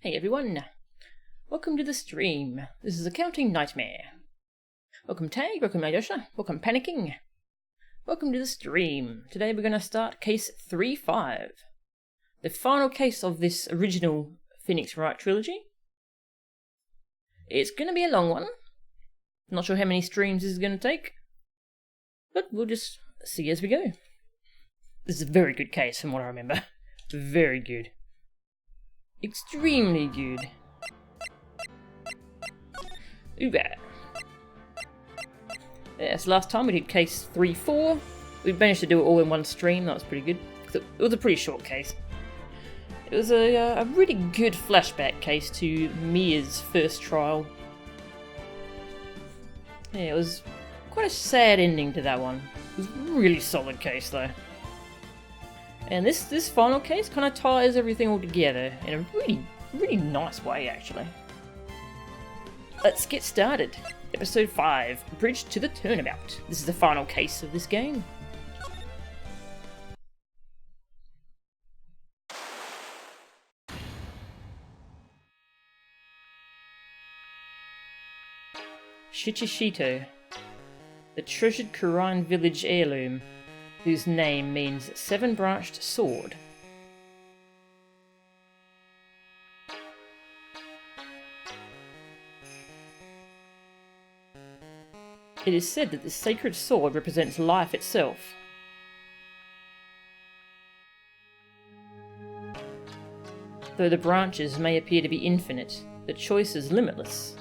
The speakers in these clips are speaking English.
Hey everyone, welcome to the stream. This is Accounting Nightmare. Welcome Tag, welcome Ayosha, welcome Panicking. Welcome to the stream. Today we're going to start case 3-5. The final case of this original Phoenix Wright trilogy. It's going to be a long one. Not sure how many streams this is going to take, but we'll just see as we go. This is a very good case from what I remember. Very good. Extremely good. Ooh-bah. Yes, last time we did case 3-4. We managed to do it all in one stream. That was pretty good. It was a pretty short case. It was a really good flashback case to Mia's first trial. Yeah, it was quite a sad ending to that one. It was a really solid case though. And this final case kind of ties everything all together in a really nice way, actually. Let's get started. Episode 5, Bridge to the Turnabout. This is the final case of this game. Shichishito, the treasured Kurine village heirloom, whose name means seven-branched sword. It is said that this sacred sword represents life itself. Though the branches may appear to be infinite, the choice is limitless.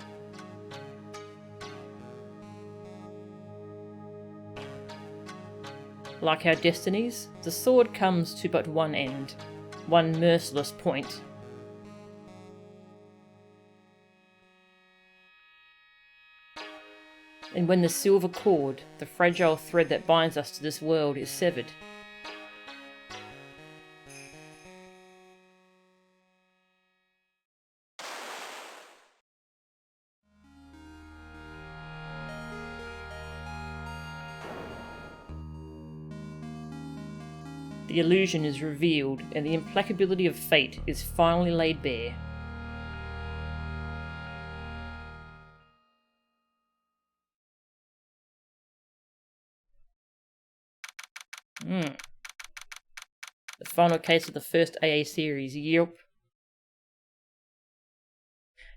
Like our destinies, the sword comes to but one end, one merciless point. And when the silver cord, the fragile thread that binds us to this world, is severed, the illusion is revealed and the implacability of fate is finally laid bare. The final case of the first AA series, yep.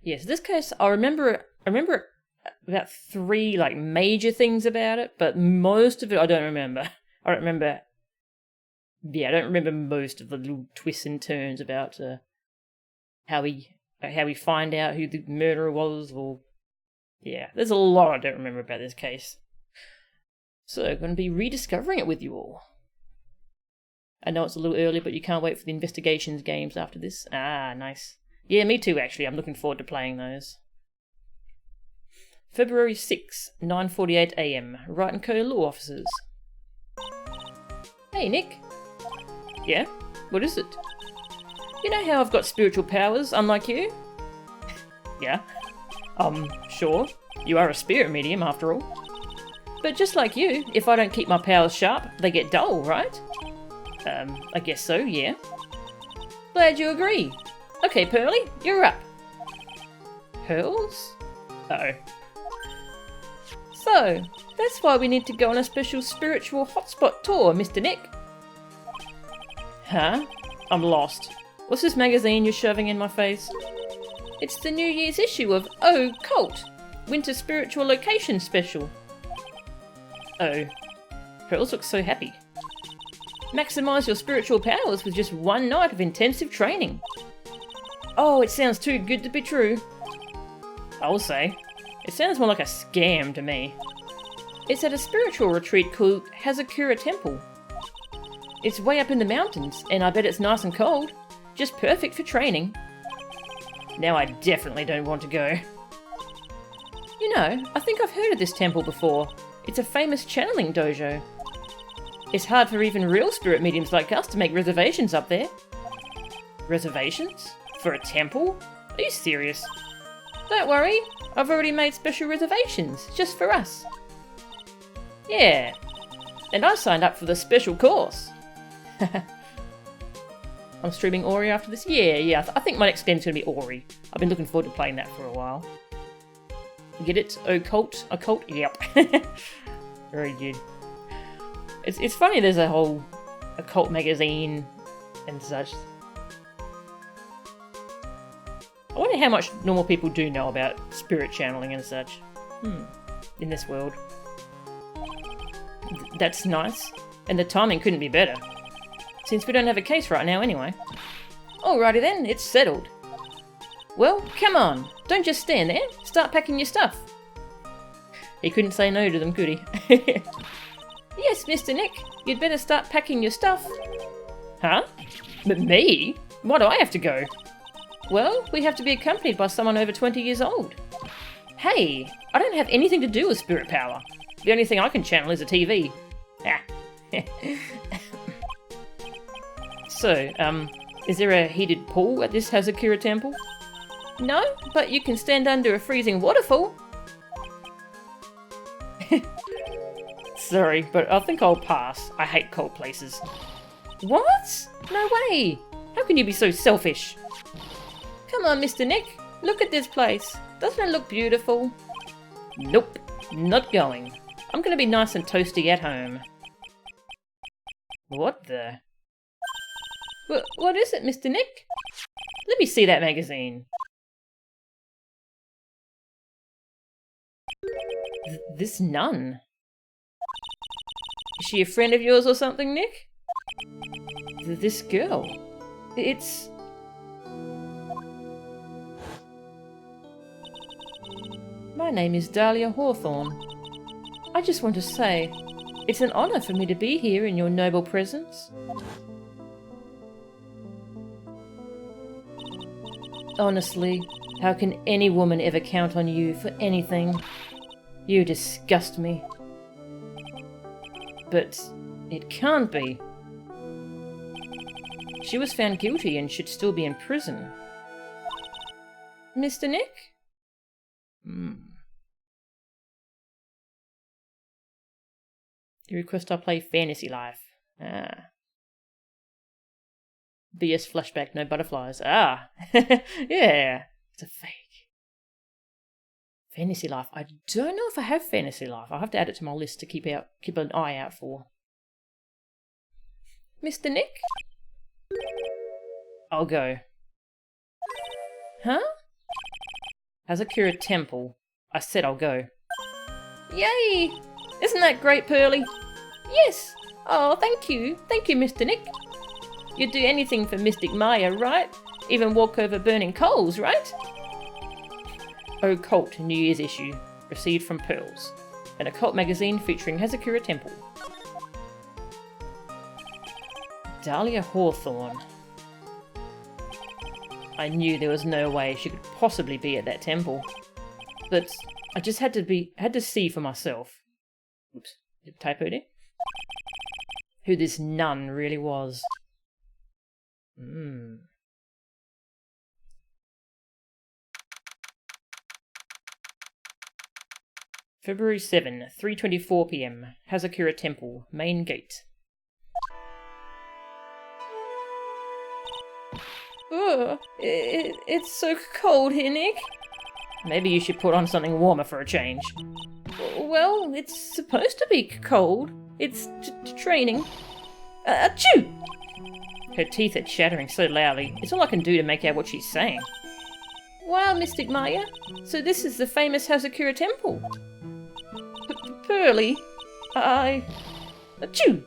Yes, this case, I remember about 3 major things about it, but most of it I don't remember. I don't remember most of the little twists and turns about how we find out who the murderer was, or there's a lot I don't remember about this case. So I'm going to be rediscovering it with you all. I know it's a little early, but you can't wait for the investigations games after this. Ah, nice. Yeah, me too actually. I'm looking forward to playing those. February 6, 9:48 AM. Wright & Co. Law Offices. Hey Nick. Yeah? What is it? You know how I've got spiritual powers, unlike you? Yeah? Sure. You are a spirit medium, after all. But just like you, if I don't keep my powers sharp, they get dull, right? I guess so, yeah. Glad you agree. Okay, Pearly, you're up. Pearls? Uh-oh. So, that's why we need to go on a special spiritual hotspot tour, Mr. Nick. Huh? I'm lost. What's this magazine you're shoving in my face? It's the New Year's issue of Oh Cult! Winter Spiritual Location Special. Oh. Pearls looks so happy. Maximise your spiritual powers with just one night of intensive training. Oh, it sounds too good to be true. I'll say. It sounds more like a scam to me. It's at a spiritual retreat called Hazakura Temple. It's way up in the mountains, and I bet it's nice and cold. Just perfect for training. Now I definitely don't want to go. You know, I think I've heard of this temple before. It's a famous channeling dojo. It's hard for even real spirit mediums like us to make reservations up there. Reservations? For a temple? Are you serious? Don't worry, I've already made special reservations, just for us. Yeah, and I signed up for the special course. I'm streaming Ori after this. Yeah. I think my next game's going to be Ori. I've been looking forward to playing that for a while. Get it? Occult? Occult? Yep. Very good. It's funny there's a whole occult magazine and such. I wonder how much normal people do know about spirit channeling and such. In this world. That's nice. And the timing couldn't be better. Since we don't have a case right now anyway. Alrighty then, it's settled. Well, come on. Don't just stand there. Start packing your stuff. He couldn't say no to them, could he? Yes, Mr. Nick. You'd better start packing your stuff. Huh? But me? Why do I have to go? Well, we have to be accompanied by someone over 20 years old. Hey, I don't have anything to do with spirit power. The only thing I can channel is a TV. Ah. So, is there a heated pool at this Hazakura temple? No, but you can stand under a freezing waterfall. Sorry, but I think I'll pass. I hate cold places. What? No way! How can you be so selfish? Come on, Mr. Nick. Look at this place. Doesn't it look beautiful? Nope, not going. I'm gonna be nice and toasty at home. What the? What is it, Mr. Nick? Let me see that magazine. This nun? Is she a friend of yours or something, Nick? This girl. It's... My name is Dahlia Hawthorne. I just want to say, it's an honour for me to be here in your noble presence. Honestly, how can any woman ever count on you for anything? You disgust me. But it can't be. She was found guilty and should still be in prison. Mr. Nick? You request I play Fantasy Life. Ah. BS flashback, no butterflies. Ah. Yeah. It's a fake. Fantasy Life. I don't know if I have Fantasy Life. I'll have to add it to my list to keep an eye out for. Mr. Nick? I'll go. Huh? Hazakura Temple. I said I'll go. Yay! Isn't that great, Pearly? Yes! Oh, thank you. Thank you, Mr. Nick. You'd do anything for Mystic Maya, right? Even walk over burning coals, right? Occult New Year's issue. Received from Pearls. An occult magazine featuring Hazakura Temple. Dahlia Hawthorne. I knew there was no way she could possibly be at that temple. But I just had to see for myself. Oops, did I typo there? Who this nun really was. February 7, 3:24 PM. Hazakura Temple, main gate. Oh, it's so cold here, Nick. Maybe you should put on something warmer for a change. Well, it's supposed to be cold. It's training. Achoo! Her teeth are chattering so loudly, it's all I can do to make out what she's saying. Wow, Mystic Maya. So this is the famous Hazakura Temple. Pearly. Achoo!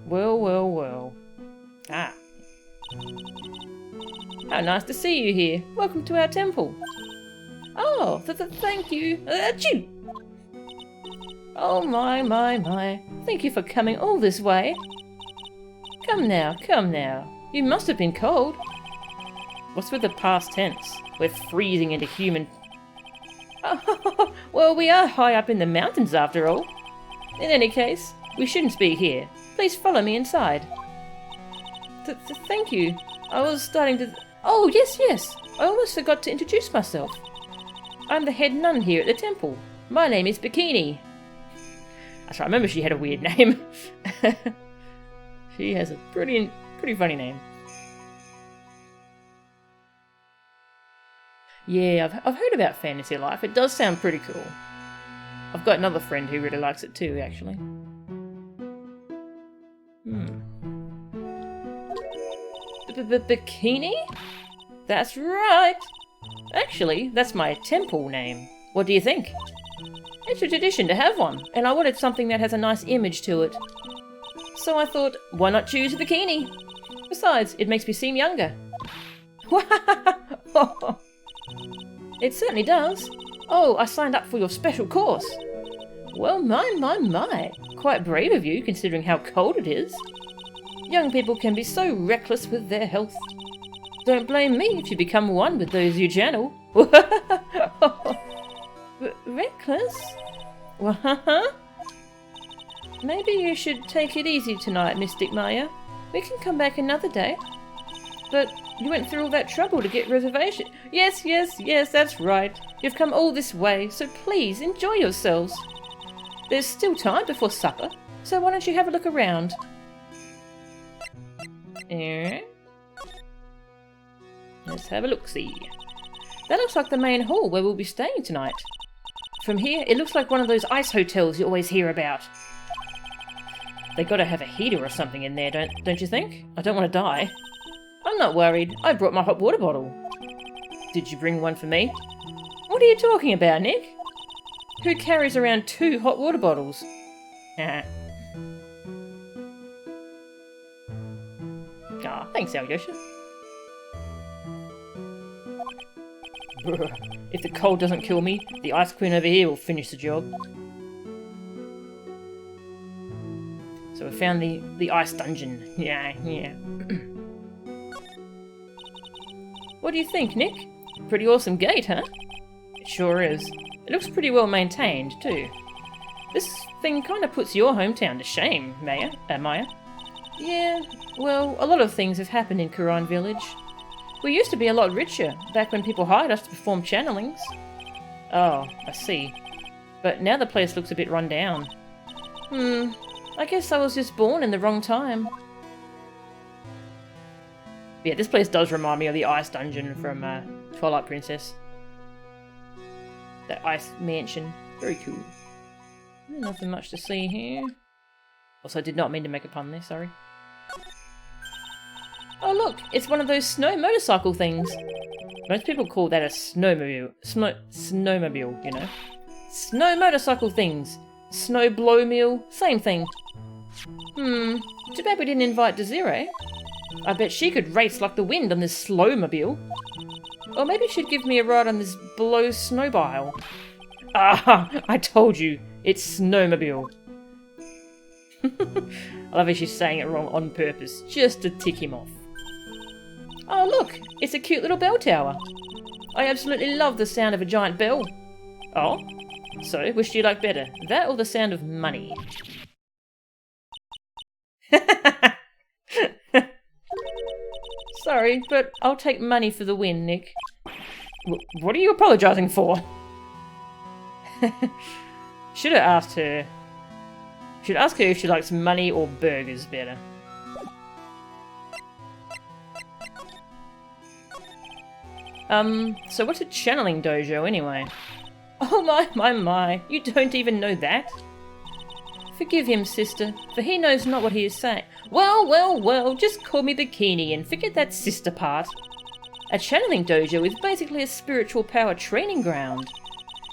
Well. Ah. How nice to see you here. Welcome to our temple. Oh, thank you. Achoo! Oh my. Thank you for coming all this way. Come now. You must have been cold. What's with the past tense? We're freezing into human... Oh, well, we are high up in the mountains after all. In any case, we shouldn't be here. Please follow me inside. Thank you. I was starting to... Oh, yes. I almost forgot to introduce myself. I'm the head nun here at the temple. My name is Bikini. That's right, I remember she had a weird name. She has a brilliant Pretty funny name. Yeah, I've heard about Fantasy Life. It does sound pretty cool. I've got another friend who really likes it too, actually. Bikini? That's right! Actually, that's my temple name. What do you think? It's a tradition to have one, and I wanted something that has a nice image to it. So I thought, why not choose a bikini? Besides, it makes me seem younger. It certainly does. Oh, I signed up for your special course. Well, my. Quite brave of you, considering how cold it is. Young people can be so reckless with their health. Don't blame me if you become one with those you channel. Reckless? What? Maybe you should take it easy tonight, Mystic Maya. We can come back another day. But you went through all that trouble to get reservation. Yes, that's right. You've come all this way, so please enjoy yourselves. There's still time before supper, so why don't you have a look around? Let's have a look-see. That looks like the main hall where we'll be staying tonight. From here, it looks like one of those ice hotels you always hear about. They gotta have a heater or something in there, don't you think? I don't want to die. I'm not worried. I brought my hot water bottle. Did you bring one for me? What are you talking about, Nick? Who carries around 2 hot water bottles? Thanks, Alyosha. If the cold doesn't kill me, the Ice Queen over here will finish the job. So we found the ice dungeon. Yeah. What do you think, Nick? Pretty awesome gate, huh? It sure is. It looks pretty well maintained, too. This thing kind of puts your hometown to shame, Maya. Yeah, well, a lot of things have happened in Kuran Village. We used to be a lot richer, back when people hired us to perform channelings. Oh, I see. But now the place looks a bit run down. I guess I was just born in the wrong time. Yeah, this place does remind me of the ice dungeon from Twilight Princess. That ice mansion. Very cool. Nothing much to see here. Also, I did not mean to make a pun there, sorry. Oh look, it's one of those snow motorcycle things. Most people call that a snowmobile. Snowmobile, you know. Snow motorcycle things. Snow blow meal, same thing. Too bad we didn't invite Desiree. I bet she could race like the wind on this slowmobile. Or maybe she'd give me a ride on this blow snowbile. Ah, I told you, it's snowmobile. I love how she's saying it wrong on purpose, just to tick him off. Oh look, it's a cute little bell tower. I absolutely love the sound of a giant bell. Oh? So, which do you like better, that or the sound of money? Sorry, but I'll take money for the win, Nick. What are you apologising for? Should have asked her. Should ask her if she likes money or burgers better. So what's a channeling dojo anyway? Oh my, you don't even know that? Forgive him, sister, for he knows not what he is saying. Well, just call me Bikini and forget that sister part. A channeling dojo is basically a spiritual power training ground.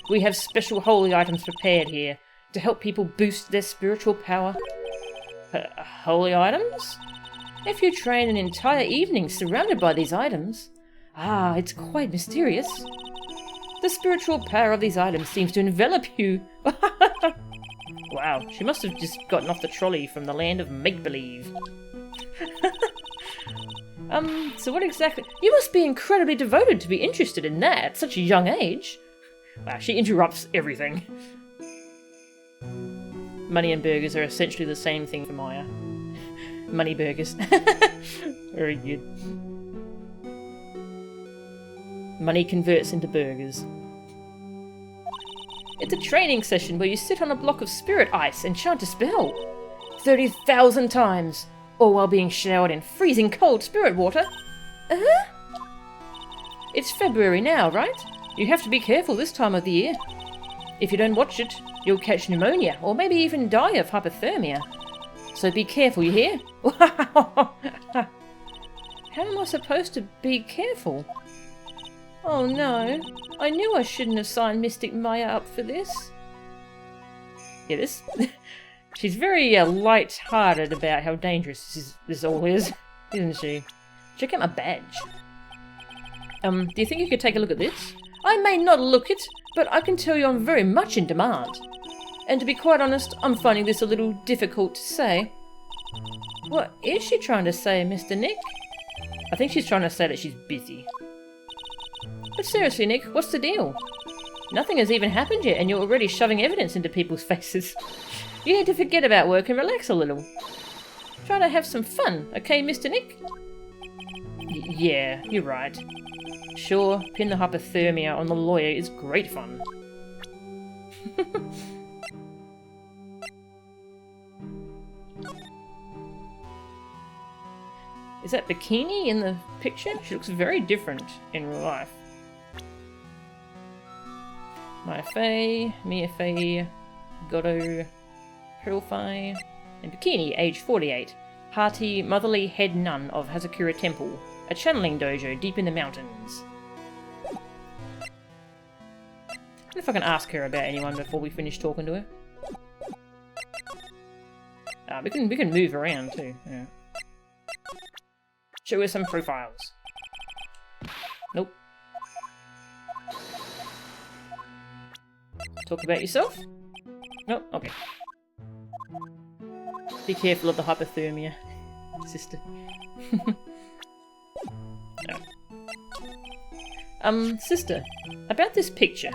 We have special holy items prepared here to help people boost their spiritual power. Holy items? If you train an entire evening surrounded by these items, it's quite mysterious. The spiritual power of these items seems to envelop you. Wow, she must have just gotten off the trolley from the land of make-believe. So what exactly— You must be incredibly devoted to be interested in that at such a young age. Wow, she interrupts everything. Money and burgers are essentially the same thing for Maya. Money burgers. Very good. Money converts into burgers. It's a training session where you sit on a block of spirit ice and chant a spell. 30,000 times. All while being showered in freezing cold spirit water. It's February now, right? You have to be careful this time of the year. If you don't watch it, you'll catch pneumonia, or maybe even die of hypothermia. So be careful, you hear? How am I supposed to be careful? Oh no, I knew I shouldn't have signed Mystic Maya up for this. Yeah, this... She's very light-hearted about how dangerous this all is, isn't she? Check out my badge. Do you think you could take a look at this? I may not look it, but I can tell you I'm very much in demand. And to be quite honest, I'm finding this a little difficult to say. What is she trying to say, Mr. Nick? I think she's trying to say that she's busy. But seriously, Nick, what's the deal? Nothing has even happened yet, and you're already shoving evidence into people's faces. You need to forget about work and relax a little. Try to have some fun, okay, Mr. Nick? Yeah, you're right. Sure, pin the hypothermia on the lawyer is great fun. Is that Bikini in the picture? She looks very different in real life. Maya Fey, Mia Fey, Godo, Pearl Fey, and Bikini, age 48. Hearty, motherly head nun of Hazakura Temple, a channeling dojo deep in the mountains. I wonder if I can ask her about anyone before we finish talking to her. We can move around too. Yeah. Show her some profiles. Nope. Talk about yourself? Nope. Okay. Be careful of the hypothermia, sister. No. Sister, about this picture.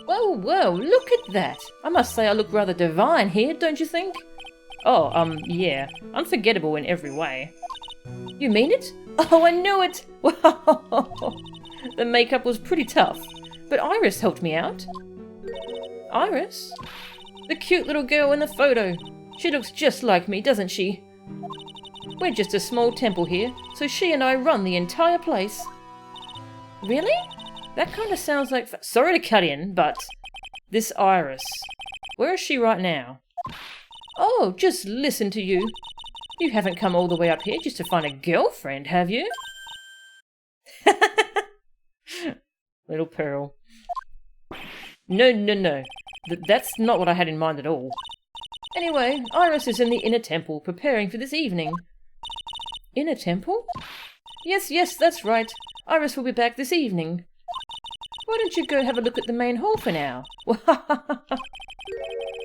Whoa, whoa, look at that! I must say I look rather divine here, don't you think? Oh, yeah. Unforgettable in every way. You mean it? Oh, I knew it! Wow! The makeup was pretty tough, but Iris helped me out. Iris? The cute little girl in the photo. She looks just like me, doesn't she? We're just a small temple here, so she and I run the entire place. Really? That kind of sounds like... Sorry to cut in, but... This Iris. Where is she right now? Oh, just listen to you. You haven't come all the way up here just to find a girlfriend, have you? Little Pearl. No, no, no. That's not what I had in mind at all. Anyway, Iris is in the inner temple, preparing for this evening. Inner temple? Yes, yes, that's right. Iris will be back this evening. Why don't you go have a look at the main hall for now?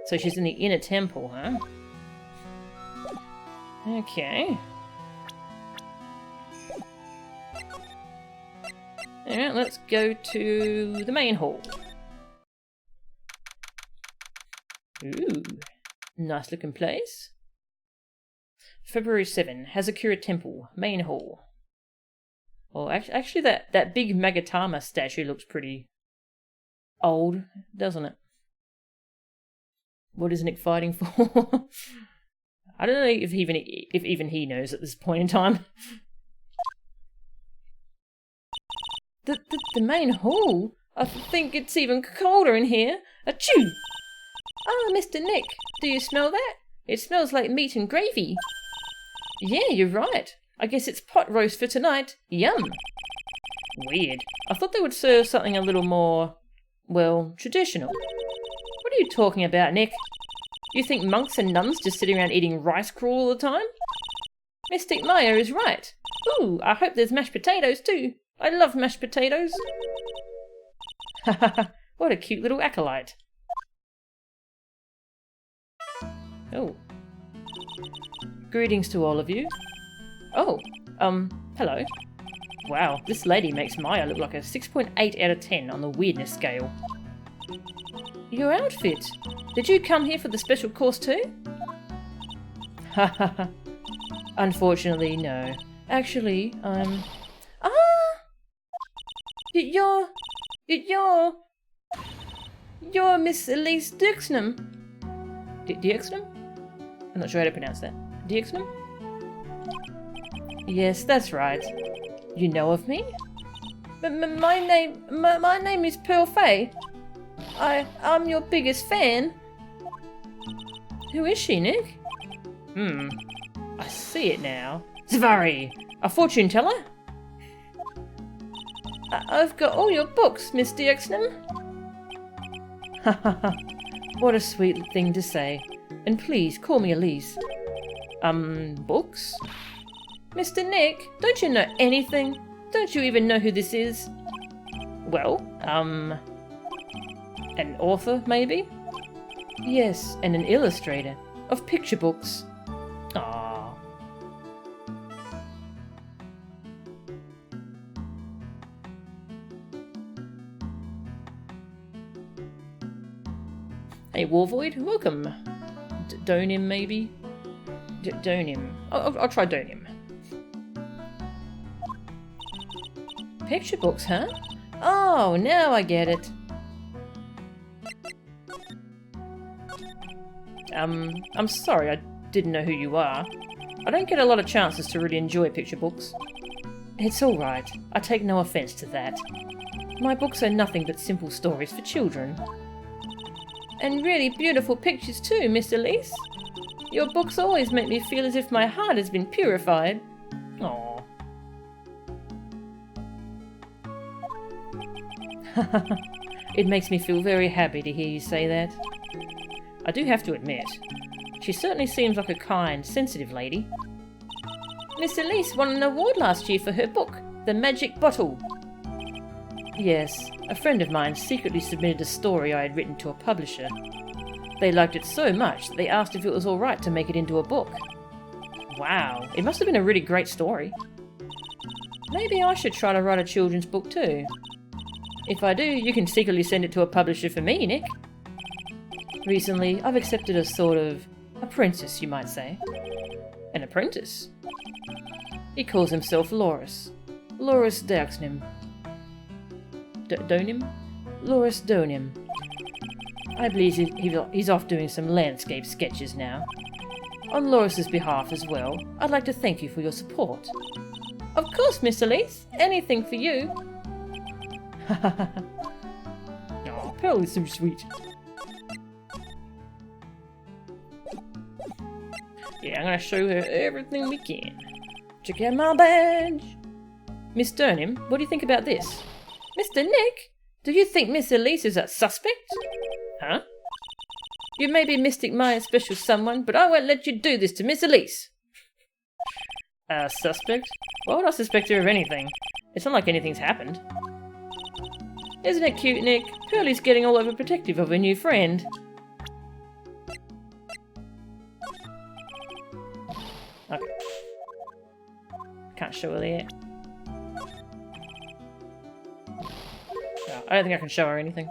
So she's in the inner temple, huh? Okay. Alright, let's go to the main hall. Ooh, nice looking place. February 7, Hazakura Temple, main hall. Oh, actually that big Magatama statue looks pretty old, doesn't it? What is Nick fighting for? I don't know if even he knows at this point in time. The main hall? I think it's even colder in here. Achoo! Ah, Mr. Nick, do you smell that? It smells like meat and gravy. Yeah, you're right. I guess it's pot roast for tonight. Yum! Weird. I thought they would serve something a little more, well, traditional. What are you talking about, Nick? You think monks and nuns just sit around eating rice gruel all the time? Mystic Maya is right. Ooh, I hope there's mashed potatoes too. I love mashed potatoes. Haha, what a cute little acolyte. Oh. Greetings to all of you. Oh, hello. Wow, this lady makes Maya look like a 6.8 out of 10 on the weirdness scale. Your outfit. Did you come here for the special course too? Haha. Unfortunately, no. Actually, You're Miss Elise Dirksnum. Dirksnum? I'm not sure how to pronounce that. Dioxnum? Yes, that's right. You know of me? My name is Pearl Fay. I'm your biggest fan. Who is she, Nick? I see it now. Zvari, a fortune teller? I've got all your books, Miss Dioxnum. Haha, what a sweet thing to say. And please, call me Elise. Books? Mr. Nick, don't you know anything? Don't you even know who this is? Well, an author, maybe? Yes, and an illustrator of picture books. Aww. Hey, Warvoid, welcome. Donim, maybe? Donim. I'll try Donim. Picture books, huh? Oh, now I get it. I'm sorry, I didn't know who you are. I don't get a lot of chances to really enjoy picture books. It's alright, I take no offence to that. My books are nothing but simple stories for children. And really beautiful pictures too, Miss Elise. Your books always make me feel as if my heart has been purified. Aww. It makes me feel very happy to hear you say that. I do have to admit, she certainly seems like a kind, sensitive lady. Miss Elise won an award last year for her book, The Magic Bottle. Yes, a friend of mine secretly submitted a story I had written to a publisher. They liked it so much that they asked if it was alright to make it into a book. Wow, it must have been a really great story. Maybe I should try to write a children's book too. If I do, you can secretly send it to a publisher for me, Nick. Recently, I've accepted a sort of apprentice, you might say. An apprentice? He calls himself Loris. Loris Dioxnum. Donim? Loris Donim. I believe he's off doing some landscape sketches now. On Loris's behalf as well, I'd like to thank you for your support. Of course, Miss Elise. Anything for you. Oh, Pearl is so sweet. Yeah, I'm gonna show her everything we can. Check out my badge. Miss Durnham, what do you think about this? Mr. Nick, do you think Miss Elise is a suspect? Huh? You may be Mystic Maya's special someone, but I won't let you do this to Miss Elise. A suspect? Why would I suspect her of anything? It's not like anything's happened. Isn't it cute, Nick? Pearlie's getting all overprotective of her new friend. Okay. Can't show her yet. Oh, I don't think I can show her anything.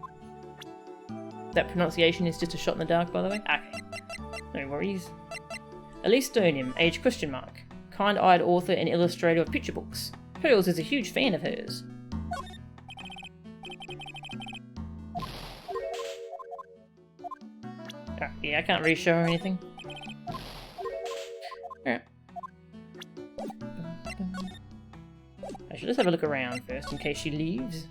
That pronunciation is just a shot in the dark, by the way. Okay. No worries. Elise Donium, age question mark. Kind-eyed author and illustrator of picture books. Pearls is a huge fan of hers. Oh, yeah, I can't really show her anything. Alright. I should just have a look around first in case she leaves.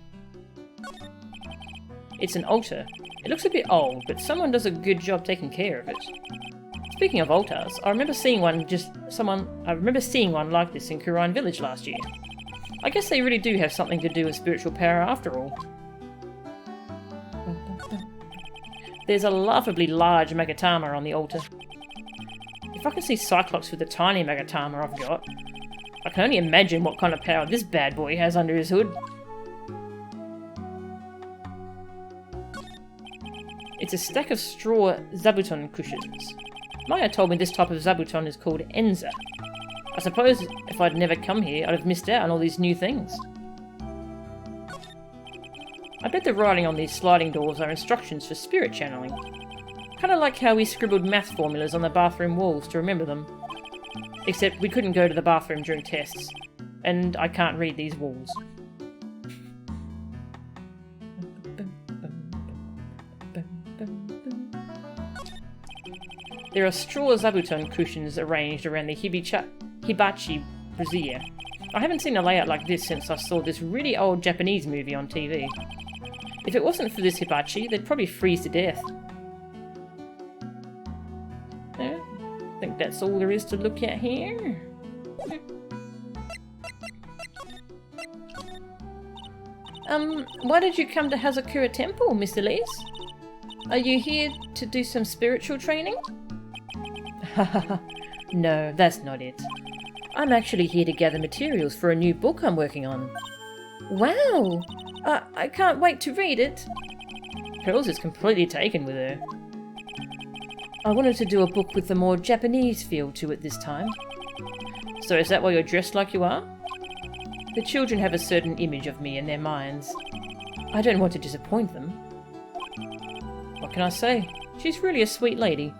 It's an altar. It looks a bit old, but someone does a good job taking care of it. Speaking of altars, I remember seeing one like this in Kurine Village last year. I guess they really do have something to do with spiritual power after all. There's a laughably large Magatama on the altar. If I can see Psycholocks with the tiny Magatama I've got, I can only imagine what kind of power this bad boy has under his hood. It's a stack of straw zabuton cushions. Maya told me this type of zabuton is called Enza. I suppose if I'd never come here, I'd have missed out on all these new things. I bet the writing on these sliding doors are instructions for spirit channeling. Kinda like how we scribbled math formulas on the bathroom walls to remember them. Except we couldn't go to the bathroom during tests, and I can't read these walls. There are straw zabuton cushions arranged around the hibachi brazier. I haven't seen a layout like this since I saw this really old Japanese movie on TV. If it wasn't for this hibachi, they'd probably freeze to death. Yeah, I think that's all there is to look at here. Why did you come to Hazakura Temple, Miss Elise? Are you here to do some spiritual training? No, that's not it. I'm actually here to gather materials for a new book I'm working on. Wow! I can't wait to read it. Pearls is completely taken with her. I wanted to do a book with a more Japanese feel to it this time. So is that why you're dressed like you are? The children have a certain image of me in their minds. I don't want to disappoint them. What can I say? She's really a sweet lady.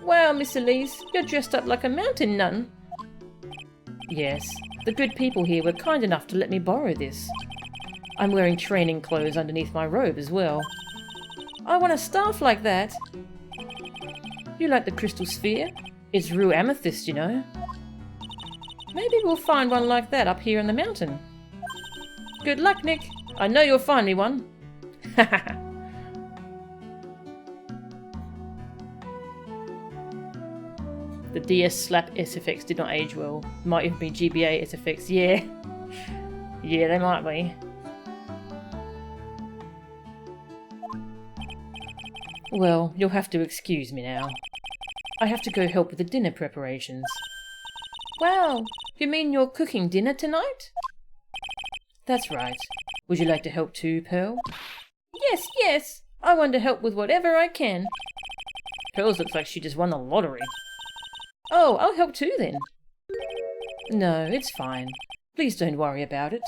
Wow, Miss Elise, you're dressed up like a mountain nun. Yes, the good people here were kind enough to let me borrow this. I'm wearing training clothes underneath my robe as well. I want a staff like that. You like the crystal sphere? It's real amethyst, you know. Maybe we'll find one like that up here in the mountain. Good luck, Nick. I know you'll find me one. The DS Slap SFX did not age well. Might even be GBA SFX. Yeah. Yeah, they might be. Well, you'll have to excuse me now. I have to go help with the dinner preparations. Wow, you mean you're cooking dinner tonight? That's right. Would you like to help too, Pearl? Yes, yes. I want to help with whatever I can. Pearls looks like she just won the lottery. Oh, I'll help too then. No, it's fine. Please don't worry about it.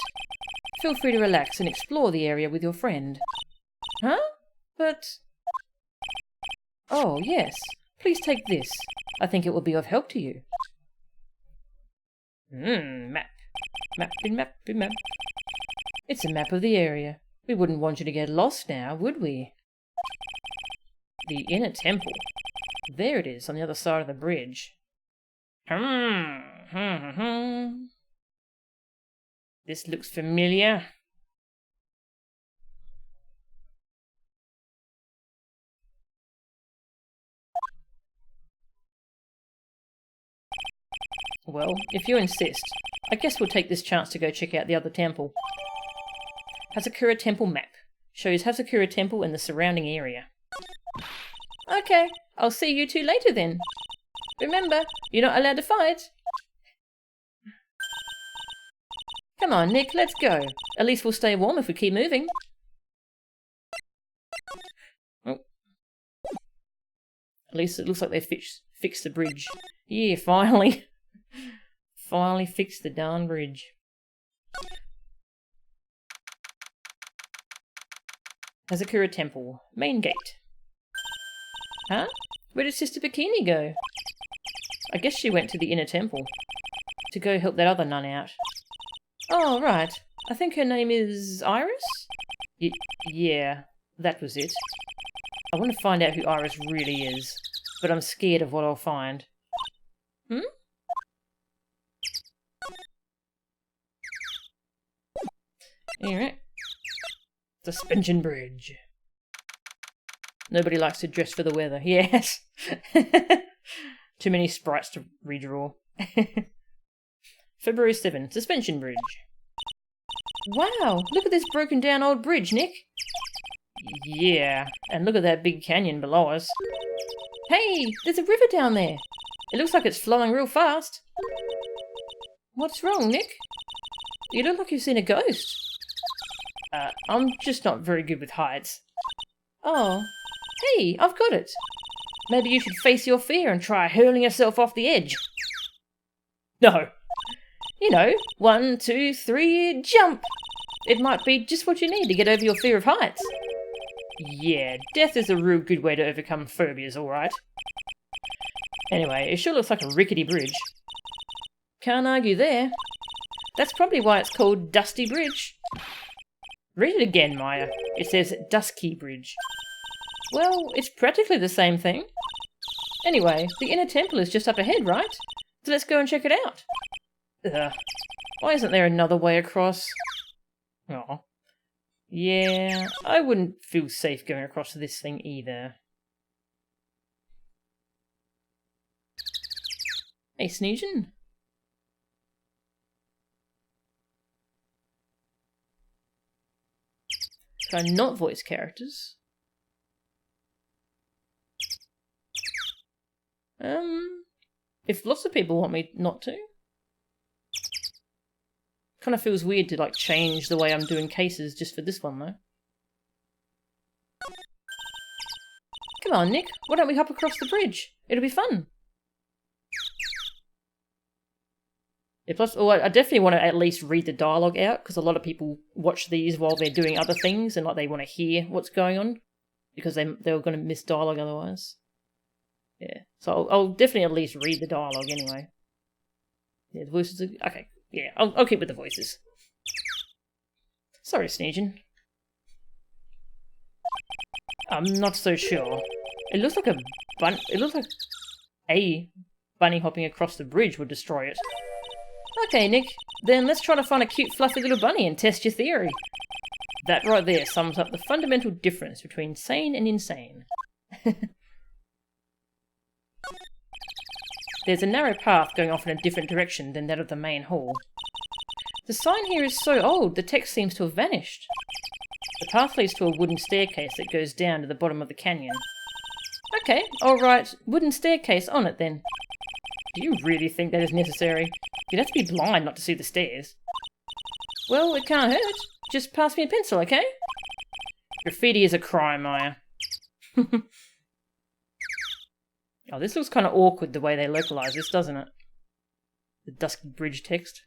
Feel free to relax and explore the area with your friend. Huh? But... Oh, yes. Please take this. I think it will be of help to you. Map. Map. It's a map of the area. We wouldn't want you to get lost now, would we? The inner temple. There it is, on the other side of the bridge. This looks familiar. Well, if you insist, I guess we'll take this chance to go check out the other temple. Hazakura Temple map. Shows Hazakura Temple and the surrounding area. Okay, I'll see you two later then. Remember, you're not allowed to fight. Come on, Nick, let's go. At least we'll stay warm if we keep moving. Oh. At least it looks like they fixed the bridge. Yeah, finally. Finally fixed the darn bridge. Hazakura Temple. Main gate. Huh? Where did Sister Bikini go? I guess she went to the inner temple. To go help that other nun out. Oh, right. I think her name is Iris? Yeah, that was it. I want to find out who Iris really is, but I'm scared of what I'll find. Hmm? Alright. Suspension bridge. Nobody likes to dress for the weather. Yes. Too many sprites to redraw. February 7, suspension bridge. Wow, look at this broken down old bridge, Nick. Yeah, and look at that big canyon below us. Hey, there's a river down there. It looks like it's flowing real fast. What's wrong, Nick? You look like you've seen a ghost. I'm just not very good with heights. Oh, hey, I've got it. Maybe you should face your fear and try hurling yourself off the edge. No. You know, 1, 2, 3, jump! It might be just what you need to get over your fear of heights. Yeah, death is a real good way to overcome phobias, alright. Anyway, it sure looks like a rickety bridge. Can't argue there. That's probably why it's called Dusty Bridge. Read it again, Maya. It says Dusky Bridge. Well, it's practically the same thing. Anyway, the inner temple is just up ahead, right? So let's go and check it out. Ugh. Why isn't there another way across? Oh. Yeah, I wouldn't feel safe going across this thing either. Hey, Sneezen. Try not voice characters. If lots of people want me not to. Kind of feels weird to like change the way I'm doing cases just for this one though. Come on, Nick. Why don't we hop across the bridge? It'll be fun. Yeah, plus, I definitely want to at least read the dialogue out because a lot of people watch these while they're doing other things and like they want to hear what's going on because they're going to miss dialogue otherwise. Yeah, so I'll definitely at least read the dialogue anyway. Yeah, the voices are... Okay, yeah, I'll keep with the voices. Sorry, Sneezen. I'm not so sure. It looks like a bunny hopping across the bridge would destroy it. Okay, Nick, then let's try to find a cute fluffy little bunny and test your theory. That right there sums up the fundamental difference between sane and insane. There's a narrow path going off in a different direction than that of the main hall. The sign here is so old, the text seems to have vanished. The path leads to a wooden staircase that goes down to the bottom of the canyon. Okay, I'll write wooden staircase on it then. Do you really think that is necessary? You'd have to be blind not to see the stairs. Well, it can't hurt. Just pass me a pencil, okay? Graffiti is a crime, Maya. Oh, this looks kind of awkward the way they localise this, doesn't it? The dusky bridge text.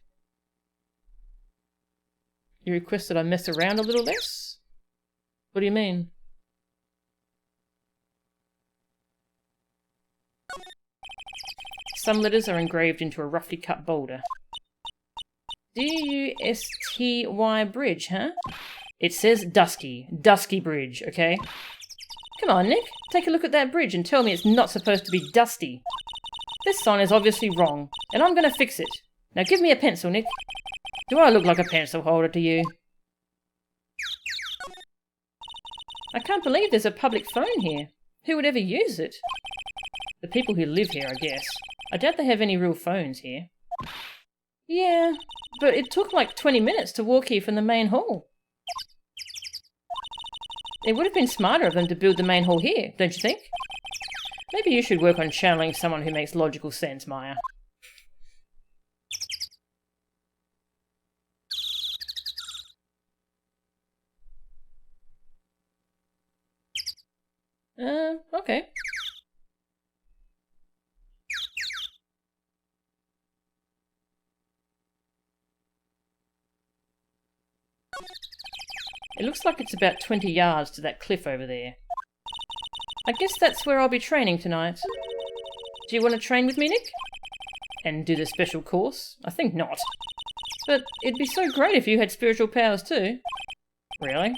You request that I mess around a little less? What do you mean? Some letters are engraved into a roughly cut boulder. D-U-S-T-Y bridge, huh? It says Dusky. Dusky Bridge, okay? Come on, Nick. Take a look at that bridge and tell me it's not supposed to be dusty. This sign is obviously wrong, and I'm going to fix it. Now give me a pencil, Nick. Do I look like a pencil holder to you? I can't believe there's a public phone here. Who would ever use it? The people who live here, I guess. I doubt they have any real phones here. Yeah, but it took like 20 minutes to walk here from the main hall. It would have been smarter of them to build the main hall here, don't you think? Maybe you should work on channeling someone who makes logical sense, Maya. Okay. It looks like it's about 20 yards to that cliff over there. I guess that's where I'll be training tonight. Do you want to train with me, Nick? And do the special course? I think not. But it'd be so great if you had spiritual powers too. Really?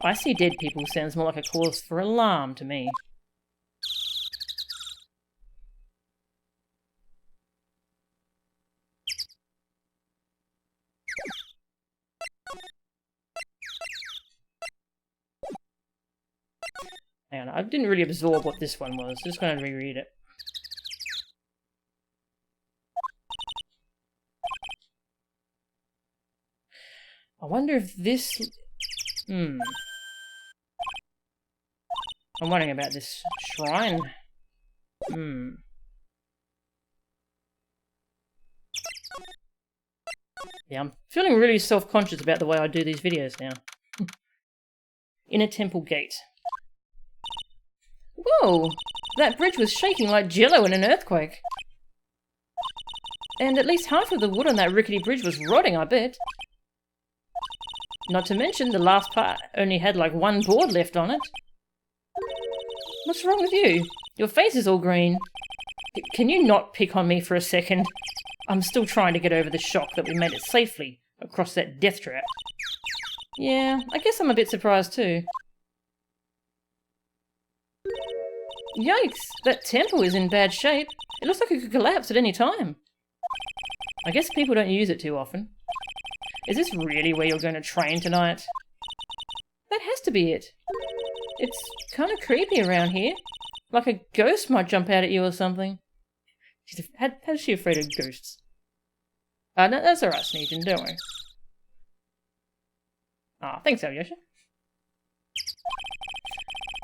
I see dead people sounds more like a course for alarm to me. Hang on, I didn't really absorb what this one was. Just going to reread it. I wonder if this... I'm wondering about this shrine. Yeah, I'm feeling really self-conscious about the way I do these videos now. Inner temple gate. Whoa! That bridge was shaking like jello in an earthquake. And at least half of the wood on that rickety bridge was rotting, I bet. Not to mention the last part only had like one board left on it. What's wrong with you? Your face is all green. Can you not pick on me for a second? I'm still trying to get over the shock that we made it safely across that death trap. Yeah, I guess I'm a bit surprised too. Yikes! That temple is in bad shape. It looks like it could collapse at any time. I guess people don't use it too often. Is this really where you're going to train tonight? That has to be it. It's kind of creepy around here. Like a ghost might jump out at you or something. How's she afraid of ghosts? No, that's alright, Sneejin, don't worry. Ah, thanks, Alyosha.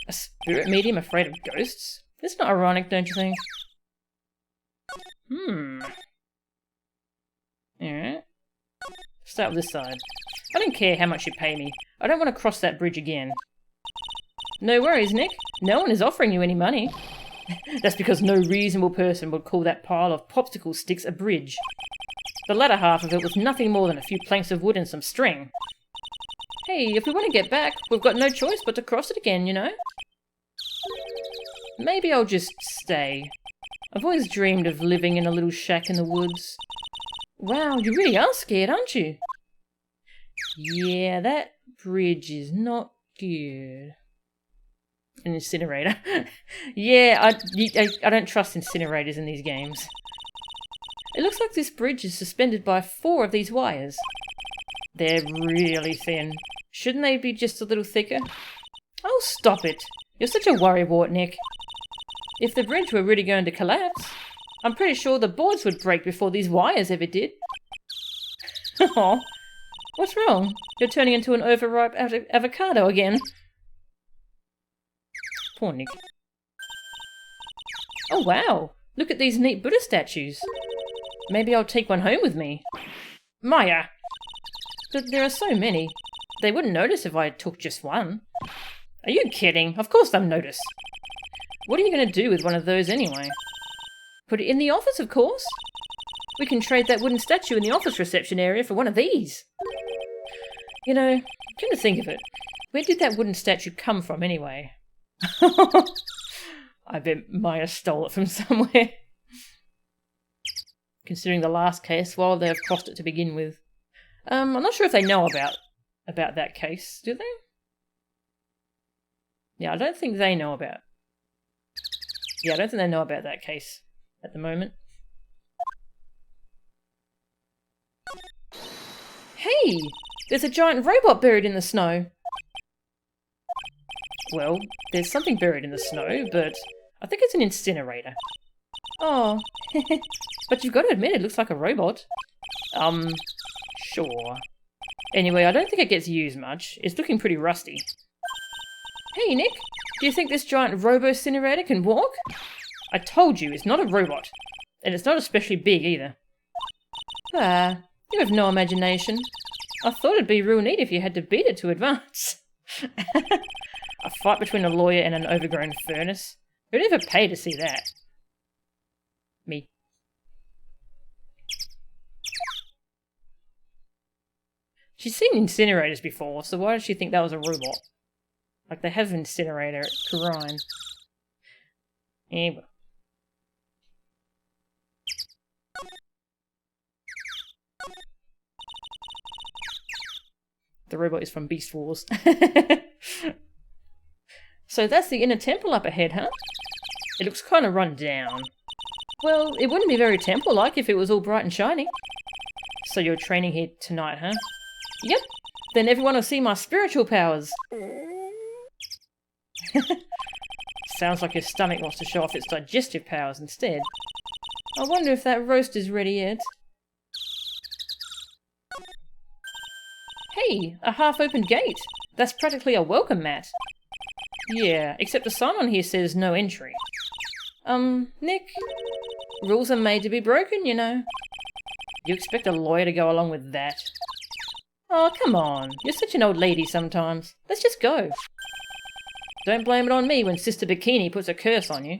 A spirit medium afraid of ghosts? That's not ironic, don't you think? Alright. Start with this side. I don't care how much you pay me. I don't want to cross that bridge again. No worries, Nick. No one is offering you any money. That's because no reasonable person would call that pile of popsicle sticks a bridge. The latter half of it was nothing more than a few planks of wood and some string. Hey, if we want to get back, we've got no choice but to cross it again, you know? Maybe I'll just stay. I've always dreamed of living in a little shack in the woods. Wow, you really are scared, aren't you? Yeah, that bridge is not good. An incinerator. Yeah, I don't trust incinerators in these games. It looks like this bridge is suspended by 4 of these wires. They're really thin. Shouldn't they be just a little thicker? Oh, stop it. You're such a worrywart, Nick. If the bridge were really going to collapse, I'm pretty sure the boards would break before these wires ever did. Oh, what's wrong? You're turning into an overripe avocado again. Poor Nick. Oh wow, look at these neat Buddha statues. Maybe I'll take one home with me. Maya! But there are so many. They wouldn't notice if I took just one. Are you kidding? Of course they'll notice. What are you going to do with one of those anyway? Put it in the office, of course. We can trade that wooden statue in the office reception area for one of these. You know, come to think of it, where did that wooden statue come from anyway? I bet Maya stole it from somewhere. Considering the last case, well, they've crossed it to begin with. I'm not sure if they know about that case, do they? Yeah, I don't think they know about... Yeah, I don't think they know about that case at the moment. Hey! There's a giant robot buried in the snow! Well, there's something buried in the snow, but I think it's an incinerator. Oh, but you've got to admit it looks like a robot. Sure. Anyway, I don't think it gets used much. It's looking pretty rusty. Hey, Nick, do you think this giant robo-incinerator can walk? I told you, it's not a robot. And it's not especially big either. Ah, you have no imagination. I thought it'd be real neat if you had to beat it to advance. A fight between a lawyer and an overgrown furnace? Who'd ever pay to see that? Me. She's seen incinerators before, so why did she think that was a robot? Like they have an incinerator at Kurine. Anyway. The robot is from Beast Wars. So that's the inner temple up ahead, huh? It looks kind of run down. Well, it wouldn't be very temple-like if it was all bright and shiny. So you're training here tonight, huh? Yep. Then everyone will see my spiritual powers. Sounds like your stomach wants to show off its digestive powers instead. I wonder if that roast is ready yet. Hey, a half-open gate. That's practically a welcome mat. Yeah, except the sign on here says no entry. Nick? Rules are made to be broken, you know. You expect a lawyer to go along with that? Oh, come on. You're such an old lady sometimes. Let's just go. Don't blame it on me when Sister Bikini puts a curse on you.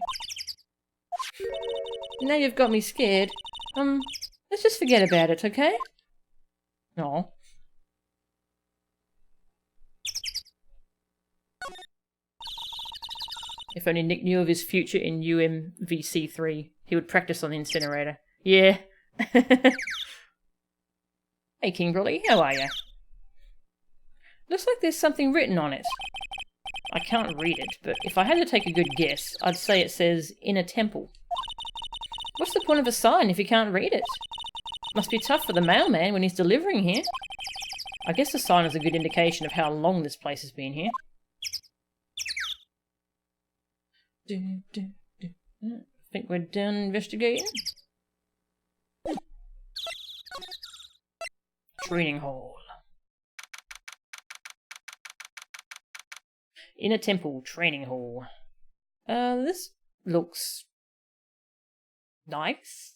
Now you've got me scared. Let's just forget about it, okay? No. If only Nick knew of his future in UMVC3, he would practice on the incinerator. Yeah. Hey, Kimberly, how are you? Looks like there's something written on it. I can't read it, but if I had to take a good guess, I'd say it says Inner Temple. What's the point of a sign if you can't read it? Must be tough for the mailman when he's delivering here. I guess the sign is a good indication of how long this place has been here. I think we're done investigating. Training hall. Inner Temple Training Hall. This looks nice.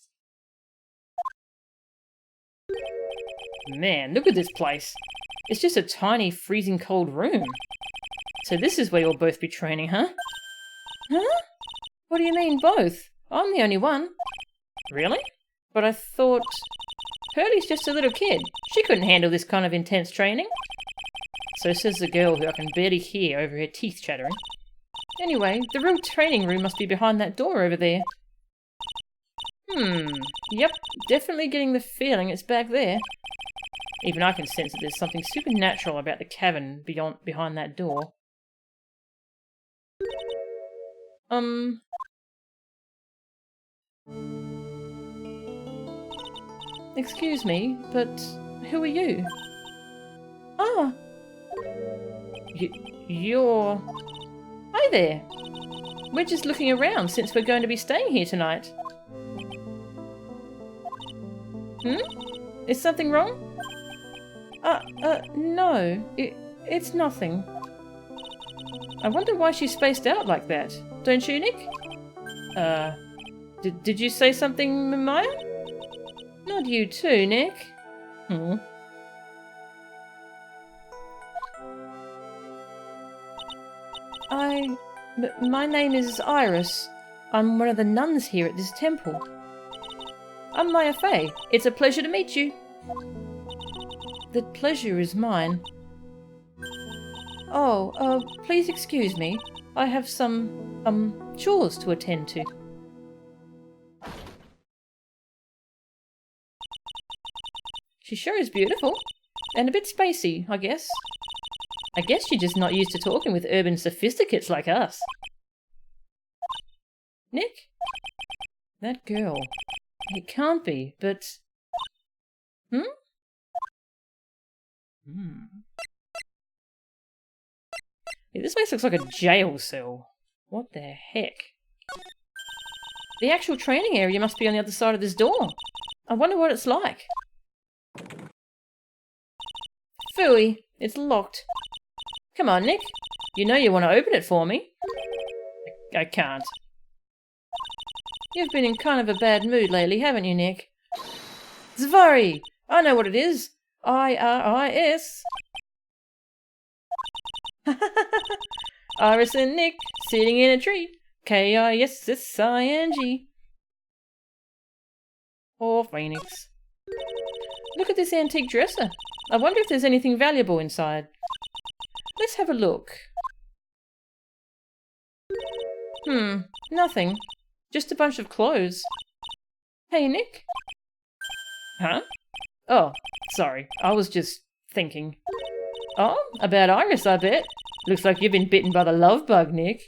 Man, look at this place. It's just a tiny, freezing cold room. So this is where you'll both be training, huh? Huh? What do you mean, both? I'm the only one. Really? But I thought... Pearlie's just a little kid. She couldn't handle this kind of intense training. So says the girl who I can barely hear over her teeth chattering. Anyway, the real training room must be behind that door over there. Yep, definitely getting the feeling it's back there. Even I can sense that there's something supernatural about the cavern behind that door. Excuse me, but who are you? Ah! You're... Hi there! We're just looking around since we're going to be staying here tonight. Is something wrong? No. It's nothing. I wonder why she's spaced out like that. Don't you, Nick? Did you say something, Maya? Not you too, Nick. My name is Iris. I'm one of the nuns here at this temple. I'm Maya Fey. It's a pleasure to meet you. The pleasure is mine. Oh, please excuse me. I have some, chores to attend to. She sure is beautiful. And a bit spacey, I guess. I guess you're just not used to talking with urban sophisticates like us. Nick? That girl. It can't be, but... Yeah, this place looks like a jail cell. What the heck? The actual training area must be on the other side of this door. I wonder what it's like. Phooey, it's locked. Come on, Nick. You know you want to open it for me. I can't. You've been in kind of a bad mood lately, haven't you, Nick? Zvari! I know what it is. I-R-I-S. Iris and Nick, sitting in a tree. K-I-S-S-I-N-G. Or Phoenix. Look at this antique dresser. I wonder if there's anything valuable inside. Let's have a look. Nothing. Just a bunch of clothes. Hey, Nick? Huh? Oh, sorry. I was just thinking. Oh, about Iris, I bet. Looks like you've been bitten by the love bug, Nick.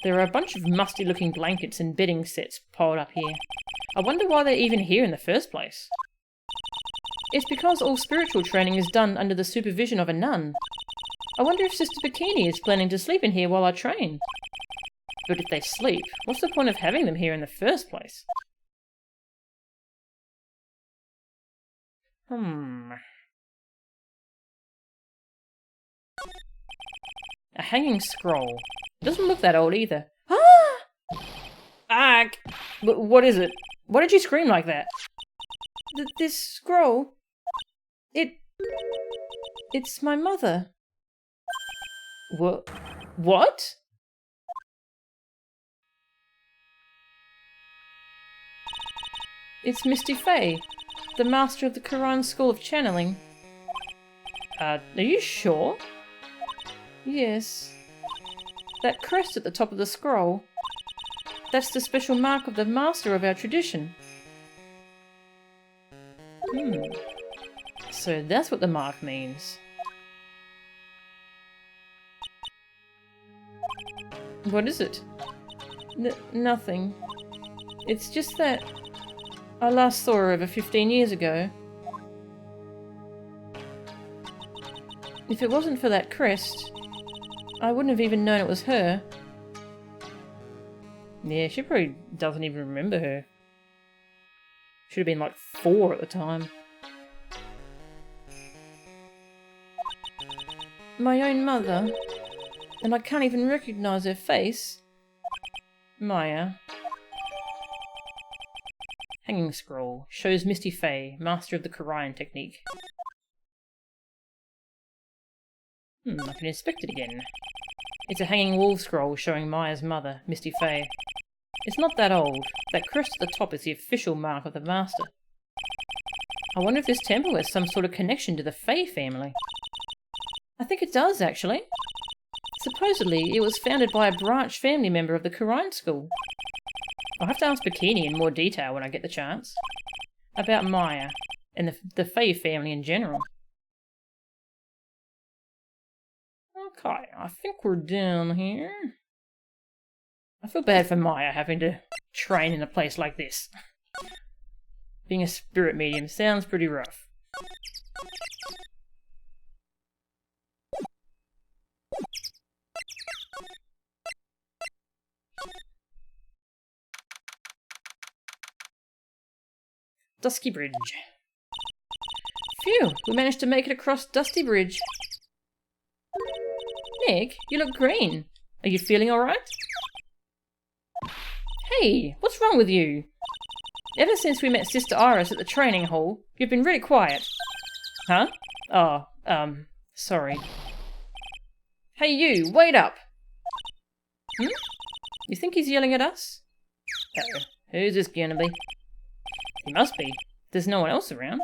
There are a bunch of musty-looking blankets and bedding sets piled up here. I wonder why they're even here in the first place. It's because all spiritual training is done under the supervision of a nun. I wonder if Sister Bikini is planning to sleep in here while I train. But if they sleep, what's the point of having them here in the first place? A hanging scroll. It doesn't look that old either. Ah! What is it? Why did you scream like that? This scroll... It's my mother. What? It's Misty Fey, the master of the Quran School of Channeling. Are you sure? Yes. That crest at the top of the scroll. That's the special mark of the master of our tradition. So that's what the mark means. What is it? Nothing. It's just that I last saw her over 15 years ago. If it wasn't for that crest, I wouldn't have even known it was her. Yeah, she probably doesn't even remember her. Should have been like 4 at the time. My own mother. And I can't even recognise her face. Maya. Hanging scroll. Shows Misty Faye, master of the Karayan technique. I can inspect it again. It's a hanging wall scroll showing Maya's mother, Misty Faye. It's not that old. That crest at the top is the official mark of the master. I wonder if this temple has some sort of connection to the Faye family. I think it does, actually. Supposedly, it was founded by a branch family member of the Karayan school. I'll have to ask Bikini in more detail when I get the chance. About Maya, and the Faye family in general. Okay, I think we're down here. I feel bad for Maya having to train in a place like this. Being a spirit medium sounds pretty rough. Dusky Bridge. Phew, we managed to make it across Dusty Bridge. Nick, you look green. Are you feeling alright? Hey, what's wrong with you? Ever since we met Sister Iris at the training hall, you've been really quiet. Huh? Oh, sorry. Hey you, wait up! You think he's yelling at us? Uh-oh, who's this gonna be? He must be. There's no one else around.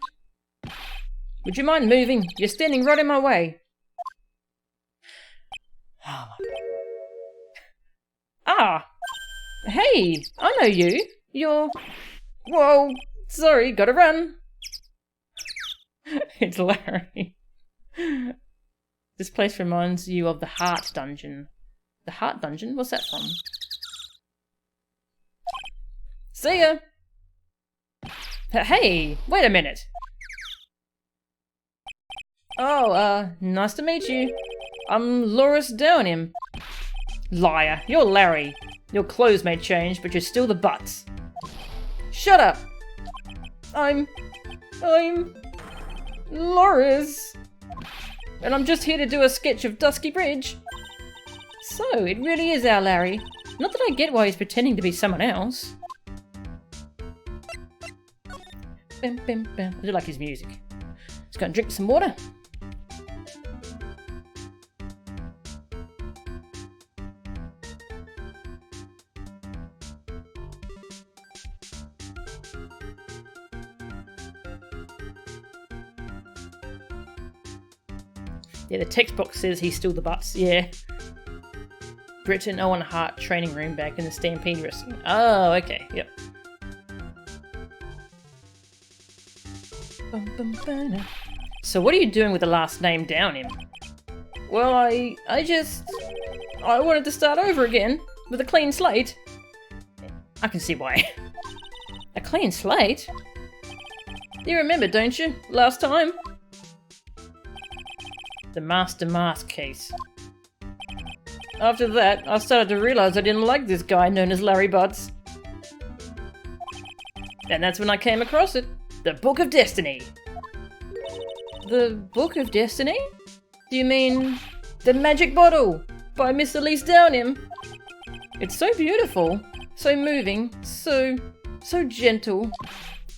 Would you mind moving? You're standing right in my way. Ah! Hey! I know you! You're... Whoa! Sorry, gotta run! It's Larry. This place reminds you of the Heart Dungeon. The Heart Dungeon? What's that from? See ya! Hey! Wait a minute! Oh, nice to meet you. I'm Loris Downham. Liar, you're Larry. Your clothes may change, but you're still the butts. Shut up! I'm Loris. And I'm just here to do a sketch of Dusky Bridge. So, it really is our Larry. Not that I get why he's pretending to be someone else. Bim, bim, bim. I do like his music. Just gonna drink some water. Yeah, the text box says he's still the butts, yeah. Britton Owen Hart training room back in the Stampede Wrestling. Oh, okay, yep. So what are you doing with the last name down him? Well, I wanted to start over again, with a clean slate. I can see why. A clean slate? You remember, don't you? Last time? The Master Mask case. After that, I started to realise I didn't like this guy known as Larry Butts. And that's when I came across it. The Book of Destiny. The Book of Destiny? Do you mean The Magic Bottle by Miss Elise Downham? It's so beautiful, so moving, so gentle.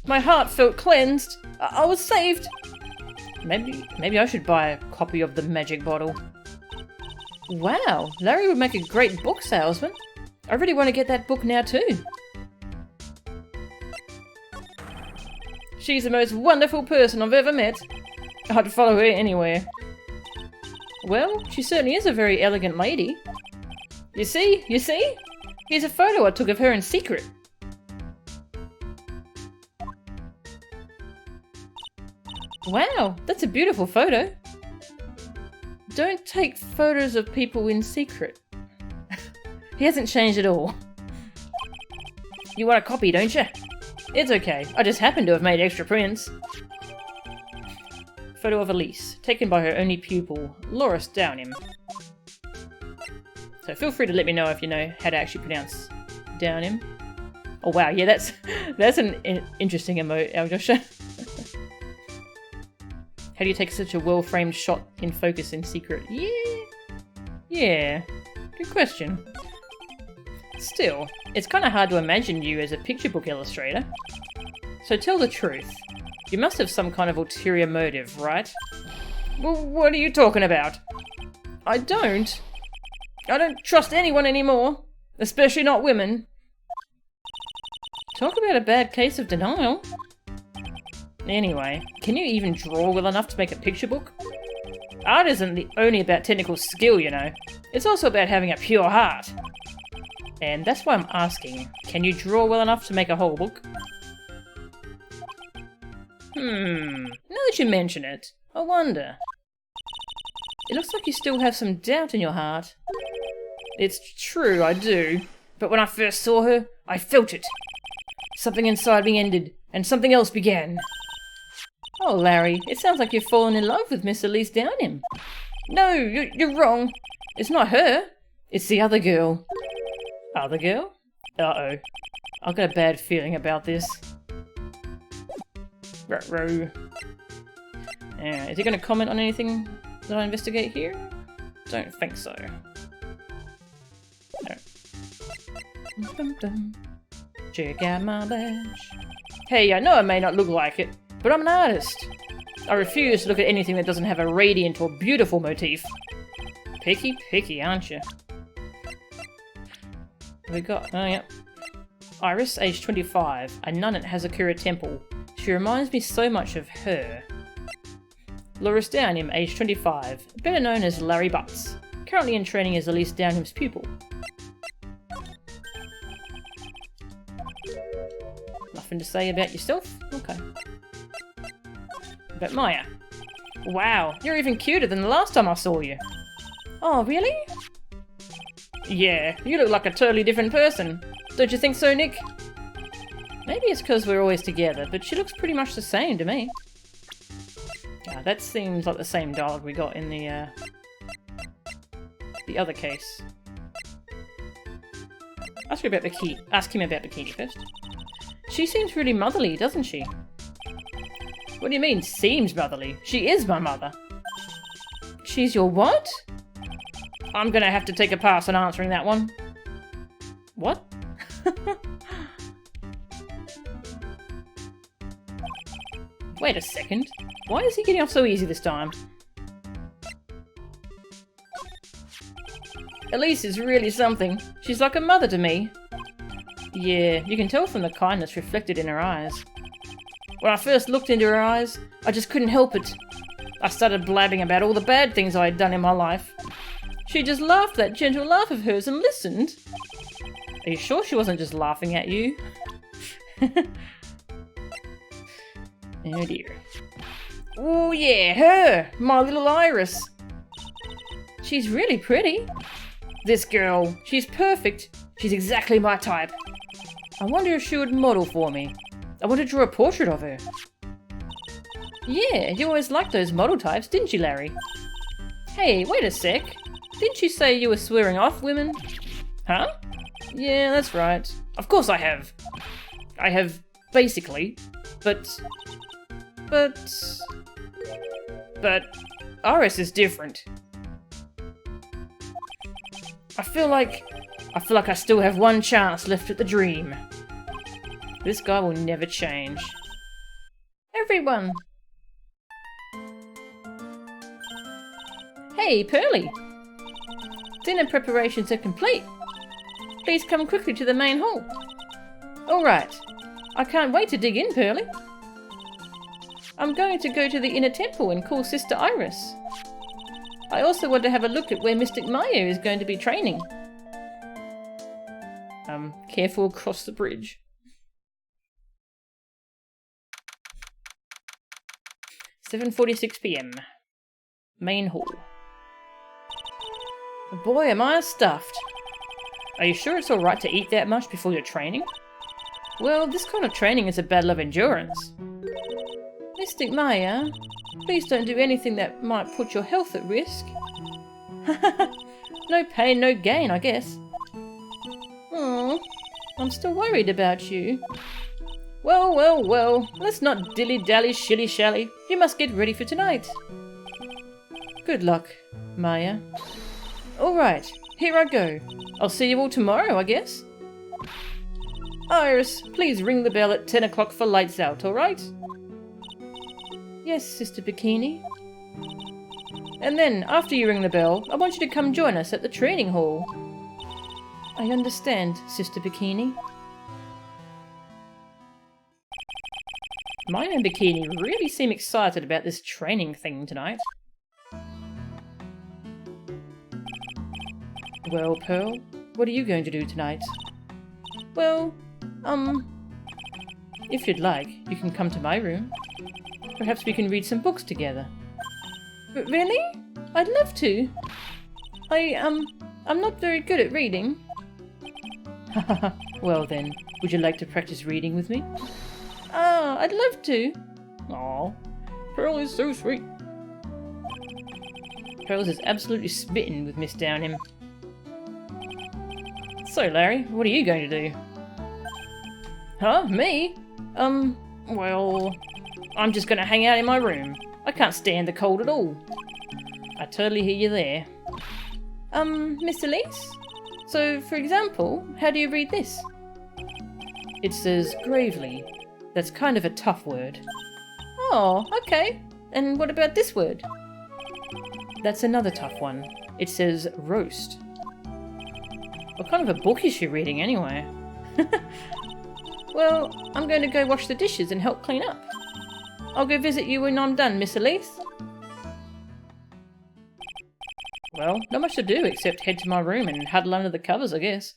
My heart felt cleansed. I was saved. Maybe I should buy a copy of The Magic Bottle. Wow, Larry would make a great book salesman. I really want to get that book now too. She's the most wonderful person I've ever met. I'd follow her anywhere. Well, she certainly is a very elegant lady. You see? Here's a photo I took of her in secret. Wow, that's a beautiful photo. Don't take photos of people in secret. He hasn't changed at all. You want a copy, don't you? It's okay. I just happen to have made extra prints. Photo of Elise, taken by her only pupil, Loris Downham. So feel free to let me know if you know how to actually pronounce Downham. Oh wow, yeah, that's an interesting emote, Aljosha. How do you take such a well-framed shot in focus in secret? Yeah, good question. Still, it's kind of hard to imagine you as a picture book illustrator. So tell the truth. You must have some kind of ulterior motive, right? Well, what are you talking about? I don't trust anyone anymore. Especially not women. Talk about a bad case of denial. Anyway, can you even draw well enough to make a picture book? Art isn't only about technical skill, you know. It's also about having a pure heart. And that's why I'm asking, can you draw well enough to make a whole book? Now that you mention it, I wonder. It looks like you still have some doubt in your heart. It's true, I do. But when I first saw her, I felt it. Something inside me ended, and something else began. Oh, Larry, it sounds like you've fallen in love with Miss Elise Downham. No, you're wrong. It's not her. It's the other girl. Other girl? Uh-oh. I've got a bad feeling about this. Ruh-roh. Is he going to comment on anything that I investigate here? Don't think so. No. Check out my badge. Hey, I know I may not look like it, but I'm an artist. I refuse to look at anything that doesn't have a radiant or beautiful motif. Picky, aren't you? What we got? Oh, yeah. Iris, age 25, a nun at Hazakura Temple. She reminds me so much of her. Loris Downham, age 25, better known as Larry Butts. Currently in training as Elise Downham's pupil. Nothing to say about yourself? Okay. But Maya. Wow, you're even cuter than the last time I saw you. Oh, really? Yeah, you look like a totally different person. Don't you think so, Nick? Maybe it's because we're always together, but she looks pretty much the same to me. That seems like the same dialogue we got in the other case. Ask him about Bikini first. She seems really motherly, doesn't she? What do you mean, seems motherly? She is my mother. She's your what? I'm gonna have to take a pass on answering that one. What? Wait a second. Why is he getting off so easy this time? Elise is really something. She's like a mother to me. Yeah, you can tell from the kindness reflected in her eyes. When I first looked into her eyes, I just couldn't help it. I started blabbing about all the bad things I had done in my life. She just laughed that gentle laugh of hers and listened. Are you sure she wasn't just laughing at you? Oh dear. Oh yeah, her! My little Iris. She's really pretty. This girl, she's perfect. She's exactly my type. I wonder if she would model for me. I want to draw a portrait of her. Yeah, you always liked those model types, didn't you, Larry? Hey, wait a sec. Didn't you say you were swearing off women? Huh? Yeah, that's right. Of course I have. I have, basically. But Iris is different. I feel like I still have one chance left at the dream. This guy will never change. Everyone! Hey, Pearly! Dinner preparations are complete. Please come quickly to the main hall. Alright. I can't wait to dig in, Pearly. I'm going to go to the inner temple and call Sister Iris. I also want to have a look at where Mystic Maya is going to be training. Careful across the bridge. 7:46 PM. Main hall. Boy, am I stuffed. Are you sure it's alright to eat that much before your training? Well, this kind of training is a battle of endurance. Mystic Maya, please don't do anything that might put your health at risk. No pain, no gain, I guess. Oh, I'm still worried about you. Well, let's not dilly-dally, shilly-shally. You must get ready for tonight. Good luck, Maya. Alright, here I go. I'll see you all tomorrow, I guess. Iris, please ring the bell at 10 o'clock for lights out, alright? Yes, Sister Bikini. And then, after you ring the bell, I want you to come join us at the training hall. I understand, Sister Bikini. Maya and Bikini really seem excited about this training thing tonight. Well, Pearl, what are you going to do tonight? Well, if you'd like, you can come to my room. Perhaps we can read some books together. Really? I'd love to. I'm not very good at reading. Well then, would you like to practice reading with me? Ah, I'd love to. Aw, Pearl is so sweet. Pearl is absolutely smitten with Miss Downham. So, Larry, what are you going to do? Huh? Me? Well, I'm just going to hang out in my room. I can't stand the cold at all. I totally hear you there. Miss Elise? So, for example, how do you read this? It says gravely. That's kind of a tough word. Oh, okay. And what about this word? That's another tough one. It says roast. What kind of a book is she reading anyway? Well, I'm going to go wash the dishes and help clean up. I'll go visit you when I'm done, Miss Elise. Well, not much to do except head to my room and huddle under the covers, I guess.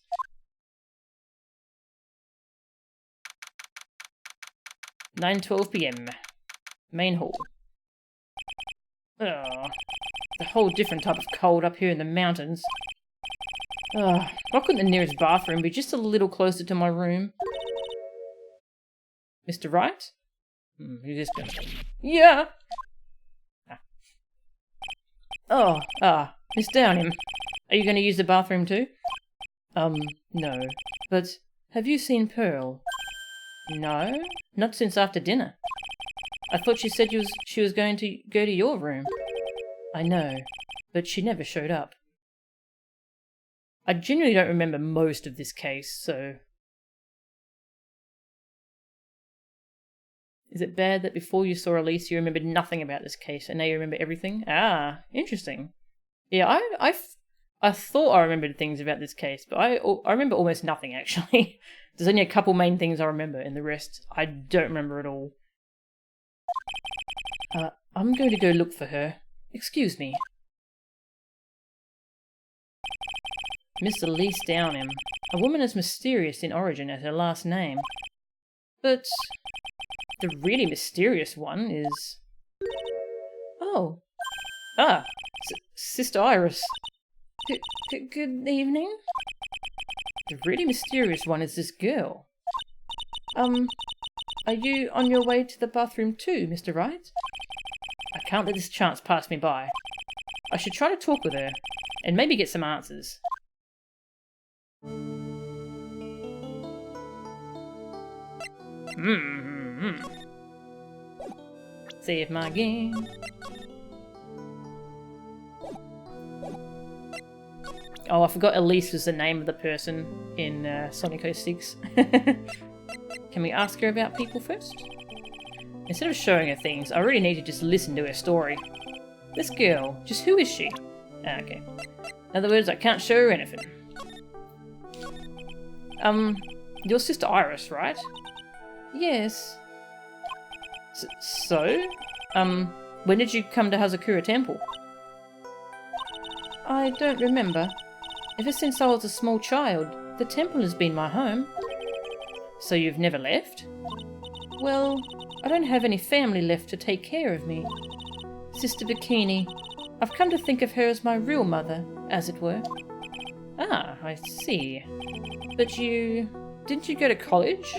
"9:12 p.m. Main hall." Ugh, a whole different type of cold up here in the mountains. Ugh, why couldn't the nearest bathroom be just a little closer to my room? Mr. Wright? Who's this going to be? Yeah! Miss Downham. Are you going to use the bathroom too? No. But have you seen Pearl? No, not since after dinner. I thought she said she was going to go to your room. I know, but she never showed up. I genuinely don't remember most of this case, so... Is it bad that before you saw Elise you remembered nothing about this case, and now you remember everything? Ah, interesting. Yeah, I thought I remembered things about this case, but I remember almost nothing, actually. There's only a couple main things I remember, and the rest I don't remember at all. I'm going to go look for her. Excuse me. Miss Elise Downham, a woman as mysterious in origin as her last name. But the really mysterious one is... Oh. Sister Iris. Good evening. The really mysterious one is this girl. Are you on your way to the bathroom too, Mr. Wright? I can't let this chance pass me by. I should try to talk with her, and maybe get some answers. Save my game. Oh, I forgot Elise was the name of the person in Sonic 06. Can we ask her about people first? Instead of showing her things, I really need to just listen to her story. This girl, just who is she? Okay. In other words, I can't show her anything. Your sister Iris, right? Yes. So? When did you come to Hazakura Temple? I don't remember. Ever since I was a small child, the temple has been my home. So you've never left? Well, I don't have any family left to take care of me. Sister Bikini, I've come to think of her as my real mother, as it were. Ah, I see. But didn't you go to college?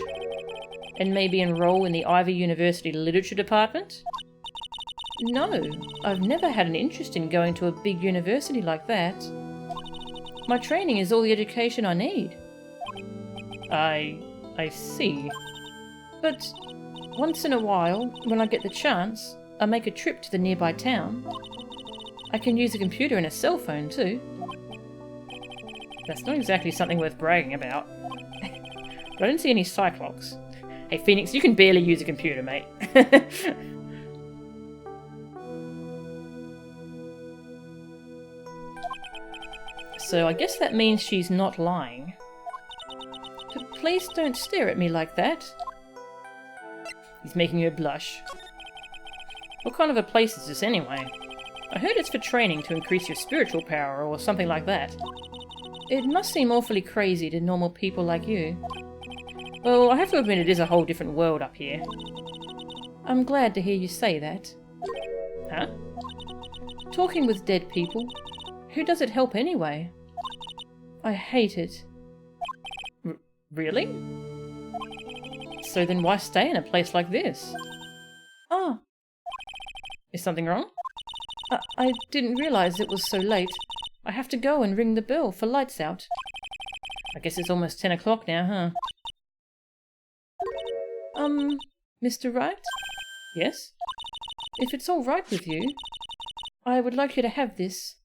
And maybe enroll in the Ivy University Literature Department? No, I've never had an interest in going to a big university like that. My training is all the education I need. I see. But once in a while, when I get the chance, I make a trip to the nearby town. I can use a computer and a cell phone too. That's not exactly something worth bragging about. But I didn't see any Psycholocks. Hey Phoenix, you can barely use a computer, mate. So I guess that means she's not lying. But please don't stare at me like that. He's making her blush. What kind of a place is this anyway? I heard it's for training to increase your spiritual power or something like that. It must seem awfully crazy to normal people like you. Well, I have to admit it is a whole different world up here. I'm glad to hear you say that. Huh? Talking with dead people. Who does it help anyway? I hate it. Really? So then why stay in a place like this? Ah. Is something wrong? I didn't realize it was so late. I have to go and ring the bell for lights out. I guess it's almost 10 o'clock now, huh? Mr. Wright? Yes? If it's all right with you, I would like you to have this.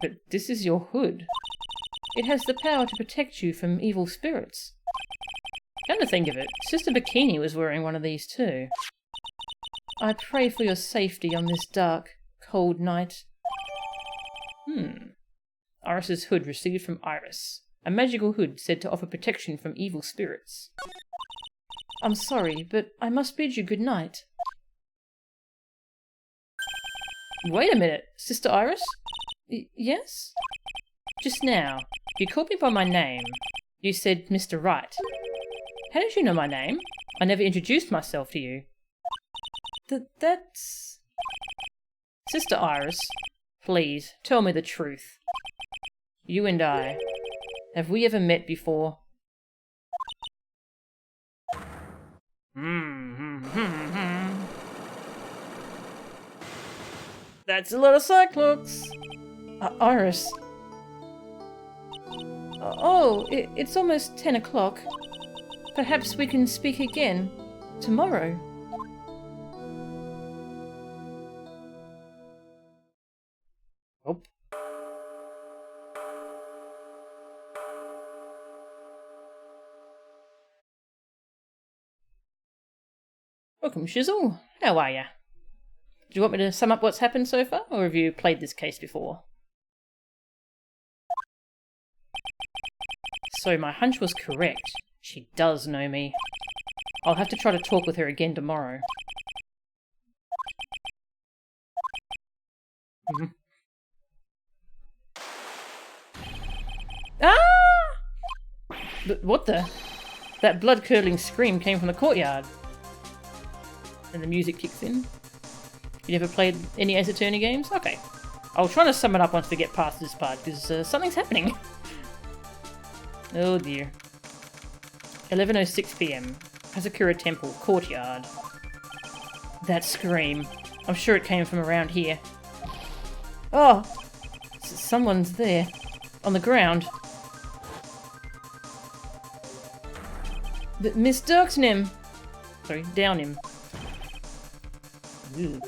But this is your hood. It has the power to protect you from evil spirits. Come to think of it, Sister Bikini was wearing one of these too. I pray for your safety on this dark, cold night. Iris's hood received from Iris. A magical hood said to offer protection from evil spirits. I'm sorry, but I must bid you good night. Wait a minute, Sister Iris? Yes? Just now, you called me by my name. You said Mr. Wright. How did you know my name? I never introduced myself to you. That's... Sister Iris, please, tell me the truth. You and I, have we ever met before? That's a lot of Psycholocks! Iris. Oh, it's almost 10 o'clock. Perhaps we can speak again tomorrow. Oh. Welcome, Shizzle. How are ya? Do you want me to sum up what's happened so far, or have you played this case before? So my hunch was correct. She does know me. I'll have to try to talk with her again tomorrow. Ah! But what the? That blood-curdling scream came from the courtyard. And the music kicks in. You never played any Ace Attorney games? Okay. I'll try to sum it up once we get past this part, because something's happening. Oh dear. 11:06 PM. Hazakura Temple, courtyard. That scream. I'm sure it came from around here. Oh! Someone's there. On the ground. Miss Dirksnim! Sorry, down him. Ooh.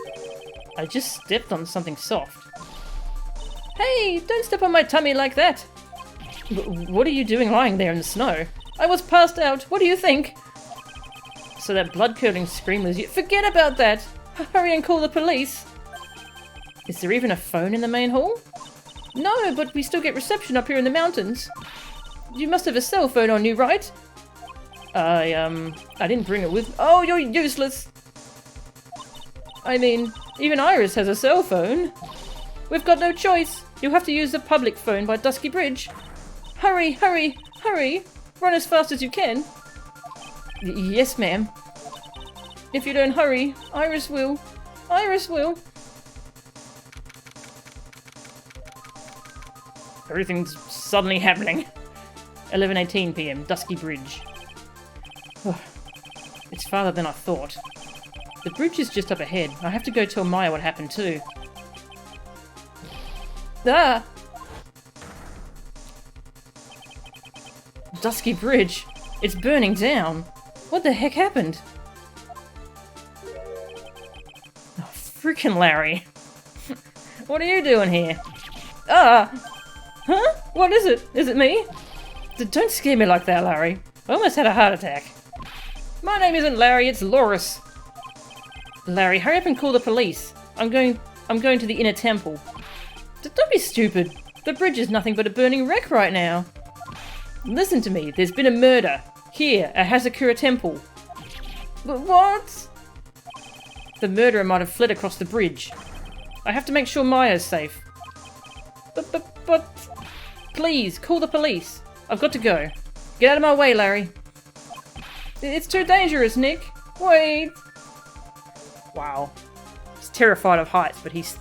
I just stepped on something soft. Hey! Don't step on my tummy like that! What are you doing lying there in the snow? I was passed out. What do you think? So that blood-curdling scream was you. Forget about that! Hurry and call the police! Is there even a phone in the main hall? No, but we still get reception up here in the mountains. You must have a cell phone on you, right? I didn't bring it with... Oh, you're useless! I mean, even Iris has a cell phone. We've got no choice. You'll have to use the public phone by Dusky Bridge. Hurry, hurry, hurry! Run as fast as you can. Yes, ma'am. If you don't hurry, Iris will. Iris will. Everything's suddenly happening. 11:18 PM, Dusky Bridge. It's farther than I thought. The bridge is just up ahead. I have to go tell Maya what happened too. Ah! Dusky Bridge. It's burning down. What the heck happened? Oh, freaking Larry. What are you doing here? Ah! Huh? What is it? Is it me? Don't scare me like that, Larry. I almost had a heart attack. My name isn't Larry, it's Loris. Larry, hurry up and call the police. I'm going to the inner temple. Don't be stupid. The bridge is nothing but a burning wreck right now. Listen to me, there's been a murder. Here, at Hazakura Temple. But what? The murderer might have fled across the bridge. I have to make sure Maya's safe. But... Please, call the police. I've got to go. Get out of my way, Larry. It's too dangerous, Nick. Wait. Wow. He's terrified of heights, but he's...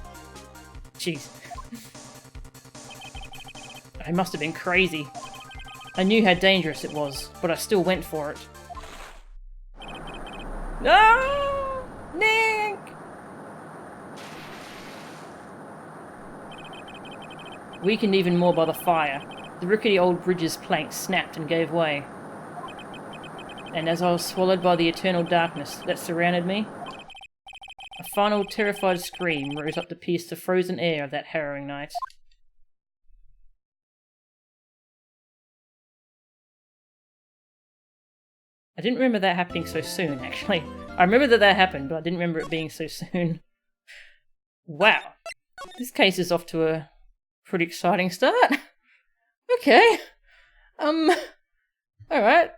Jeez. I must have been crazy. I knew how dangerous it was, but I still went for it. No! Nick! Weakened even more by the fire, the rickety old bridge's planks snapped and gave way. And as I was swallowed by the eternal darkness that surrounded me, a final terrified scream rose up to pierce the frozen air of that harrowing night. I didn't remember that happening so soon, actually. I remember that happened, but I didn't remember it being so soon. Wow. This case is off to a pretty exciting start. Okay. Alright.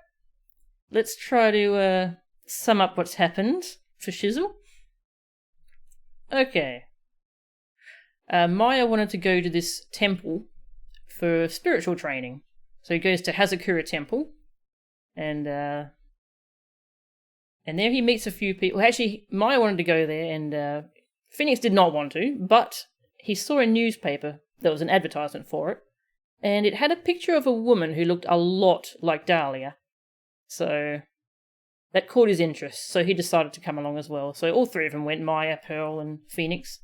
Let's try to sum up what's happened for Shizzle. Okay. Maya wanted to go to this temple for spiritual training. So he goes to Hazakura Temple. And there he meets a few people. Actually, Maya wanted to go there, and Phoenix did not want to, but he saw a newspaper. There was an advertisement for it, and it had a picture of a woman who looked a lot like Dahlia. So that caught his interest, so he decided to come along as well. So all three of them went, Maya, Pearl, and Phoenix.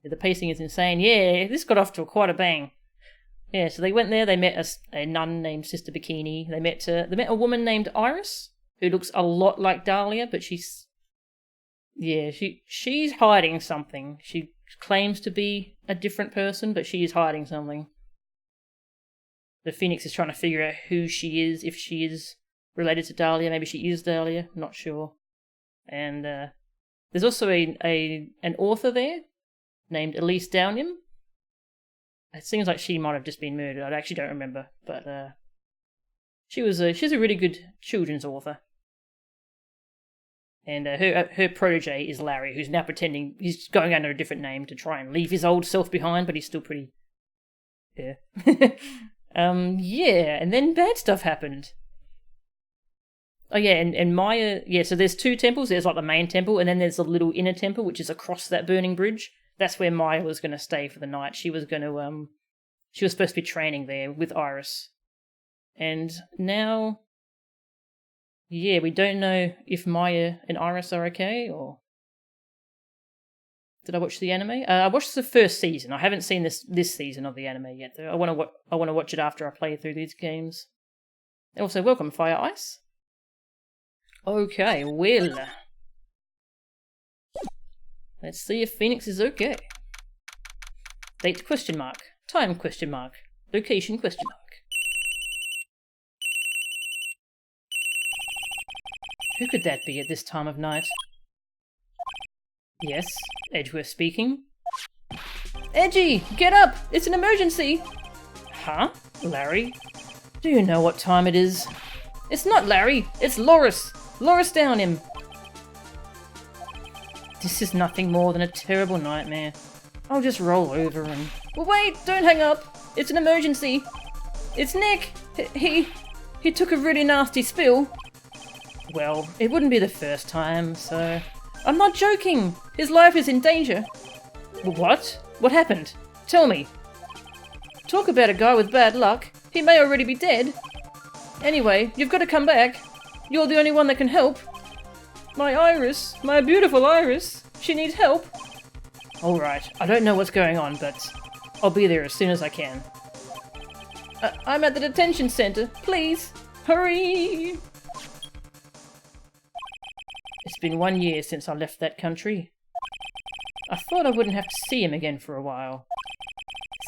The pacing is insane. Yeah, this got off to quite a bang. Yeah, so they went there, they met a nun named Sister Bikini. They met a woman named Iris, who looks a lot like Dahlia, but she's hiding something. She claims to be a different person, but she is hiding something. The Phoenix is trying to figure out who she is, if she is related to Dahlia. Maybe she is Dahlia, not sure. And there's also an author there named Elise Downham. It seems like she might have just been murdered. I actually don't remember, but she's a really good children's author. And her protege is Larry, who's now pretending he's going under a different name to try and leave his old self behind, but he's still pretty... Yeah. Yeah, and then bad stuff happened. Oh yeah, and Maya... Yeah, so there's two temples. There's like the main temple, and then there's a little inner temple, which is across that burning bridge. That's where Maya was going to stay for the night. She was going to... She was supposed to be training there with Iris. And now... Yeah, we don't know if Maya and Iris are okay, or... Did I watch the anime? I watched the first season. I haven't seen this season of the anime yet, though. I want to watch it after I play through these games. Also, welcome, Fire Ice. Okay, well... Let's see if Phoenix is okay. Date question mark. Time question mark. Location question mark. Who could that be at this time of night? Yes, Edgeworth speaking. Edgy, get up! It's an emergency! Huh? Larry? Do you know what time it is? It's not Larry, it's Loris! Loris Downham! This is nothing more than a terrible nightmare. I'll just roll over and... Well, wait! Don't hang up! It's an emergency! It's Nick! He took a really nasty spill. Well, it wouldn't be the first time, so... I'm not joking! His life is in danger! What? What happened? Tell me! Talk about a guy with bad luck. He may already be dead. Anyway, you've got to come back. You're the only one that can help. My Iris, my beautiful Iris, she needs help. Alright, I don't know what's going on, but I'll be there as soon as I can. I'm at the detention center. Please, hurry! It's been 1 year since I left that country. I thought I wouldn't have to see him again for a while.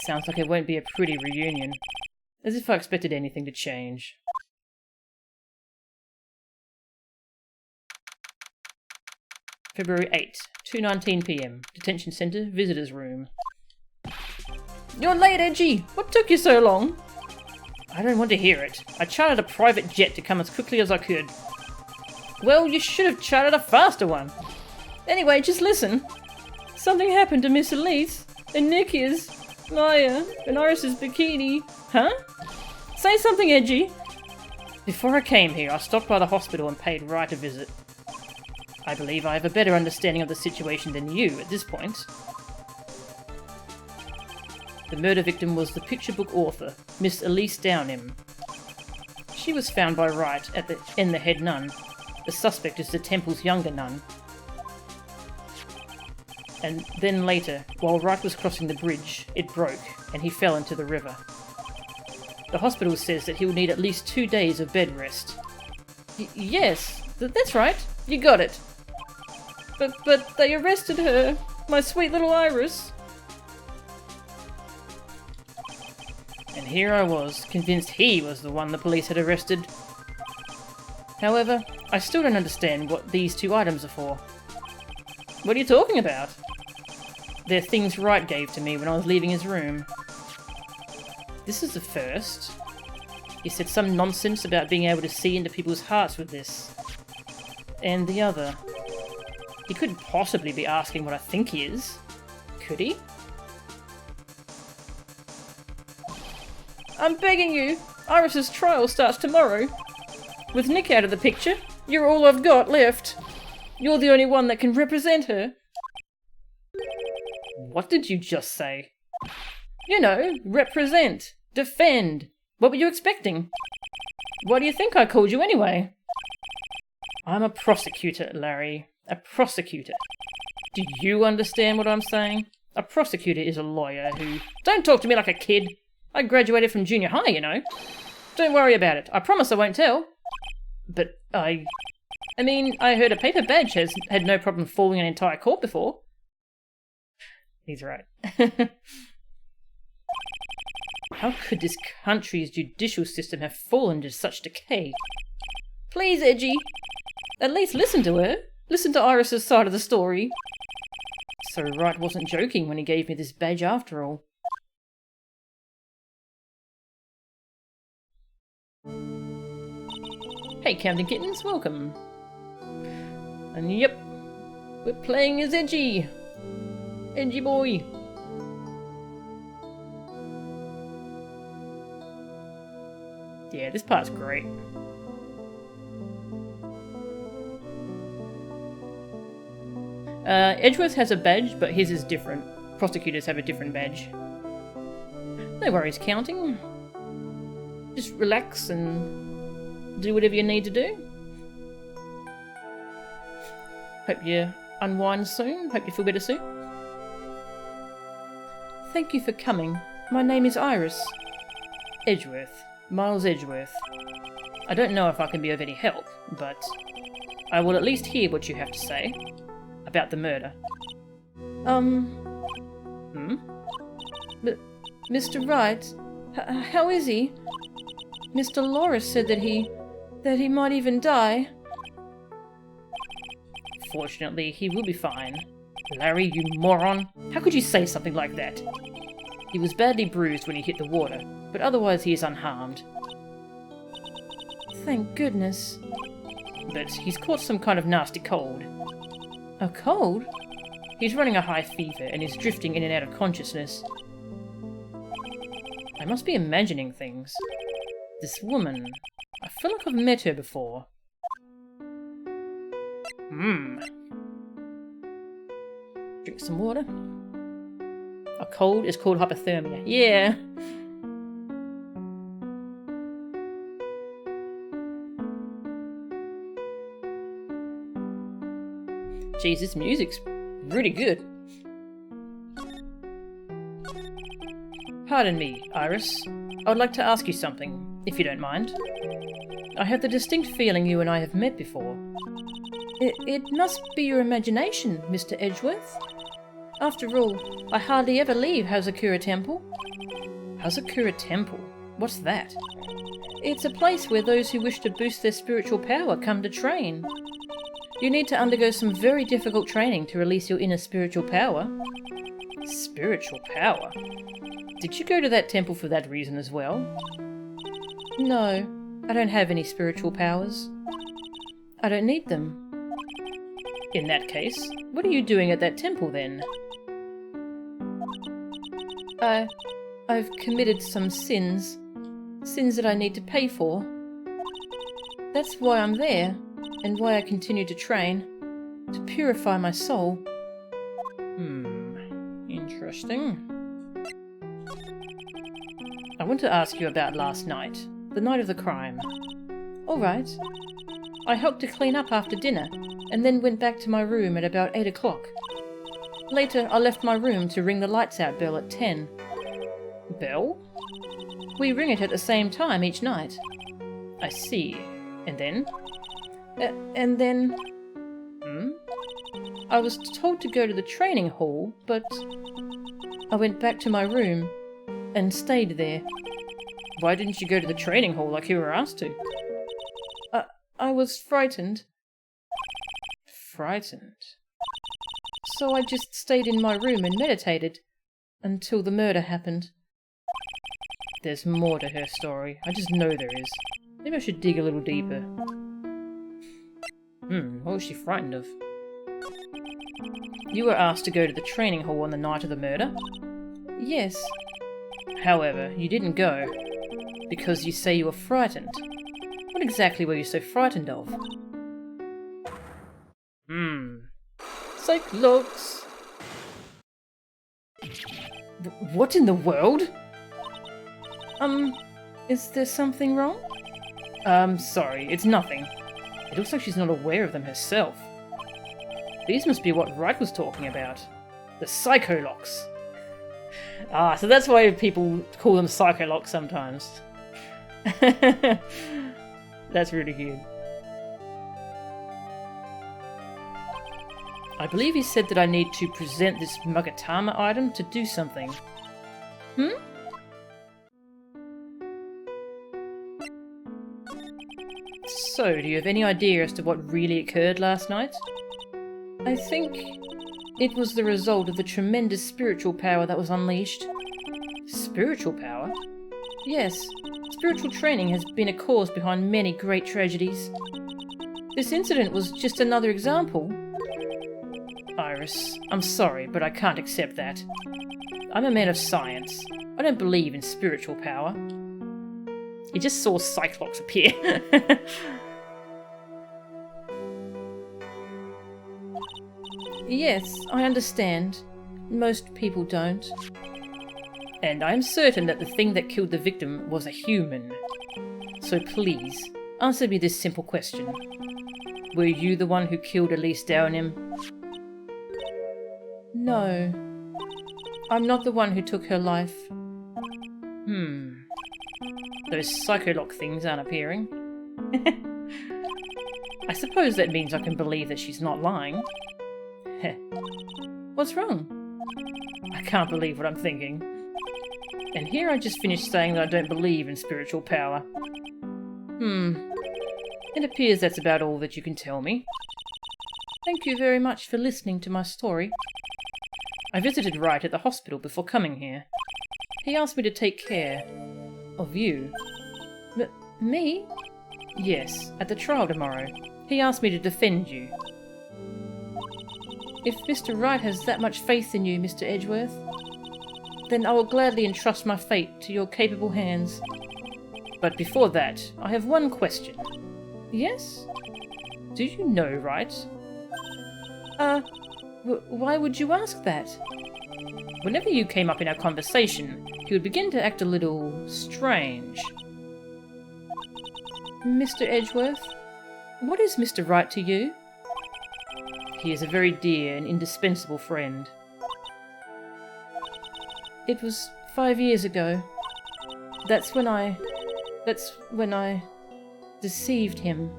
Sounds like it won't be a pretty reunion. As if I expected anything to change. February 8, 2:19 PM. Detention Center, Visitors Room. You're late, Edgy! What took you so long? I don't want to hear it. I chartered a private jet to come as quickly as I could. Well, you should have chartered a faster one. Anyway, just listen. Something happened to Miss Elise, and Nikki's, Maya, and Iris's bikini. Huh? Say something, Edgy. Before I came here, I stopped by the hospital and paid Wright a visit. I believe I have a better understanding of the situation than you at this point. The murder victim was the picture book author, Miss Elise Downham. She was found by Wright and the head nun. The suspect is the temple's younger nun. And then later, while Wright was crossing the bridge, it broke, and he fell into the river. The hospital says that he will need at least 2 days of bed rest. Yes, that's right. You got it. But they arrested her. My sweet little Iris. And here I was, convinced he was the one the police had arrested. However, I still don't understand what these 2 items are for. What are you talking about? They're things Wright gave to me when I was leaving his room. This is the first. He said some nonsense about being able to see into people's hearts with this. And the other. He couldn't possibly be asking what I think he is. Could he? I'm begging you. Iris's trial starts tomorrow. With Nick out of the picture, you're all I've got left. You're the only one that can represent her. What did you just say? You know, represent, defend. What were you expecting? Why do you think I called you anyway? I'm a prosecutor, Larry. A prosecutor. Do you understand what I'm saying? A prosecutor is a lawyer who... Don't talk to me like a kid. I graduated from junior high, you know. Don't worry about it. I promise I won't tell. But I mean, I heard a paper badge has had no problem fooling an entire court before. He's right. How could this country's judicial system have fallen to such decay? Please, Edgy. At least listen to her. Listen to Iris's side of the story. So Wright wasn't joking when he gave me this badge after all. Hey Camden Kittens, welcome. And yep, we're playing as Edgy. Edgy boy. Yeah, this part's great. Edgeworth has a badge, but his is different. Prosecutors have a different badge. No worries, counting. Just relax and do whatever you need to do. Hope you unwind soon. Hope you feel better soon. Thank you for coming. My name is Iris. Edgeworth. Miles Edgeworth. I don't know if I can be of any help, but I will at least hear what you have to say about the murder. But Mr. Wright, how is he? Mr. Loris said that he might even die. Fortunately, he will be fine. Larry, you moron! How could you say something like that? He was badly bruised when he hit the water, but otherwise he is unharmed. Thank goodness. But he's caught some kind of nasty cold. A cold? He's running a high fever and is drifting in and out of consciousness. I must be imagining things. This woman... I feel like I've met her before. Drink some water. A cold is called hypothermia. Yeah. Geez, this music's really good. Pardon me, Iris. I would like to ask you something, if you don't mind. I have the distinct feeling you and I have met before. It must be your imagination, Mr. Edgeworth. After all, I hardly ever leave Hazakura Temple. Hazakura Temple? What's that? It's a place where those who wish to boost their spiritual power come to train. You need to undergo some very difficult training to release your inner spiritual power. Spiritual power? Did you go to that temple for that reason as well? No, I don't have any spiritual powers. I don't need them. In that case, what are you doing at that temple then? I've committed some sins. Sins that I need to pay for. That's why I'm there, and why I continue to train. To purify my soul. Interesting. I want to ask you about last night. The night of the crime. Alright. I helped to clean up after dinner, and then went back to my room at about 8 o'clock. Later, I left my room to ring the lights out bell at 10. Bell? We ring it at the same time each night. I see. And then? And then... I was told to go to the training hall, but... I went back to my room and stayed there. Why didn't you go to the training hall like you were asked to? I was frightened. Frightened? So I just stayed in my room and meditated until the murder happened. There's more to her story. I just know there is. Maybe I should dig a little deeper. What was she frightened of? You were asked to go to the training hall on the night of the murder? Yes. However, you didn't go, because you say you were frightened. What exactly were you so frightened of? Psycholocks! What in the world? Is there something wrong? Sorry, it's nothing. It looks like she's not aware of them herself. These must be what Wright was talking about. The Psycholocks. So that's why people call them Psycholocks sometimes. That's really cute. I believe he said that I need to present this Magatama item to do something. So, do you have any idea as to what really occurred last night? I think it was the result of the tremendous spiritual power that was unleashed. Spiritual power? Yes, spiritual training has been a cause behind many great tragedies. This incident was just another example. Iris, I'm sorry, but I can't accept that. I'm a man of science. I don't believe in spiritual power. He just saw Cyclops appear. Yes, I understand. Most people don't. And I am certain that the thing that killed the victim was a human. So please, answer me this simple question. Were you the one who killed Elise Downing? No. I'm not the one who took her life. Those Psycholock things aren't appearing. I suppose that means I can believe that she's not lying. What's wrong? I can't believe what I'm thinking. And here I just finished saying that I don't believe in spiritual power. It appears that's about all that you can tell me. Thank you very much for listening to my story. I visited Wright at the hospital before coming here. He asked me to take care of you. Me? Yes, at the trial tomorrow. He asked me to defend you. If Mr. Wright has that much faith in you, Mr. Edgeworth, then I will gladly entrust my fate to your capable hands. But before that, I have one question. Yes? Do you know Wright? Why would you ask that? Whenever you came up in our conversation, he would begin to act a little strange. Mr. Edgeworth, what is Mr. Wright to you? He is a very dear and indispensable friend. It was 5 years ago. That's when I deceived him.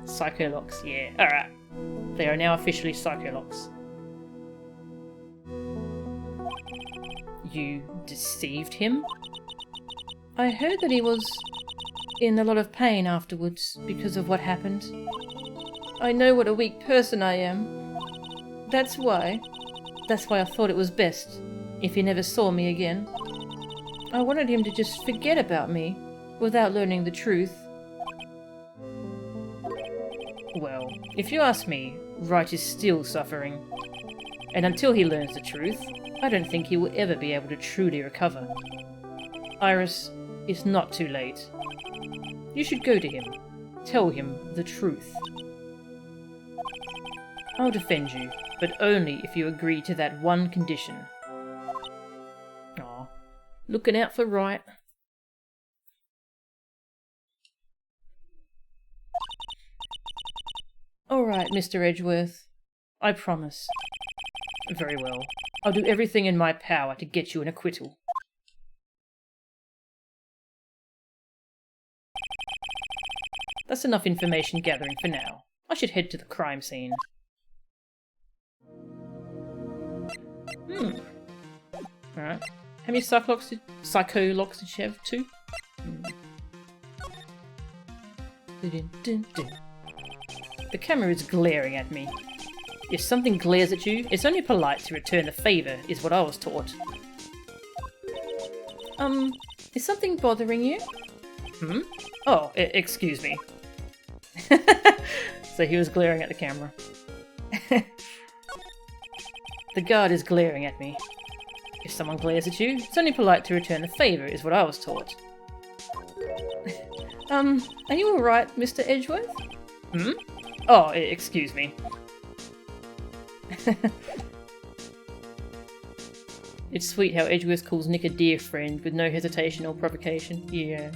Psycholocks, yeah. Alright. They are now officially Psycholocks. You deceived him? I heard that he was in a lot of pain afterwards because of what happened. I know what a weak person I am. That's why I thought it was best if he never saw me again. I wanted him to just forget about me without learning the truth. Well, if you ask me, Wright is still suffering. And until he learns the truth, I don't think he will ever be able to truly recover. Iris, it's not too late. You should go to him. Tell him the truth. I'll defend you, but only if you agree to that one condition. Aw, looking out for Wright. Alright, Mr. Edgeworth. I promise. Very well. I'll do everything in my power to get you an acquittal. That's enough information gathering for now. I should head to the crime scene. Alright. How many Psycholocks did you have? 2? The camera is glaring at me. If something glares at you, it's only polite to return the favour, is what I was taught. Is something bothering you? Oh, excuse me. So he was glaring at the camera. The guard is glaring at me. If someone glares at you, it's only polite to return the favour, is what I was taught. Are you alright, Mr. Edgeworth? Oh, excuse me. It's sweet how Edgeworth calls Nick a dear friend with no hesitation or provocation. Yeah.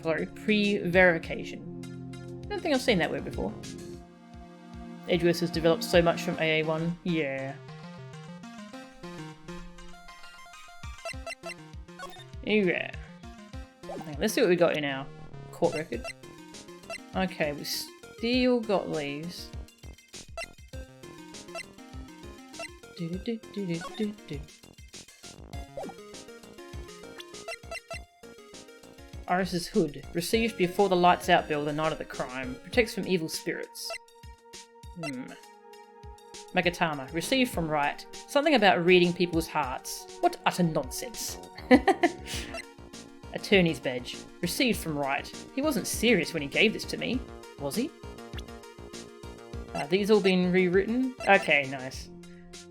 Sorry, prevarication. I don't think I've seen that word before. Edgeworth has developed so much from AA1. Yeah. Yeah. Let's see what we got in our court record. Okay, we still got these. Iris's hood, received before the lights out bill the night of the crime, protects from evil spirits. Magatama, received from Wright, something about reading people's hearts. What utter nonsense. Attorney's badge, received from Wright. He wasn't serious when he gave this to me, was he? These all been rewritten? Okay, nice.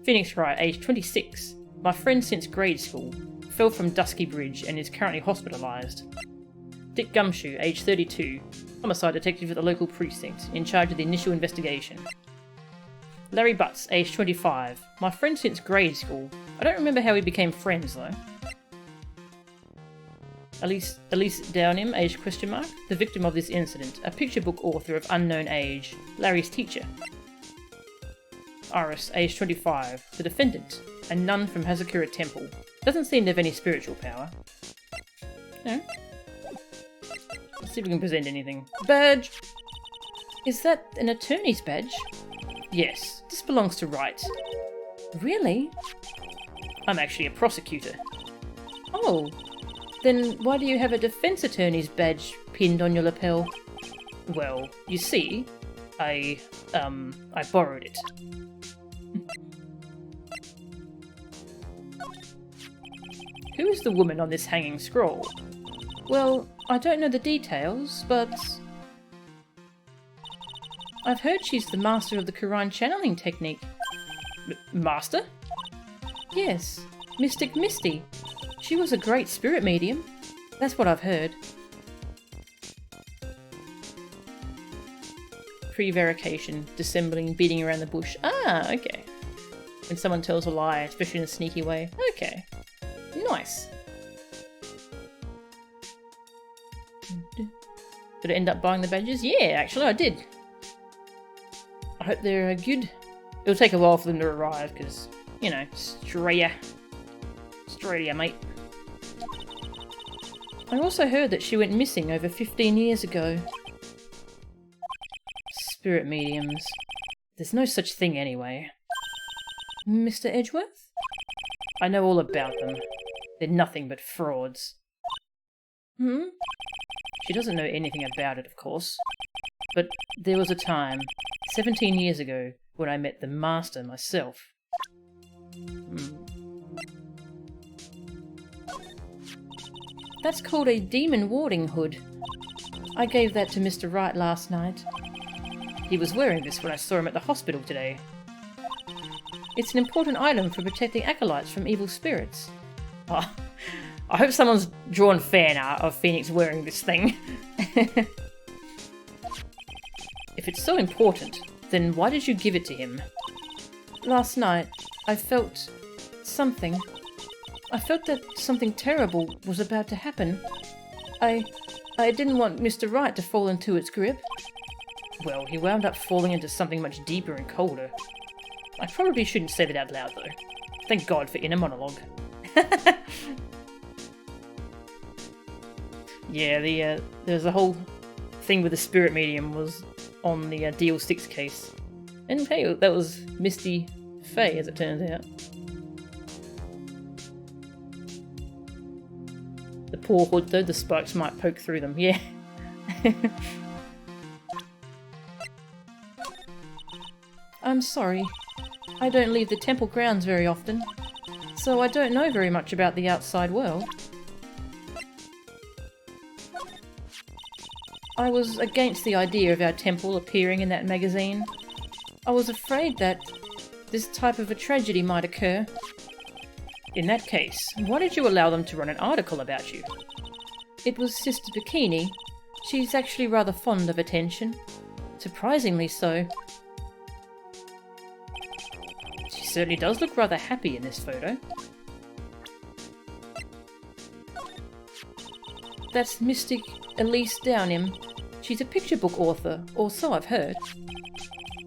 Phoenix Wright, age 26. My friend since grade school. Fell from Dusky Bridge and is currently hospitalised. Dick Gumshoe, age 32. Homicide detective at the local precinct, in charge of the initial investigation. Larry Butts, age 25. My friend since grade school. I don't remember how we became friends though. Elise Downim, age question mark. The victim of this incident. A picture book author of unknown age. Larry's teacher. Iris, age 25. The defendant. A nun from Hazakura Temple. Doesn't seem to have any spiritual power. No. Let's see if we can present anything. Badge! Is that an attorney's badge? Yes, this belongs to Wright. Really? I'm actually a prosecutor. Oh, then why do you have a defense attorney's badge pinned on your lapel? Well, you see, I borrowed it. Who is the woman on this hanging scroll? Well, I don't know the details, but I've heard she's the master of the Quran channeling technique. Master? Yes, Mystic Misty. She was a great spirit medium. That's what I've heard. Prevarication, dissembling, beating around the bush. Ah, okay. When someone tells a lie, especially in a sneaky way. Okay. Nice. Did I end up buying the badges? Yeah, actually I did. I hope they're good. It'll take a while for them to arrive, because, you know, Australia, mate. I also heard that she went missing over 15 years ago. Spirit mediums. There's no such thing anyway. Mr. Edgeworth? I know all about them. They're nothing but frauds. She doesn't know anything about it, of course. But there was a time, 17 years ago, when I met the Master myself. That's called a demon warding hood. I gave that to Mr. Wright last night. He was wearing this when I saw him at the hospital today. It's an important item for protecting acolytes from evil spirits. Oh, I hope someone's drawn fan art of Phoenix wearing this thing. If it's so important, then why did you give it to him? Last night, I felt something. I felt that something terrible was about to happen. I didn't want Mr. Wright to fall into its grip. Well, he wound up falling into something much deeper and colder. I probably shouldn't say that out loud, though. Thank God for inner monologue. Yeah, there's a whole thing with the spirit medium was on the DL6 case. And hey, that was Misty Faye, as it turns out. The poor hood, though, the spikes might poke through them, yeah. I'm sorry. I don't leave the temple grounds very often, so I don't know very much about the outside world. I was against the idea of our temple appearing in that magazine. I was afraid that this type of a tragedy might occur. In that case, why did you allow them to run an article about you? It was Sister Bikini. She's actually rather fond of attention. Surprisingly so. She certainly does look rather happy in this photo. That's Mystic Elise Downham. She's a picture book author, or so I've heard.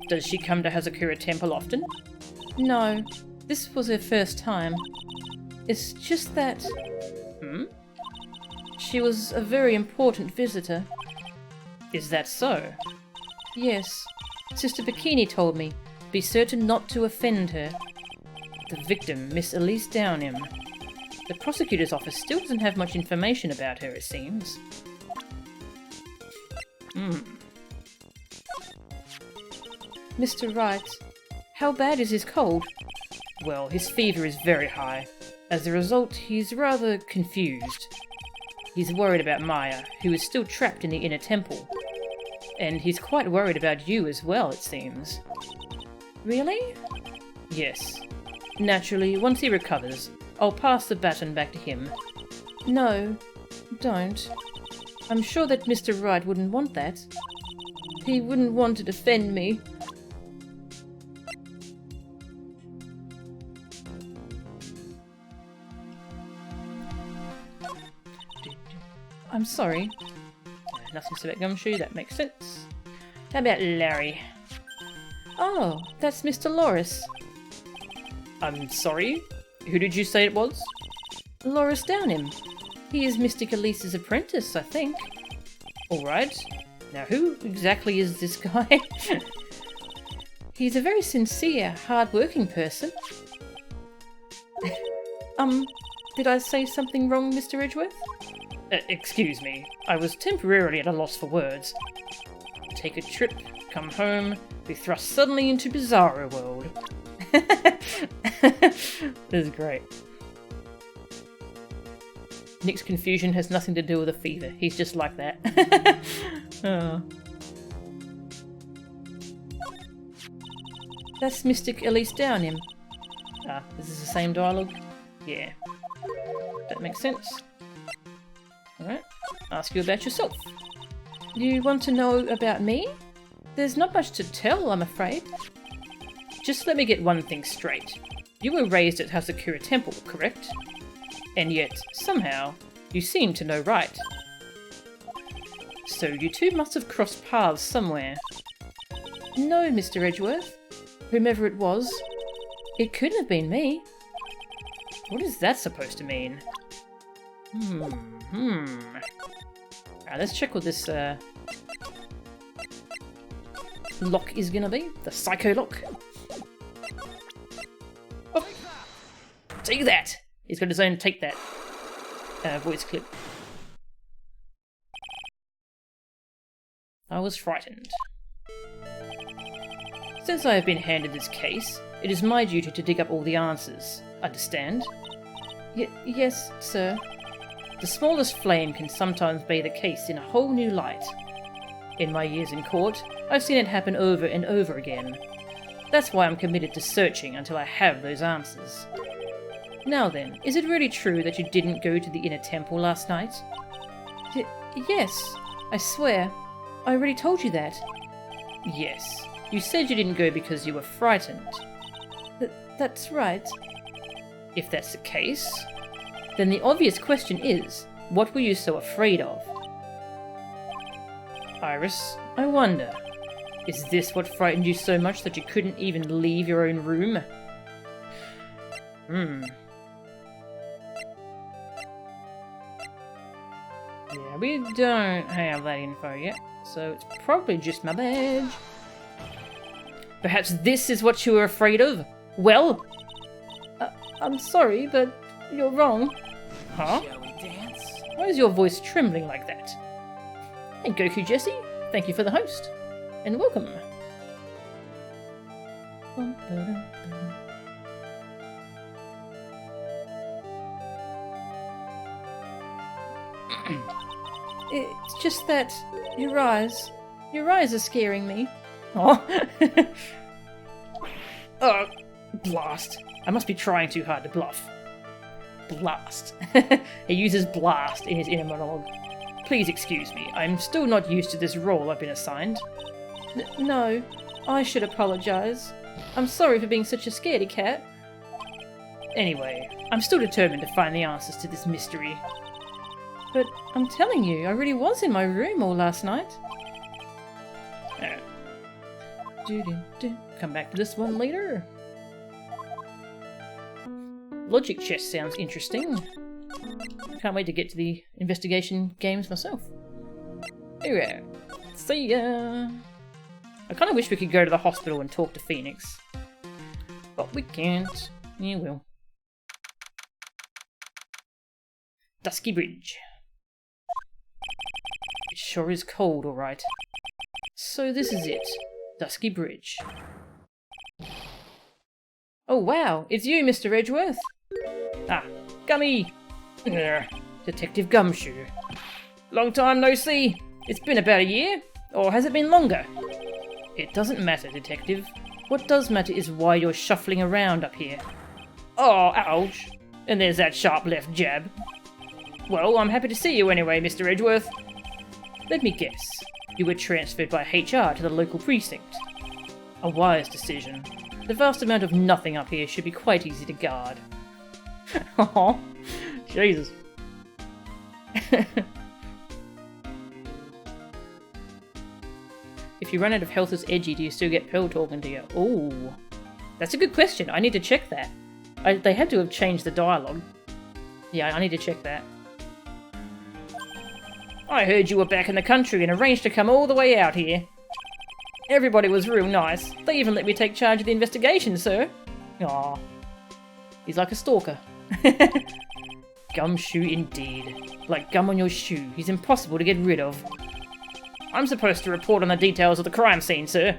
Does she come to Hazakura Temple often? No, this was her first time. It's just that... She was a very important visitor. Is that so? Yes. Sister Bikini told me. Be certain not to offend her. The victim, Miss Elise Downham. The prosecutor's office still doesn't have much information about her, it seems. Mr. Wright, how bad is his cold? Well, his fever is very high. As a result, he's rather confused. He's worried about Maya, who is still trapped in the inner temple. And he's quite worried about you as well, it seems. Really? Yes. Naturally, once he recovers, I'll pass the baton back to him. No, don't. I'm sure that Mr. Wright wouldn't want that. He wouldn't want to defend me. I'm sorry. Nothing to about Gumshoe, that makes sense. How about Larry? Oh, that's Mr. Loris. I'm sorry? Who did you say it was? Loris Downham. He is Mystic Elise's apprentice, I think. Alright. Now who exactly is this guy? He's a very sincere, hard-working person. Did I say something wrong, Mr. Edgeworth? Excuse me. I was temporarily at a loss for words. Take a trip, come home, be thrust suddenly into Bizarro World. This is great. Nick's confusion has nothing to do with a fever. He's just like that. Oh. That's Mystic Elise Downham. Ah, this is the same dialogue? Yeah. That makes sense. Alright, ask you about yourself. You want to know about me? There's not much to tell, I'm afraid. Just let me get one thing straight. You were raised at Hazakura Temple, correct? And yet, somehow, you seem to know right. So you two must have crossed paths somewhere. No, Mr. Edgeworth. Whomever it was, it couldn't have been me. What is that supposed to mean? Alright, let's check what this lock is gonna be. The Psycholock. Oh. Take that! He's got his own take that voice clip. I was frightened. Since I have been handed this case, it is my duty to dig up all the answers. Understand? Yes, sir. The smallest flame can sometimes bathe a case in a whole new light. In my years in court, I've seen it happen over and over again. That's why I'm committed to searching until I have those answers. Now then, is it really true that you didn't go to the inner temple last night? Yes, I swear. I already told you that. Yes, you said you didn't go because you were frightened. That's right. If that's the case, then the obvious question is, what were you so afraid of? Iris, I wonder, is this what frightened you so much that you couldn't even leave your own room? Yeah, we don't have that info yet, so it's probably just my badge. Perhaps this is what you were afraid of? Well? I'm sorry, but you're wrong. Huh? Shall we dance? Why is your voice trembling like that? Hey, Goku Jesse, thank you for the host, and welcome. It's just that your eyes are scaring me. Oh. Oh, blast. I must be trying too hard to bluff. Blast. He uses blast in his inner monologue. Please excuse me, I'm still not used to this role I've been assigned. No, I should apologise. I'm sorry for being such a scaredy cat. Anyway, I'm still determined to find the answers to this mystery. But I'm telling you, I really was in my room all last night. Come back to this one later. Logic chess sounds interesting. Can't wait to get to the investigation games myself. Anyway, see ya! I kind of wish we could go to the hospital and talk to Phoenix. But we can't. Yeah, will. Dusky Bridge. It sure is cold, alright. So this is it. Dusky Bridge. Oh wow, it's you, Mr. Edgeworth. Ah, Gummy! Detective Gumshoe. Long time no see. It's been about a year, or has it been longer? It doesn't matter, Detective. What does matter is why you're shuffling around up here. Oh, ouch. And there's that sharp left jab. Well, I'm happy to see you anyway, Mr. Edgeworth. Let me guess. You were transferred by HR to the local precinct. A wise decision. The vast amount of nothing up here should be quite easy to guard. Oh, Jesus. If you run out of health as Edgy, do you still get Pearl talking to you? Ooh. That's a good question. I need to check that. They had to have changed the dialogue. Yeah, I need to check that. I heard you were back in the country and arranged to come all the way out here. Everybody was real nice. They even let me take charge of the investigation, sir. Aw. He's like a stalker. Gumshoe indeed. Like gum on your shoe. He's impossible to get rid of. I'm supposed to report on the details of the crime scene, sir.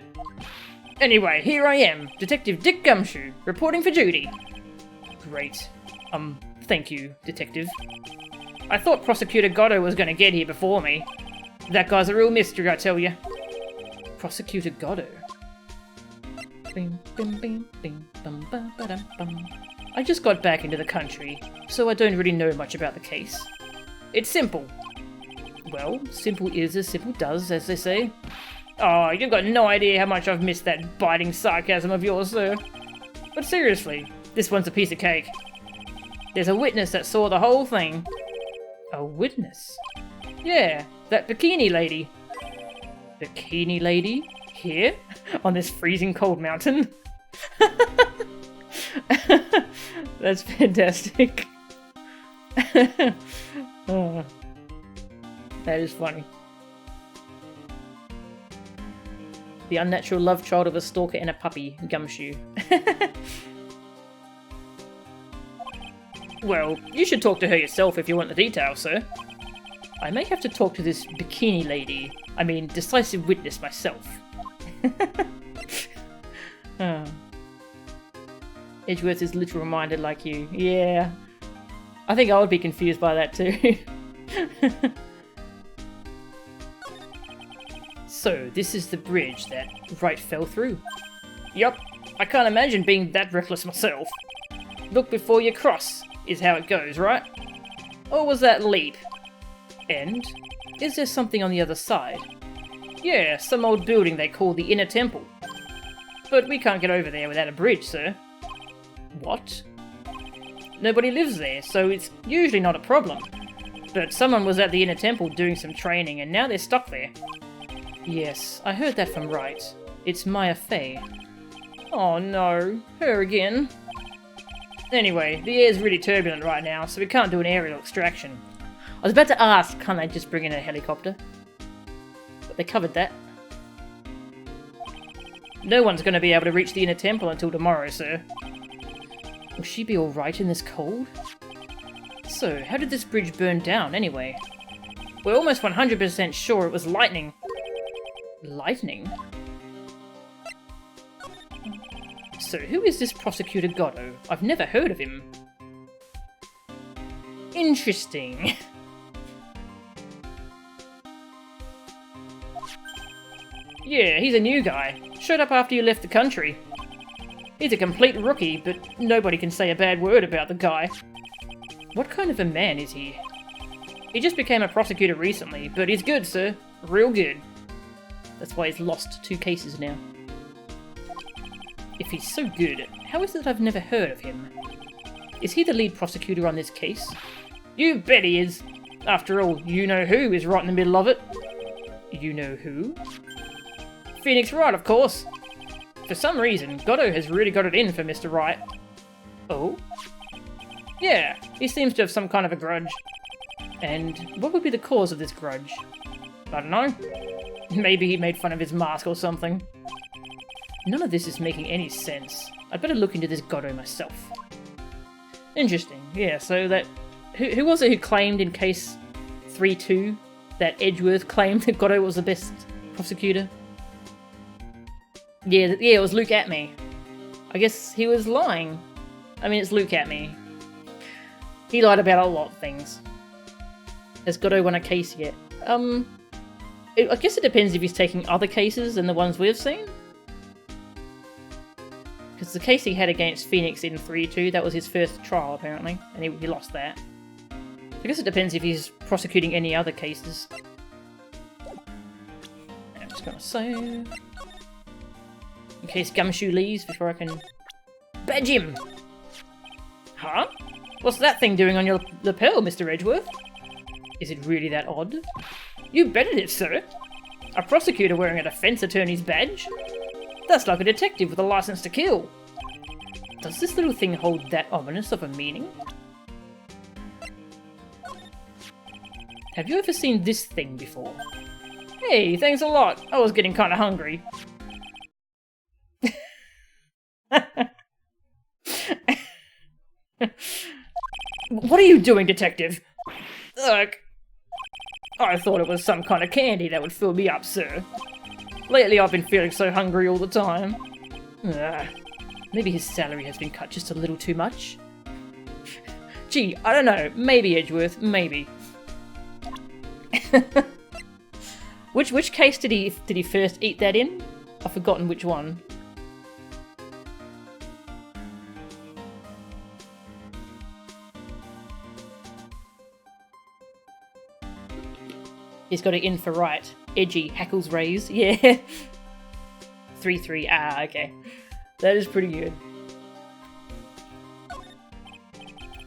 Anyway, here I am, Detective Dick Gumshoe, reporting for duty. Great. Thank you, Detective. I thought Prosecutor Goddo was going to get here before me. That guy's a real mystery, I tell you. Prosecutor Goddo. I just got back into the country, so I don't really know much about the case. It's simple. Well, simple is as simple does, as they say. Oh, you've got no idea how much I've missed that biting sarcasm of yours, sir. But seriously, this one's a piece of cake. There's a witness that saw the whole thing. A witness? Yeah, that bikini lady. Bikini lady? Here? On this freezing cold mountain? That's fantastic. Oh, that is funny. The unnatural love child of a stalker and a puppy, Gumshoe. Well, you should talk to her yourself if you want the details, sir. I may have to talk to this bikini lady. I mean, decisive witness myself. Oh. Edgeworth is literal minded like you. Yeah. I think I would be confused by that too. So, this is the bridge that Wright fell through. Yup. I can't imagine being that reckless myself. Look before you cross, is how it goes, right? Or was that leap? And is there something on the other side? Yeah, some old building they call the Inner Temple. But we can't get over there without a bridge, sir. What? Nobody lives there, so it's usually not a problem. But someone was at the Inner Temple doing some training, and now they're stuck there. Yes, I heard that from Wright. It's Maya Fey. Oh no, her again. Anyway, the air's really turbulent right now, so we can't do an aerial extraction. I was about to ask, can't I just bring in a helicopter? But they covered that. No one's going to be able to reach the Inner Temple until tomorrow, sir. Will she be alright in this cold? So, how did this bridge burn down, anyway? We're almost 100% sure it was lightning. Lightning? So, who is this Prosecutor Goddo? I've never heard of him. Interesting. Yeah, he's a new guy. Showed up after you left the country. He's a complete rookie, but nobody can say a bad word about the guy. What kind of a man is he? He just became a prosecutor recently, but he's good, sir. Real good. That's why he's lost 2 cases now. If he's so good, how is it that I've never heard of him? Is he the lead prosecutor on this case? You bet he is! After all, you-know-who is right in the middle of it. You-know-who? Phoenix Wright, of course. For some reason, Goddo has really got it in for Mr. Wright. Oh? Yeah, he seems to have some kind of a grudge. And what would be the cause of this grudge? I don't know. Maybe he made fun of his mask or something. None of this is making any sense. I'd better look into this Goddo myself. Interesting. Yeah, so that... Who was it who claimed in case 3-2 that Edgeworth claimed that Goddo was the best prosecutor? Yeah, it was Luke Atme. I guess he was lying. I mean, it's Luke Atme. He lied about a lot of things. Has Goddo won a case yet? I guess it depends if he's taking other cases than the ones we've seen. Because the case he had against Phoenix in 3-2, that was his first trial apparently, and he lost that. I guess it depends if he's prosecuting any other cases. I'm just gonna save. In case Gumshoe leaves before I can badge him! Huh? What's that thing doing on your lapel, Mr. Edgeworth? Is it really that odd? You bet it is, sir! A prosecutor wearing a defense attorney's badge? That's like a detective with a license to kill. Does this little thing hold that ominous of a meaning? Have you ever seen this thing before? Hey, thanks a lot. I was getting kinda hungry. What are you doing, detective? Look. I thought it was some kind of candy that would fill me up, sir. Lately I've been feeling so hungry all the time. Maybe his salary has been cut just a little too much. Gee, I don't know. Maybe, Edgeworth. Maybe. Which case did he first eat that in? I've forgotten which one. He's got it in for right. Edgy, hackles raised. Yeah. 3-3. Ah, okay. That is pretty good.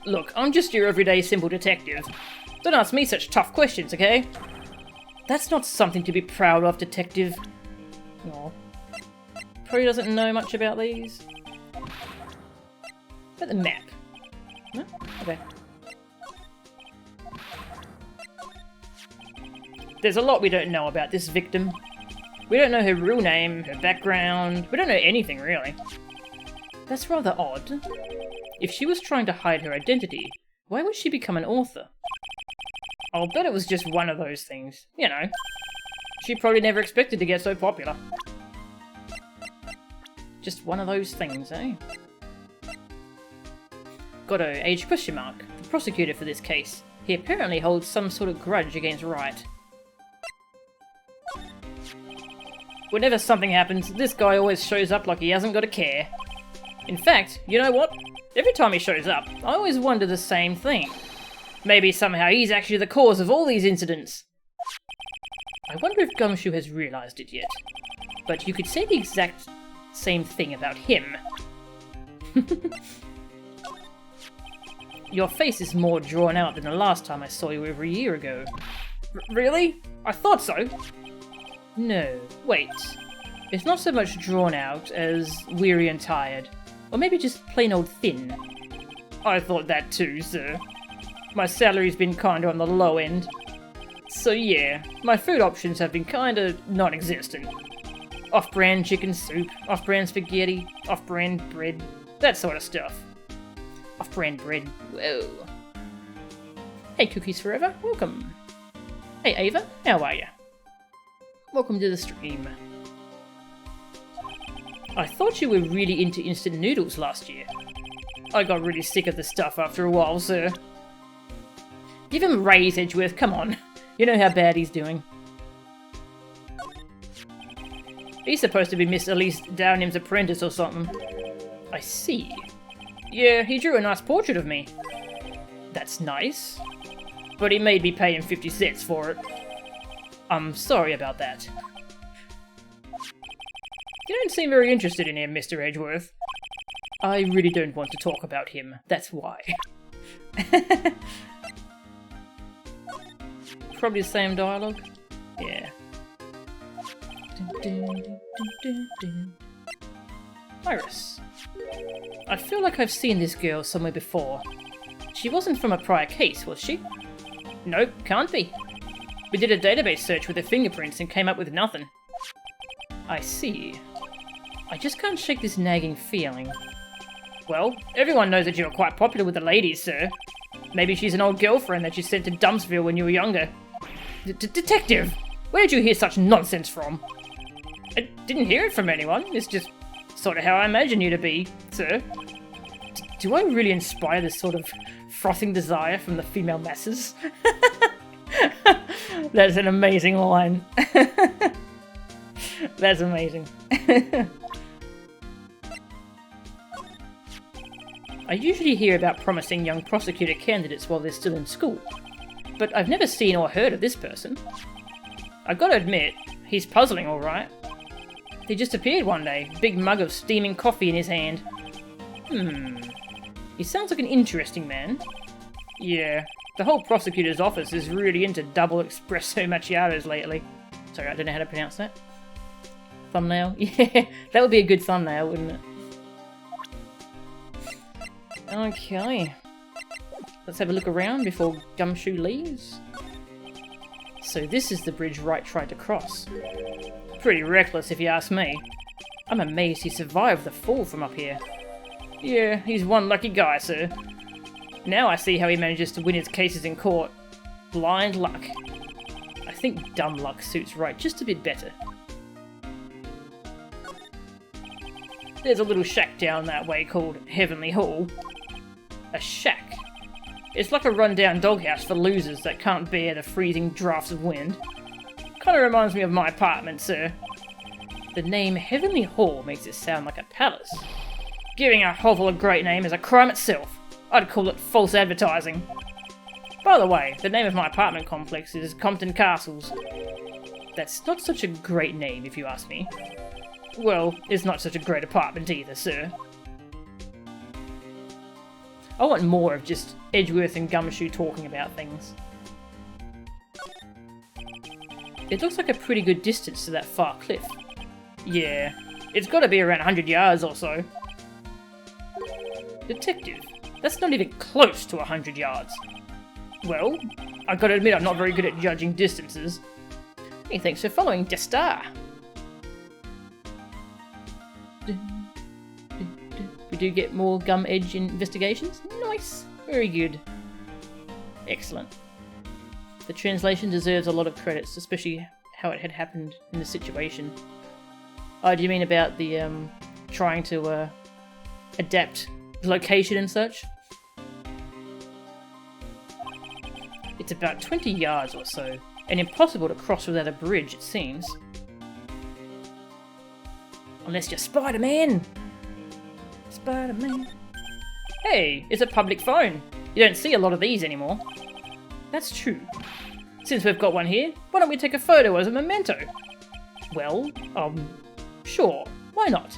Look, I'm just your everyday simple detective. Don't ask me such tough questions, okay? That's not something to be proud of, Detective. Aw. Probably doesn't know much about these. But the map. No? Okay. There's a lot we don't know about this victim. We don't know her real name, her background. We don't know anything, really. That's rather odd. If she was trying to hide her identity, why would she become an author? I'll bet it was just one of those things. You know. She probably never expected to get so popular. Just one of those things, eh? Godot, age question mark. The prosecutor for this case. He apparently holds some sort of grudge against Wright. Whenever something happens, this guy always shows up like he hasn't got a care. In fact, you know what? Every time he shows up, I always wonder the same thing. Maybe somehow he's actually the cause of all these incidents. I wonder if Gumshoe has realised it yet. But you could say the exact same thing about him. Your face is more drawn out than the last time I saw you over a year ago. Really? I thought so. No, wait. It's not so much drawn out as weary and tired. Or maybe just plain old thin. I thought that too, sir. My salary's been kinda on the low end. So yeah, my food options have been kinda non-existent. Off-brand chicken soup, off-brand spaghetti, off-brand bread, that sort of stuff. Off-brand bread, whoa. Hey Cookies Forever, welcome. Hey Ava, how are ya? Welcome to the stream. I thought you were really into instant noodles last year. I got really sick of the stuff after a while, sir. Give him a raise, Edgeworth, come on. You know how bad he's doing. He's supposed to be Miss Elise Downham's apprentice or something. I see. Yeah, he drew a nice portrait of me. That's nice. But he made me pay him 50 cents for it. I'm sorry about that. You don't seem very interested in him, Mr. Edgeworth. I really don't want to talk about him, that's why. Probably the same dialogue? Yeah. Iris. I feel like I've seen this girl somewhere before. She wasn't from a prior case, was she? Nope, can't be. We did a database search with her fingerprints and came up with nothing. I see. I just can't shake this nagging feeling. Well, everyone knows that you're quite popular with the ladies, sir. Maybe she's an old girlfriend that you sent to Dumpsville when you were younger. Detective! Where did you hear such nonsense from? I didn't hear it from anyone. It's just sort of how I imagine you to be, sir. Do I really inspire this sort of frothing desire from the female masses? That's an amazing line. That's amazing. I usually hear about promising young prosecutor candidates while they're still in school, but I've never seen or heard of this person. I gotta admit, he's puzzling alright. He just appeared one day, big mug of steaming coffee in his hand. He sounds like an interesting man. Yeah, the whole prosecutor's office is really into double espresso macchiatos lately. Sorry, I don't know how to pronounce that. Thumbnail? Yeah, that would be a good thumbnail, wouldn't it? Okay. Let's have a look around before Gumshoe leaves. So this is the bridge Wright tried to cross. Pretty reckless if you ask me. I'm amazed he survived the fall from up here. Yeah, he's one lucky guy, sir. Now I see how he manages to win his cases in court. Blind luck. I think dumb luck suits Wright just a bit better. There's a little shack down that way called Heavenly Hall. A shack. It's like a rundown doghouse for losers that can't bear the freezing drafts of wind. Kinda reminds me of my apartment, sir. The name Heavenly Hall makes it sound like a palace. Giving a hovel a great name is a crime itself. I'd call it false advertising. By the way, the name of my apartment complex is Compton Castles. That's not such a great name, if you ask me. Well, it's not such a great apartment either, sir. I want more of just Edgeworth and Gumshoe talking about things. It looks like a pretty good distance to that far cliff. Yeah, it's got to be around 100 yards or so. Detective, that's not even close to 100 yards. Well, I've got to admit I'm not very good at judging distances. Hey, thanks for following, Destar. We do get more gum edge investigations. Nice. Very good. Excellent. The translation deserves a lot of credits, especially how it had happened in the situation. Oh, do you mean about the, trying to, adapt location and such? It's about 20 yards or so, and impossible to cross without a bridge, it seems. Unless you're Spider-Man! Spider-Man. Hey, it's a public phone. You don't see a lot of these anymore. That's true. Since we've got one here, why don't we take a photo as a memento? Well, sure. Why not?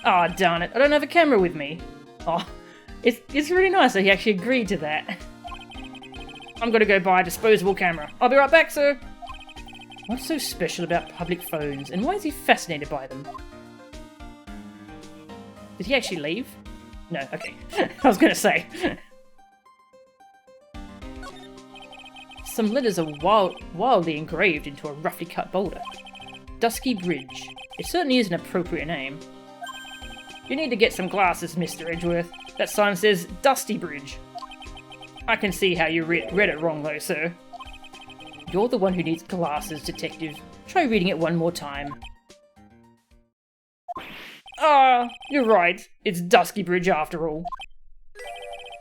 Ah, darn it, I don't have a camera with me. Oh, it's really nice that he actually agreed to that. I'm gonna go buy a disposable camera. I'll be right back, sir. What's so special about public phones, and why is he fascinated by them? Did he actually leave? No, okay. I was gonna say. Some letters are wildly engraved into a roughly cut boulder. Dusky Bridge. It certainly is an appropriate name. You need to get some glasses, Mr. Edgeworth. That sign says Dusty Bridge. I can see how you read it wrong though, sir. You're the one who needs glasses, detective. Try reading it one more time. Ah, you're right. It's Dusky Bridge after all.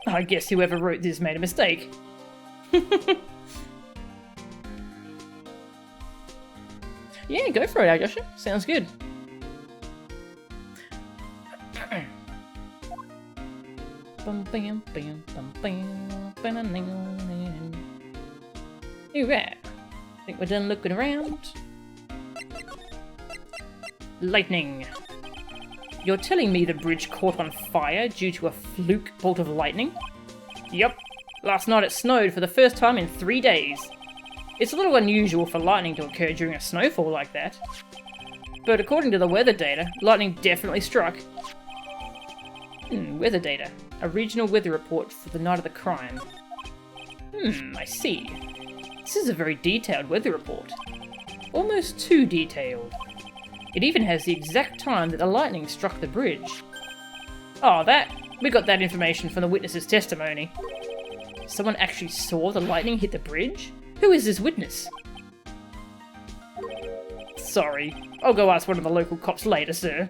I guess whoever wrote this made a mistake. Yeah, go for it, Agasha. Sounds good. Alright. I think we're done looking around. Lightning. You're telling me the bridge caught on fire due to a fluke bolt of lightning? Yep. Last night it snowed for the first time in 3 days. It's a little unusual for lightning to occur during a snowfall like that. But according to the weather data, lightning definitely struck. Weather data. A regional weather report for the night of the crime. I see. This is a very detailed weather report. Almost too detailed. It even has the exact time that the lightning struck the bridge. Oh, we got that information from the witness's testimony. Someone actually saw the lightning hit the bridge? Who is this witness? Sorry, I'll go ask one of the local cops later, sir.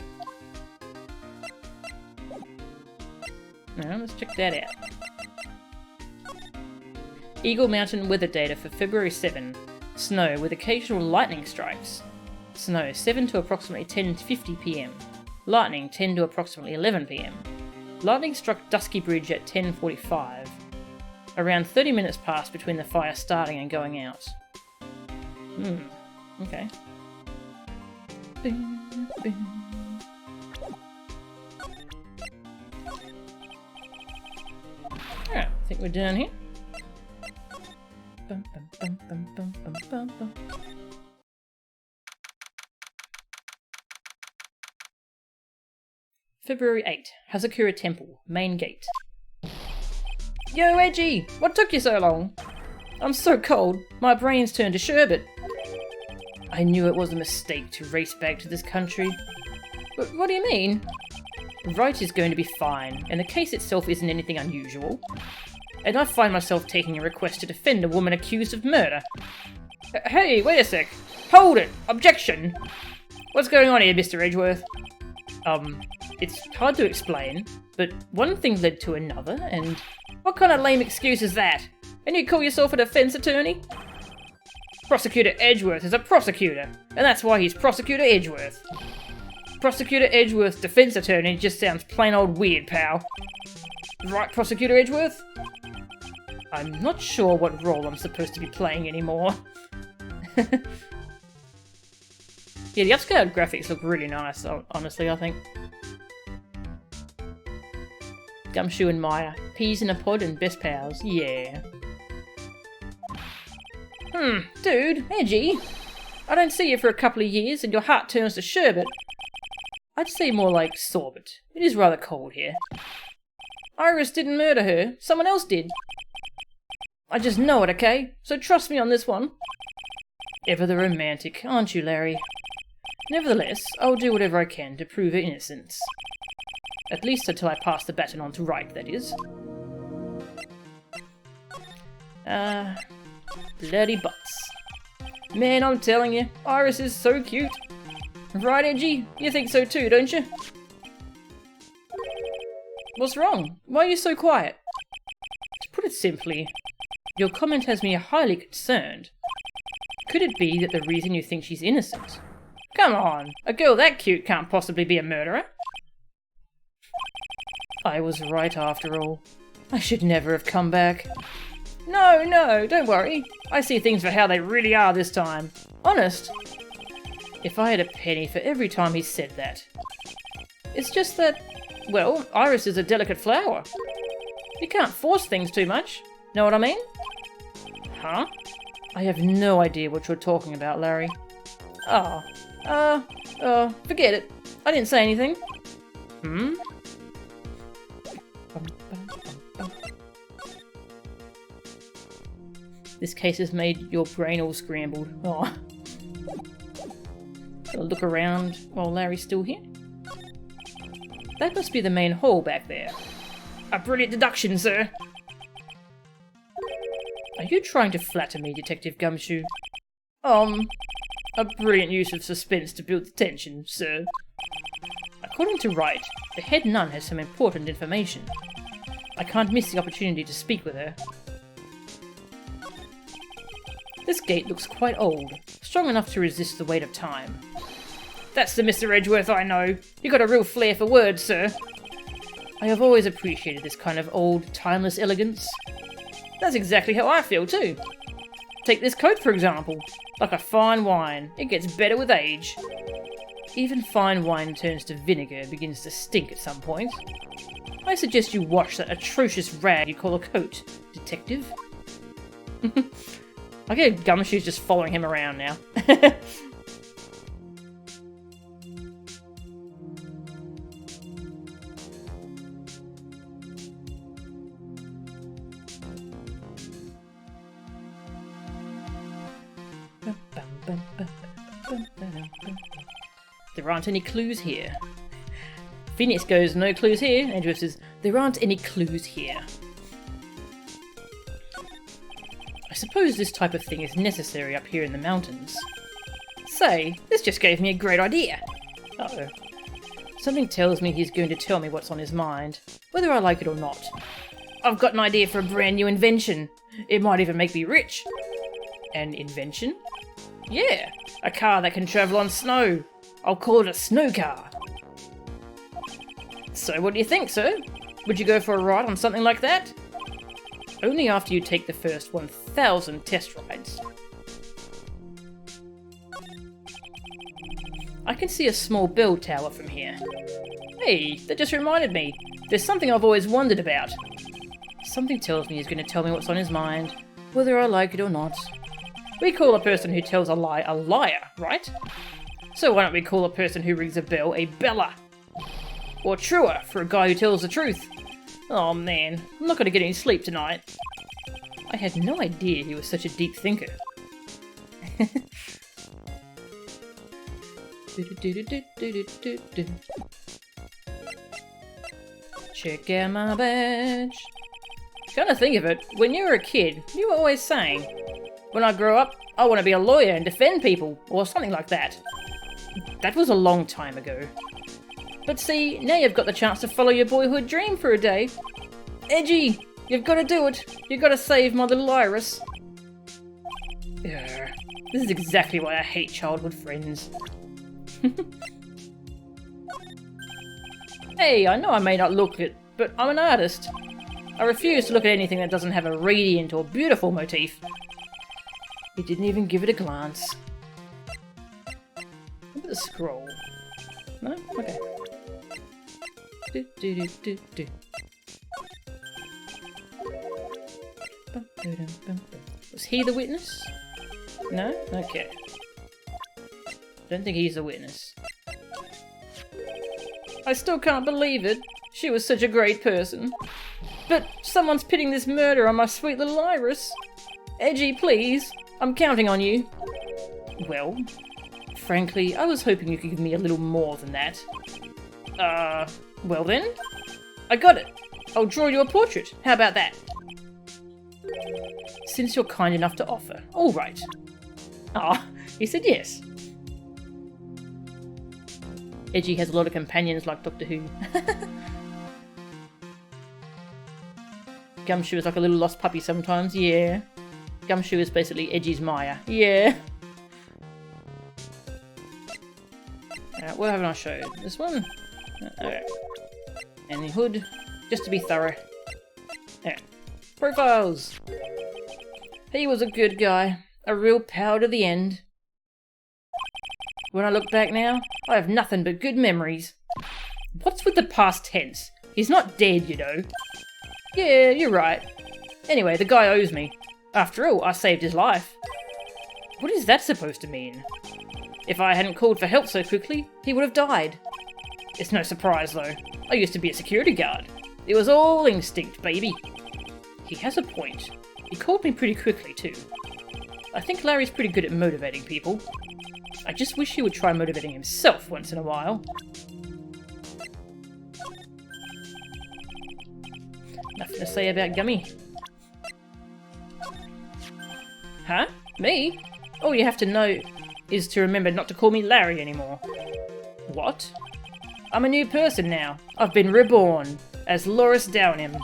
Now, let's check that out. Eagle Mountain weather data for February 7. Snow with occasional lightning strikes. Snow 7 to approximately 10:50 PM. Lightning 10 to approximately 11 PM. Lightning struck Dusky Bridge at 10:45. Around 30 minutes passed between the fire starting and going out. Okay. Alright, I think we're done here. February 8. Hazakura Temple, main gate. Yo, Edgy! What took you so long? I'm so cold, my brain's turned to sherbet. I knew it was a mistake to race back to this country. But what do you mean? Wright is going to be fine, and the case itself isn't anything unusual. And I find myself taking a request to defend a woman accused of murder. Hey, wait a sec. Hold it! Objection! What's going on here, Mr. Edgeworth? It's hard to explain, but one thing led to another, and... What kind of lame excuse is that? And you call yourself a defense attorney? Prosecutor Edgeworth is a prosecutor, and that's why he's Prosecutor Edgeworth. Prosecutor Edgeworth's defense attorney just sounds plain old weird, pal. Right, Prosecutor Edgeworth? I'm not sure what role I'm supposed to be playing anymore. Yeah, the upscaled graphics look really nice, honestly, I think. Gumshoe and Maya. Peas in a pod and best pals. Yeah. Dude, Edgy. I don't see you for a couple of years and your heart turns to sherbet. I'd say more like sorbet. It is rather cold here. Iris didn't murder her. Someone else did. I just know it, okay? So trust me on this one. Ever the romantic, aren't you, Larry? Nevertheless, I'll do whatever I can to prove her innocence. At least until I pass the baton on to Wright, that is. Bloody butts. Man, I'm telling you, Iris is so cute. Right, Edgy? You think so too, don't you? What's wrong? Why are you so quiet? To put it simply, your comment has me highly concerned. Could it be that the reason you think she's innocent? Come on, a girl that cute can't possibly be a murderer. I was right after all. I should never have come back. No, don't worry. I see things for how they really are this time. Honest. If I had a penny for every time he said that. It's just that, well, Iris is a delicate flower. You can't force things too much. Know what I mean? Huh? I have no idea what you're talking about, Larry. Forget it. I didn't say anything. This case has made your brain all scrambled. Oh. Gotta look around while Larry's still here. That must be the main hall back there. A brilliant deduction, sir. Are you trying to flatter me, Detective Gumshoe? A brilliant use of suspense to build the tension, sir. According to Wright, the head nun has some important information. I can't miss the opportunity to speak with her. This gate looks quite old, strong enough to resist the weight of time. That's the Mr. Edgeworth I know. You got a real flair for words, sir. I have always appreciated this kind of old, timeless elegance. That's exactly how I feel too. Take this coat, for example. Like a fine wine, it gets better with age. Even fine wine turns to vinegar and begins to stink at some point. I suggest you wash that atrocious rag you call a coat, detective. I get Gumshoe's just following him around now. There aren't any clues here. Phoenix goes, no clues here. Edgeworth says, there aren't any clues here. I suppose this type of thing is necessary up here in the mountains. Say, this just gave me a great idea. Uh-oh. Something tells me he's going to tell me what's on his mind, whether I like it or not. I've got an idea for a brand new invention. It might even make me rich. An invention? Yeah, a car that can travel on snow. I'll call it a snow car. So what do you think, sir? Would you go for a ride on something like that? Only after you take the first 1,000 test rides. I can see a small bell tower from here. Hey, that just reminded me. There's something I've always wondered about. Something tells me he's going to tell me what's on his mind, whether I like it or not. We call a person who tells a lie a liar, right? So why don't we call a person who rings a bell a beller? Or truer, for a guy who tells the truth. Oh man, I'm not going to get any sleep tonight. I had no idea he was such a deep thinker. Check out my badge. Come to think of it, when you were a kid, you were always saying, when I grow up, I want to be a lawyer and defend people, or something like that. That was a long time ago. But see, now you've got the chance to follow your boyhood dream for a day. Edgy, you've got to do it. You've got to save my little Iris. Urgh, this is exactly why I hate childhood friends. Hey, I know I may not look it, but I'm an artist. I refuse to look at anything that doesn't have a radiant or beautiful motif. He didn't even give it a glance. Look at the scroll. No? Okay. Was he the witness? No? Okay. Don't think he's a witness. I still can't believe it. She was such a great person. But someone's pinning this murder on my sweet little Iris. Edgy, please. I'm counting on you. Well, frankly, I was hoping you could give me a little more than that. Well then? I got it. I'll draw you a portrait. How about that? Since you're kind enough to offer. All right. Ah, he said yes. Edgy has a lot of companions like Doctor Who. Gumshoe is like a little lost puppy sometimes, yeah. Gumshoe is basically Edgy's Maya, yeah. What haven't I showed? This one? Okay. And the hood, just to be thorough. Yeah. Profiles! He was a good guy. A real power to the end. When I look back now, I have nothing but good memories. What's with the past tense? He's not dead, you know. Yeah, you're right. Anyway, the guy owes me. After all, I saved his life. What is that supposed to mean? If I hadn't called for help so quickly, he would have died. It's no surprise, though. I used to be a security guard. It was all instinct, baby. He has a point. He called me pretty quickly, too. I think Larry's pretty good at motivating people. I just wish he would try motivating himself once in a while. Nothing to say about Gummy. Huh? Me? All you have to know is to remember not to call me Larry anymore. What? I'm a new person now. I've been reborn as Loris Downham.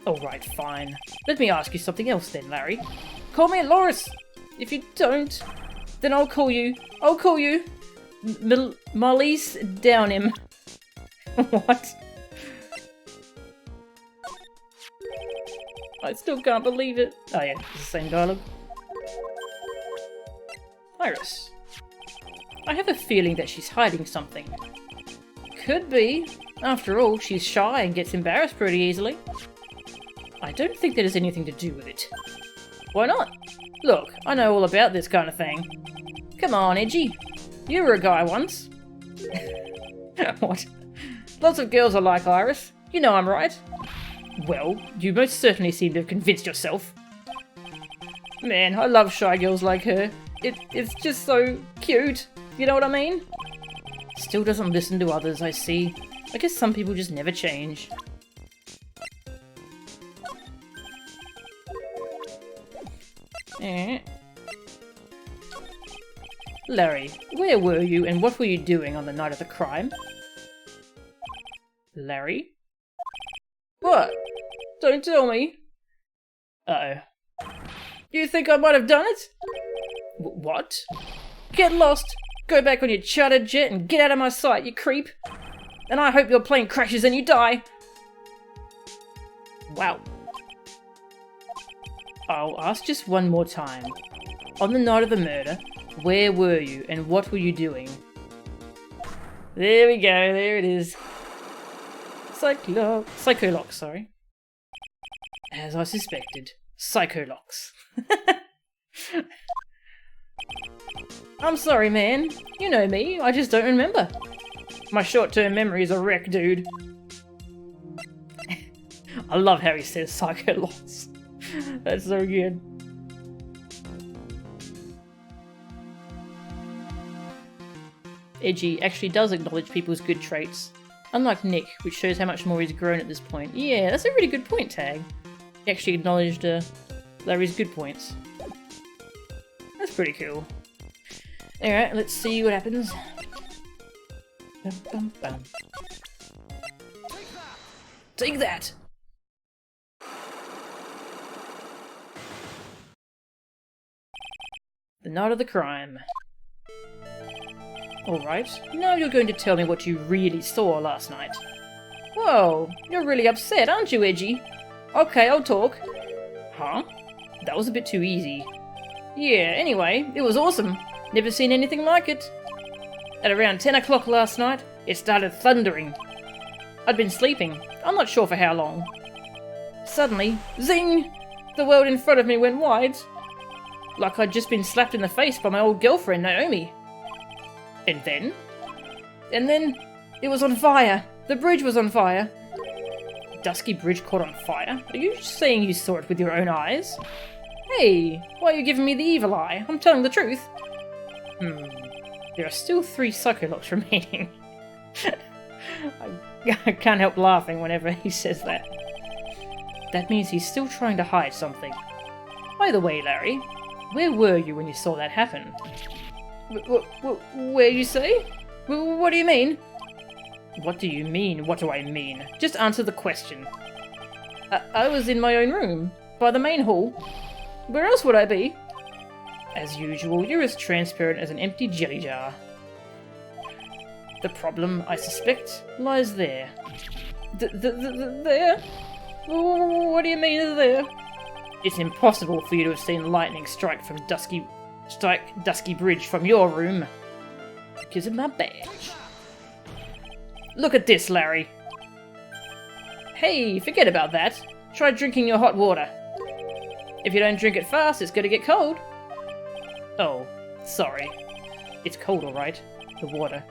Alright, fine. Let me ask you something else then, Larry. Call me Loris! If you don't, then I'll call you Molly's Downham. What? I still can't believe it. Oh yeah, it's the same dialogue. Iris. I have a feeling that she's hiding something. Could be. After all, she's shy and gets embarrassed pretty easily. I don't think that has anything to do with it. Why not? Look, I know all about this kind of thing. Come on, Edgy. You were a guy once. What? Lots of girls are like Iris. You know I'm right. Well, you most certainly seem to have convinced yourself. Man, I love shy girls like her. It's just so cute. You know what I mean? Still doesn't listen to others, I see. I guess some people just never change. Larry, where were you and what were you doing on the night of the crime? Larry? What? Don't tell me. Uh-oh. You think I might have done it? What? Get lost! Go back on your chartered jet and get out of my sight, you creep! And I hope your plane crashes and you die! Wow. I'll ask just one more time. On the night of the murder, where were you and what were you doing? There we go, there it is. Psycholocks, sorry. As I suspected. Psycholocks. I'm sorry, man. You know me, I just don't remember. My short-term memory is a wreck, dude. I love how he says Psycholocks. That's so good. Edgy actually does acknowledge people's good traits. Unlike Nick, which shows how much more he's grown at this point. Yeah, that's a really good point, Tag. He actually acknowledged Larry's good points. That's pretty cool. Alright, let's see what happens. Bum, bum, bum. Take that! The night of the crime. Alright, now you're going to tell me what you really saw last night. Whoa, you're really upset, aren't you, Edgy? Okay, I'll talk. Huh? That was a bit too easy. Yeah, anyway, it was awesome. Never seen anything like it. At around 10 o'clock last night, it started thundering. I'd been sleeping, I'm not sure for how long. Suddenly, zing! The world in front of me went wide. like I'd just been slapped in the face by my old girlfriend, Naomi. And then? And then it was on fire. The bridge was on fire. Dusky Bridge caught on fire? Are you saying you saw it with your own eyes? Hey, why are you giving me the evil eye? I'm telling the truth. There are still 3 Psycholocks remaining. I can't help laughing whenever he says that. That means he's still trying to hide something. By the way, Larry, where were you when you saw that happen? Where you say? What do you mean? What do you mean? What do I mean? Just answer the question. I was in my own room, by the main hall. Where else would I be? As usual, you're as transparent as an empty jelly jar. The problem, I suspect, lies there. There? What do you mean there? It's impossible for you to have seen lightning strike Dusky Bridge from your room. Because of my badge. Look at this, Larry. Hey, forget about that. Try drinking your hot water. If you don't drink it fast, it's going to get cold. Oh, sorry. It's cold, alright. The water.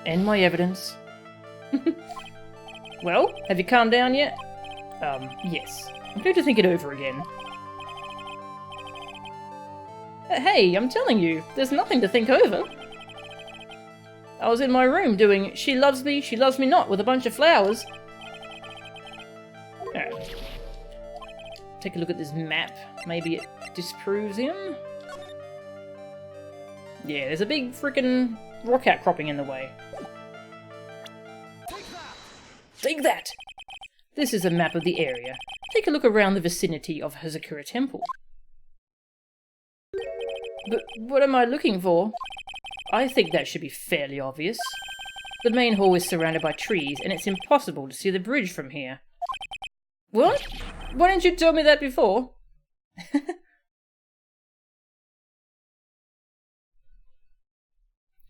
And my evidence. Well, have you calmed down yet? Yes. I'm going to think it over again. Hey, I'm telling you, there's nothing to think over. I was in my room doing She Loves Me Not with a bunch of flowers. Alright. Take a look at this map. Maybe it disproves him? Yeah, there's a big frickin' rock outcropping in the way. Take that! This is a map of the area. Take a look around the vicinity of Hazakura Temple. But what am I looking for? I think that should be fairly obvious. The main hall is surrounded by trees, and it's impossible to see the bridge from here. What? Why didn't you tell me that before?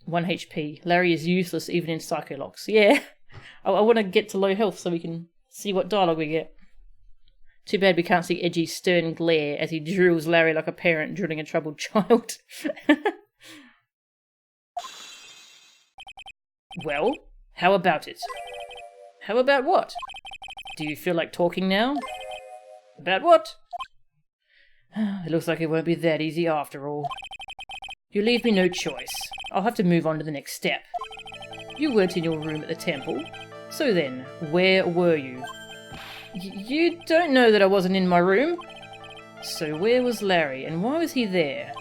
1 HP. Larry is useless even in Psycholocks. Yeah. I want to get to low health so we can see what dialogue we get. Too bad we can't see Edgy's stern glare as he drills Larry like a parent drilling a troubled child. Well, how about it? How about what? Do you feel like talking now? About what? It looks like it won't be that easy after all. You leave me no choice. I'll have to move on to the next step. You weren't in your room at the temple. So then, where were you? You don't know that I wasn't in my room. So where was Larry, and why was he there?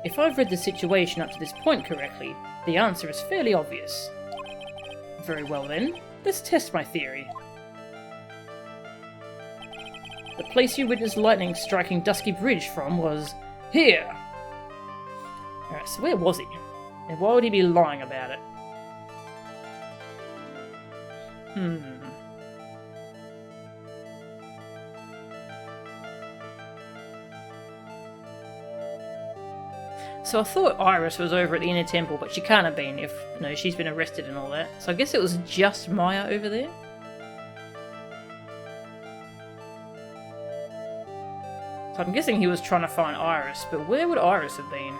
If I've read the situation up to this point correctly, the answer is fairly obvious. Very well then, let's test my theory. The place you witnessed lightning striking Dusky Bridge from was here. Alright, so where was he? And why would he be lying about it? So I thought Iris was over at the inner temple, but she can't have been if, she's been arrested and all that. So I guess it was just Maya over there? So I'm guessing he was trying to find Iris, but where would Iris have been?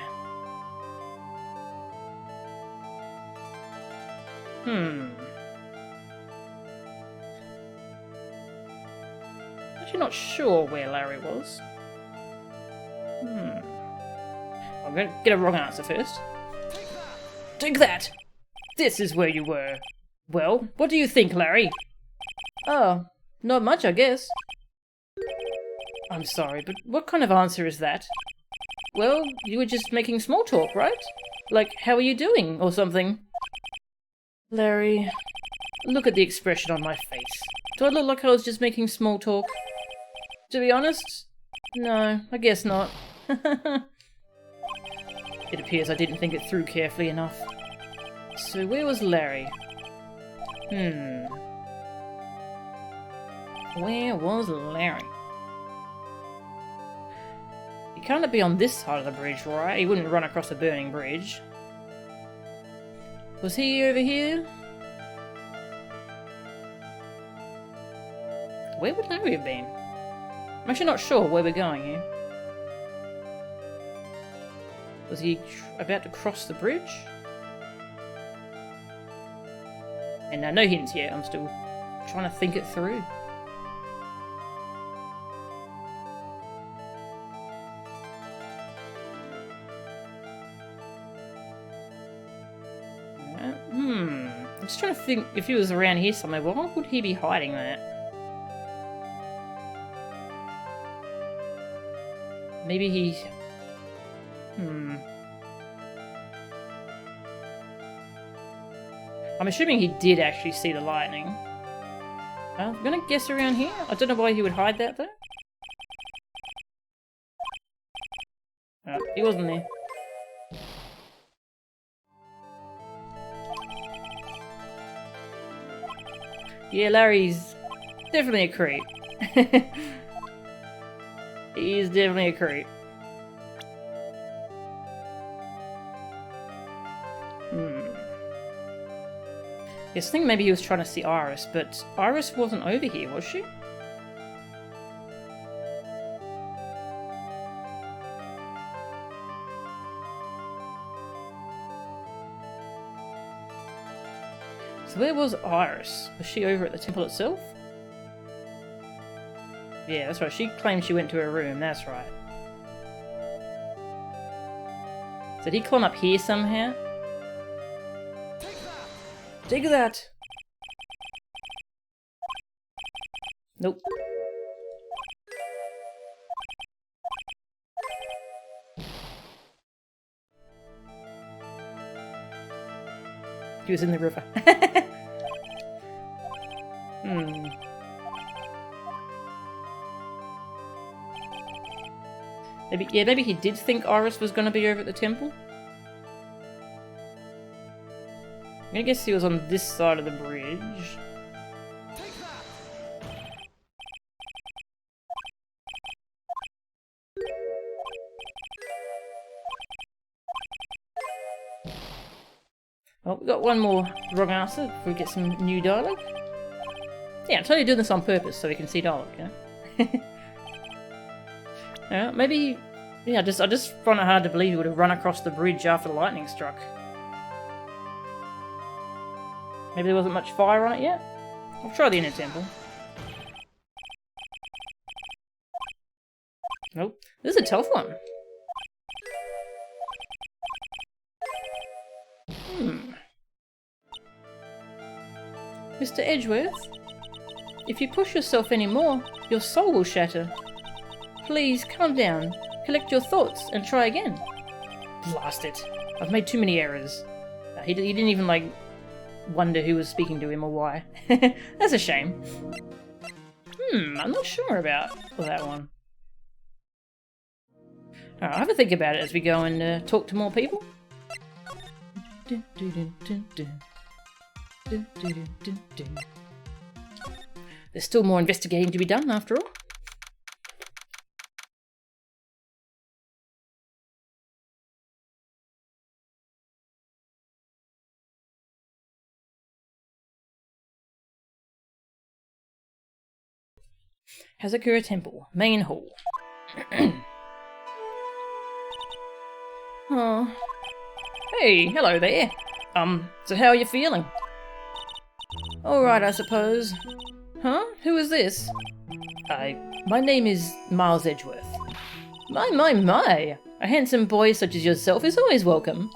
Actually not sure where Larry was. I'm going to get a wrong answer first. Take that! This is where you were. Well, what do you think, Larry? Oh, not much, I guess. I'm sorry, but what kind of answer is that? Well, you were just making small talk, right? Like, how are you doing, or something? Larry, look at the expression on my face. Do I look like I was just making small talk? To be honest, no, I guess not. It appears I didn't think it through carefully enough. So where was Larry? Where was Larry? He can't be on this side of the bridge, right? He wouldn't run across a burning bridge. Was he over here? Where would Larry have been? I'm actually not sure where we're going here. Was he about to cross the bridge? And no hints yet, I'm still trying to think it through. I'm just trying to think if he was around here somewhere, why would he be hiding that? Maybe he... I'm assuming he did actually see the lightning. I'm gonna guess around here. I don't know why he would hide that though. Oh, he wasn't there. Yeah, Larry's definitely a creep. He is definitely a creep. Yes, I think maybe he was trying to see Iris, but Iris wasn't over here, was she? So where was Iris? Was she over at the temple itself? Yeah, that's right. She claimed she went to her room. That's right. So did he climb up here somehow? Take that! Nope. He was in the river. Maybe he did think Iris was going to be over at the temple. I'm gonna guess he was on this side of the bridge. Oh, we got one more wrong answer before we get some new dialogue. Yeah, I'm totally doing this on purpose so we can see dialogue, you know? Yeah, maybe... Yeah, I just find it hard to believe he would have run across the bridge after the lightning struck. Maybe there wasn't much fire on it yet? I'll try the inner temple. Nope. This is a tough one. Mr. Edgeworth, if you push yourself any more, your soul will shatter. Please, calm down, collect your thoughts, and try again. Blast it. I've made too many errors. He didn't even, like, wonder who was speaking to him or why. That's a shame. I'm not sure about that one. Alright, I'll have a think about it as we go and talk to more people. There's still more investigating to be done, after all. Hazakura Temple, main hall. Oh. Hey, hello there. So how are you feeling? Alright, I suppose. Huh? Who is this? My name is Miles Edgeworth. My! A handsome boy such as yourself is always welcome.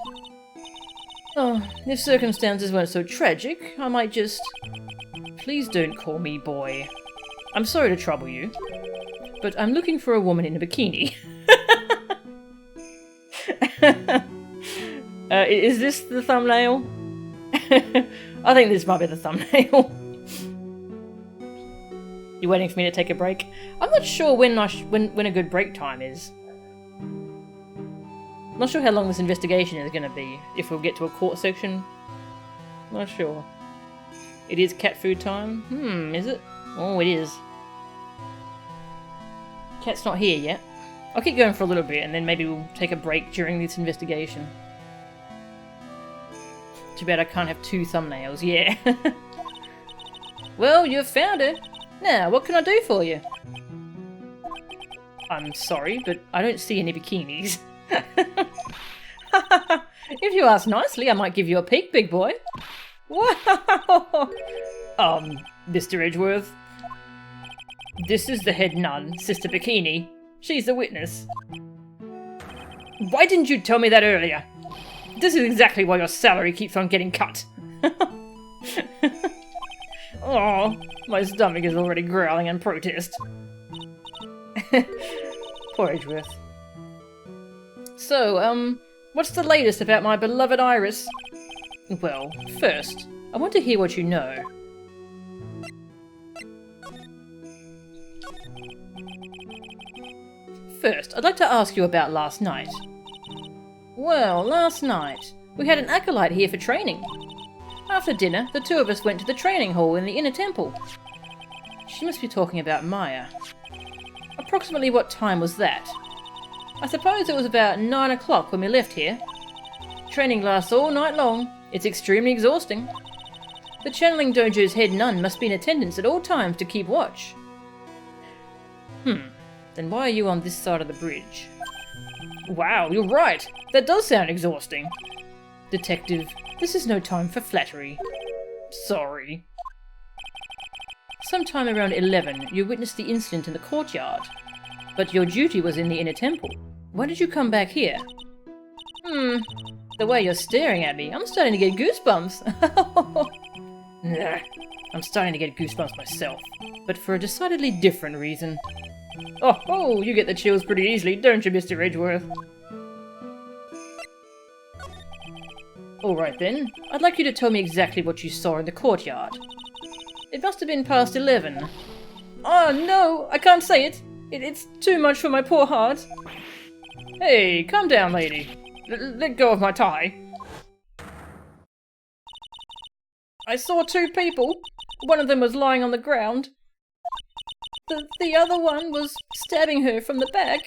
Oh, if circumstances weren't so tragic, I might just... Please don't call me boy. I'm sorry to trouble you, but I'm looking for a woman in a bikini. Is this the thumbnail? I think this might be the thumbnail. You waiting for me to take a break? I'm not sure when a good break time is. Not sure how long this investigation is going to be. If we'll get to a court section. Not sure. It is cat food time? Is it? Oh, it is. Cat's not here yet. I'll keep going for a little bit and then maybe we'll take a break during this investigation. Too bad I can't have two thumbnails, yeah. Well, you've found it. Now, what can I do for you? I'm sorry, but I don't see any bikinis. If you ask nicely, I might give you a peek, big boy. Wow! Mr. Edgeworth. This is the head nun, Sister Bikini. She's the witness. Why didn't you tell me that earlier? This is exactly why your salary keeps on getting cut. Oh, my stomach is already growling in protest. Poor Edgeworth. So, what's the latest about my beloved Iris? Well, first, I want to hear what you know. First, I'd like to ask you about last night. Well, last night, we had an acolyte here for training. After dinner, the two of us went to the training hall in the inner temple. She must be talking about Maya. Approximately what time was that? I suppose it was about 9 o'clock when we left here. Training lasts all night long. It's extremely exhausting. The channeling dojo's head nun must be in attendance at all times to keep watch. Then why are you on this side of the bridge? Wow, you're right. That does sound exhausting. Detective, this is no time for flattery. Sorry. Sometime around 11, you witnessed the incident in the courtyard. But your duty was in the inner temple. Why did you come back here? The way you're staring at me, I'm starting to get goosebumps. Nah, I'm starting to get goosebumps myself, but for a decidedly different reason. Oh, you get the chills pretty easily, don't you, Mr. Edgeworth? Alright then, I'd like you to tell me exactly what you saw in the courtyard. It must have been past 11. Oh no, I can't say it. It's too much for my poor heart. Hey, calm down, lady. Let go of my tie. I saw two people. One of them was lying on the ground. The other one was stabbing her from the back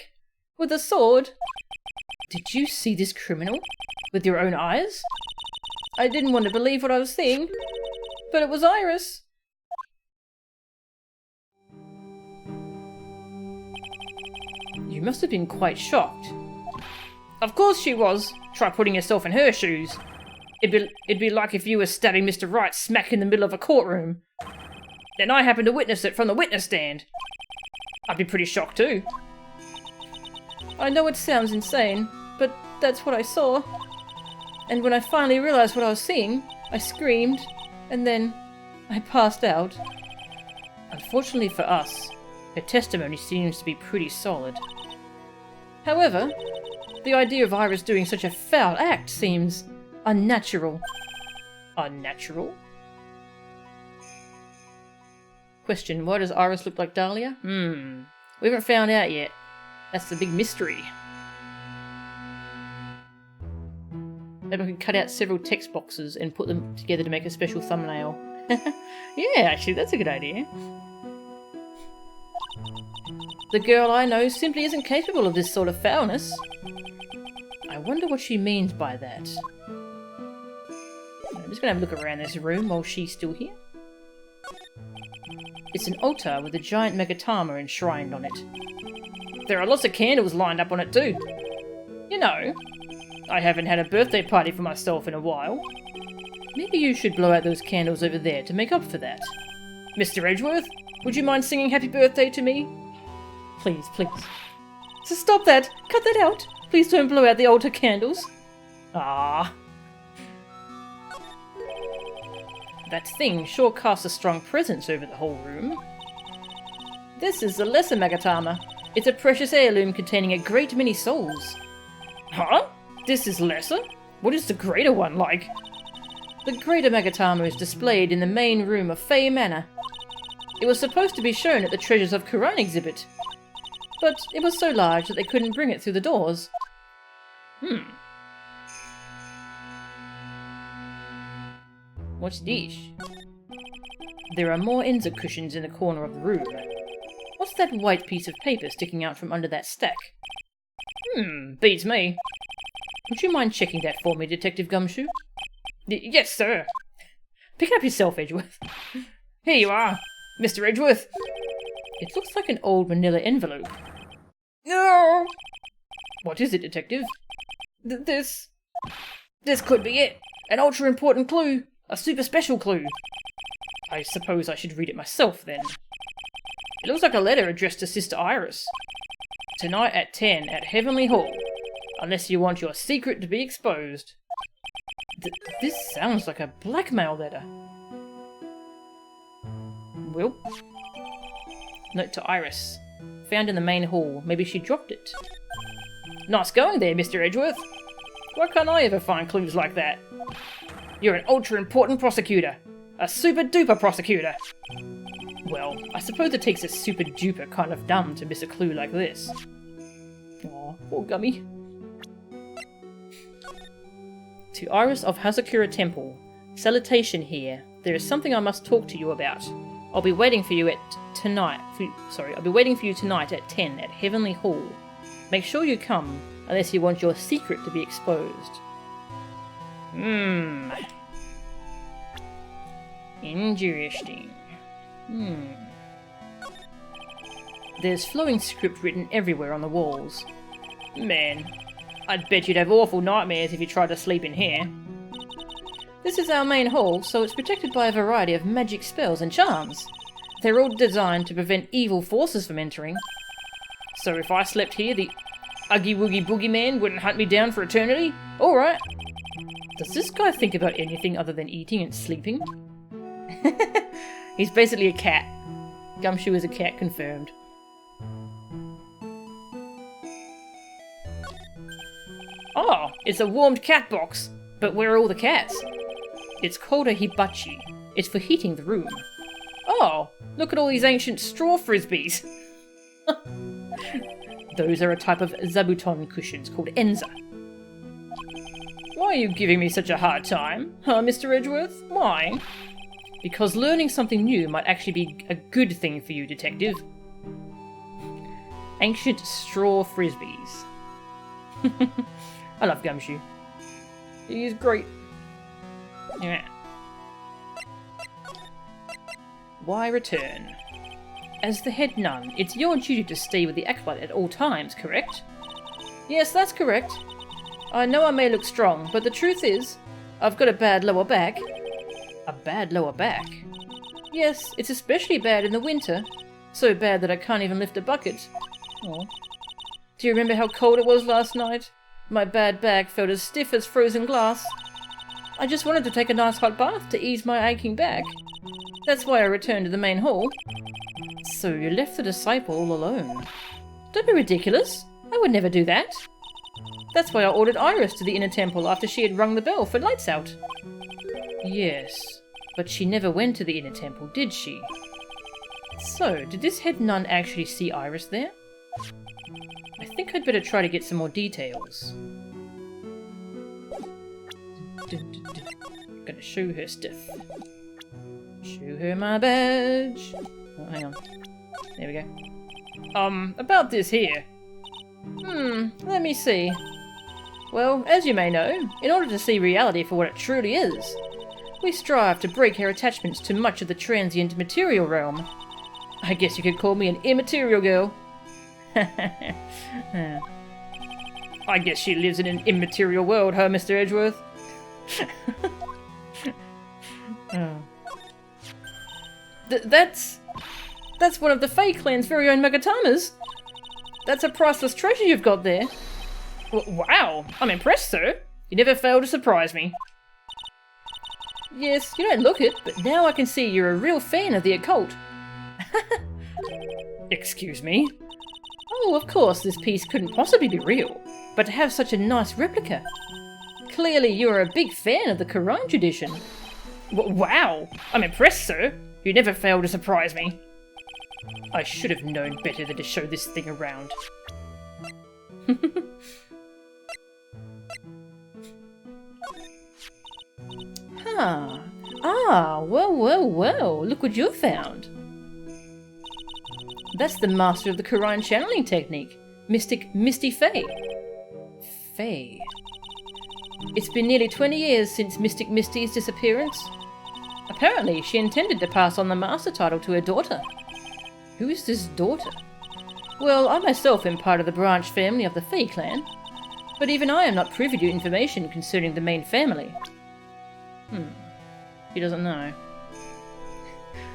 with a sword. Did you see this criminal with your own eyes? I didn't want to believe what I was seeing, but it was Iris. You must have been quite shocked. Of course she was. Try putting yourself in her shoes. It'd be like if you were stabbing Mr. Right smack in the middle of a courtroom. Then I happened to witness it from the witness stand. I'd be pretty shocked too. I know it sounds insane, but that's what I saw. And when I finally realized what I was seeing, I screamed, and then I passed out. Unfortunately for us, her testimony seems to be pretty solid. However, the idea of Iris doing such a foul act seems unnatural. Unnatural? Question, why does Iris look like Dahlia? We haven't found out yet. That's the big mystery. Maybe I can cut out several text boxes and put them together to make a special thumbnail. Yeah, actually, that's a good idea. The girl I know simply isn't capable of this sort of foulness. I wonder what she means by that. I'm just going to have a look around this room while she's still here. It's an altar with a giant Megatama enshrined on it. There are lots of candles lined up on it too. You know, I haven't had a birthday party for myself in a while. Maybe you should blow out those candles over there to make up for that. Mr. Edgeworth, would you mind singing happy birthday to me? Please, please. So stop that! Cut that out! Please don't blow out the altar candles. Ah. That thing sure casts a strong presence over the whole room. This is the lesser Megatama. It's a precious heirloom containing a great many souls. Huh? This is lesser? What is the greater one like? The greater Megatama is displayed in the main room of Fey Manor. It was supposed to be shown at the Treasures of Quran exhibit, but it was so large that they couldn't bring it through the doors. What's this? There are more Enza cushions in the corner of the room. What's that white piece of paper sticking out from under that stack? Beats me. Would you mind checking that for me, Detective Gumshoe? Yes, sir. Pick it up yourself, Edgeworth. Here you are, Mr. Edgeworth. It looks like an old manila envelope. No! What is it, Detective? This. This could be it. An ultra important clue. A super special clue. I suppose I should read it myself then. It looks like a letter addressed to Sister Iris. Tonight at 10 at Heavenly Hall. Unless you want your secret to be exposed. This sounds like a blackmail letter. Well. Note to Iris. Found in the main hall. Maybe she dropped it. Nice going there, Mr. Edgeworth. Why can't I ever find clues like that? You're an ultra-important prosecutor. A super-duper prosecutor. Well, I suppose it takes a super-duper kind of dumb to miss a clue like this. Aw, poor Gummy. To Iris of Hazakura Temple. Salutation here. There is something I must talk to you about. I'll be waiting for you tonight at 10 at Heavenly Hall. Make sure you come, unless you want your secret to be exposed. Interesting. There's flowing script written everywhere on the walls. Man, I'd bet you'd have awful nightmares if you tried to sleep in here. This is our main hall, so it's protected by a variety of magic spells and charms. They're all designed to prevent evil forces from entering. So if I slept here, the Uggy Woogie Boogeyman wouldn't hunt me down for eternity? Alright. Does this guy think about anything other than eating and sleeping? He's basically a cat. Gumshoe is a cat, confirmed. Oh, it's a warmed cat box. But where are all the cats? It's called a hibachi. It's for heating the room. Oh, look at all these ancient straw frisbees. Those are a type of zabuton cushions called enza. Why are you giving me such a hard time? Huh, Mr. Edgeworth? Why? Because learning something new might actually be a good thing for you, detective. Ancient straw frisbees. I love Gumshoe. He is great. Yeah. Why return? As the head nun, it's your duty to stay with the acolyte at all times, correct? Yes, that's correct. I know I may look strong, but the truth is, I've got a bad lower back. A bad lower back? Yes, it's especially bad in the winter. So bad that I can't even lift a bucket. Oh. Do you remember how cold it was last night? My bad back felt as stiff as frozen glass. I just wanted to take a nice hot bath to ease my aching back. That's why I returned to the main hall. So you left the disciple all alone. Don't be ridiculous. I would never do that. That's why I ordered Iris to the inner temple after she had rung the bell for lights out. Yes, but she never went to the inner temple, did she? So, did this head nun actually see Iris there? I think I'd better try to get some more details. Gonna show her stuff. Show her my badge. Oh, hang on. There we go. About this here. Let me see. Well, as you may know, in order to see reality for what it truly is, we strive to break our attachments to much of the transient material realm. I guess you could call me an immaterial girl. I guess she lives in an immaterial world, huh, Mr. Edgeworth? That's one of the Fae Clan's very own Magatamas. That's a priceless treasure you've got there. Wow, I'm impressed, sir. You never fail to surprise me. Yes, you don't look it, but now I can see you're a real fan of the occult. Excuse me? Oh, of course, this piece couldn't possibly be real, but to have such a nice replica. Clearly you're a big fan of the Quran tradition. Wow, I'm impressed, sir. You never fail to surprise me. I should have known better than to show this thing around. Huh. Ah, well, look what you've found. That's the master of the Quran channeling technique, Misty Fae. Fae. It's been nearly 20 years since Mystic Misty's disappearance. Apparently, she intended to pass on the master title to her daughter. Who is this daughter? Well, I myself am part of the branch family of the Fae clan. But even I am not privy to information concerning the main family. He doesn't know.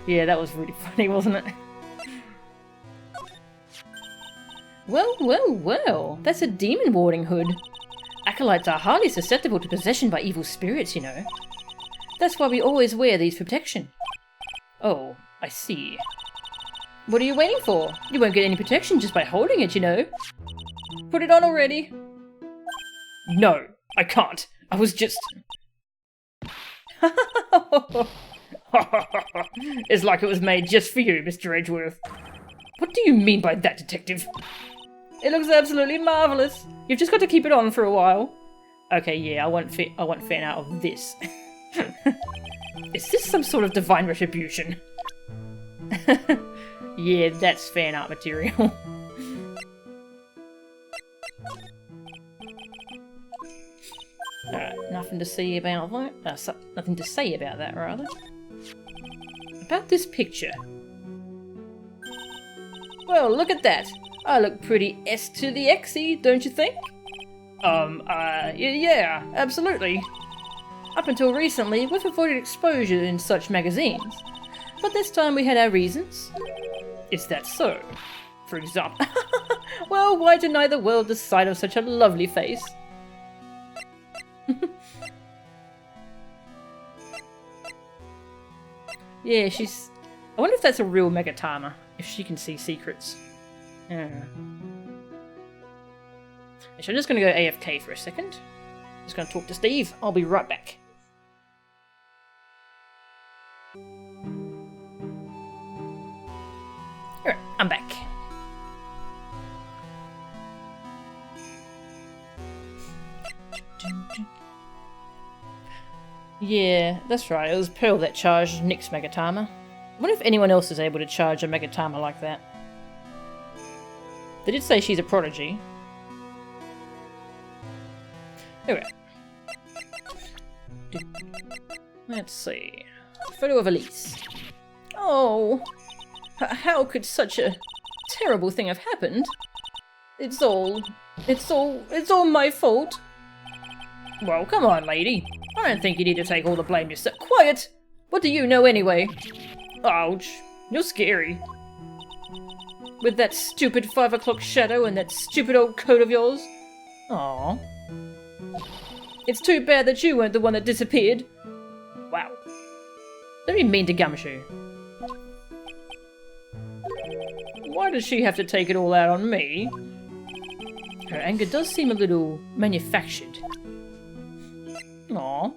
Yeah, that was really funny, wasn't it? Well, well, well. That's a demon warding hood. Acolytes are highly susceptible to possession by evil spirits, you know. That's why we always wear these for protection. Oh, I see. What are you waiting for? You won't get any protection just by holding it, you know. Put it on already. No, I can't. I was just... It's like it was made just for you, Mr. Edgeworth. What do you mean by that, Detective? It looks absolutely marvellous. You've just got to keep it on for a while. Okay, yeah, I want fan out of this. Is this some sort of divine retribution? Yeah, that's fan art material. Nothing to say about that. Nothing to say about that, rather. About this picture. Well, look at that. I look pretty S to the Xy, don't you think? Yeah, absolutely. Up until recently, we've avoided exposure in such magazines. But this time we had our reasons. Is that so? For example... Well, why deny the world the sight of such a lovely face? Yeah, she's... I wonder if that's a real Megatama, if she can see secrets. Yeah. Actually, I'm just going to go AFK for a second. Just going to talk to Steve. I'll be right back. Alright, I'm back. Yeah, that's right. It was Pearl that charged Nick's Megatama. I wonder if anyone else is able to charge a Megatama like that. They did say she's a prodigy. Alright. Let's see. Photo of Elise. Oh! How could such a terrible thing have happened? It's all my fault. Well, come on, lady. I don't think you need to take all the blame yourself. Quiet! What do you know anyway? Ouch. You're scary. With that stupid 5 o'clock shadow and that stupid old coat of yours. Aww. It's too bad that you weren't the one that disappeared. Wow. Don't be mean to Gumshoe. Why does she have to take it all out on me? Her anger does seem a little manufactured. Aww.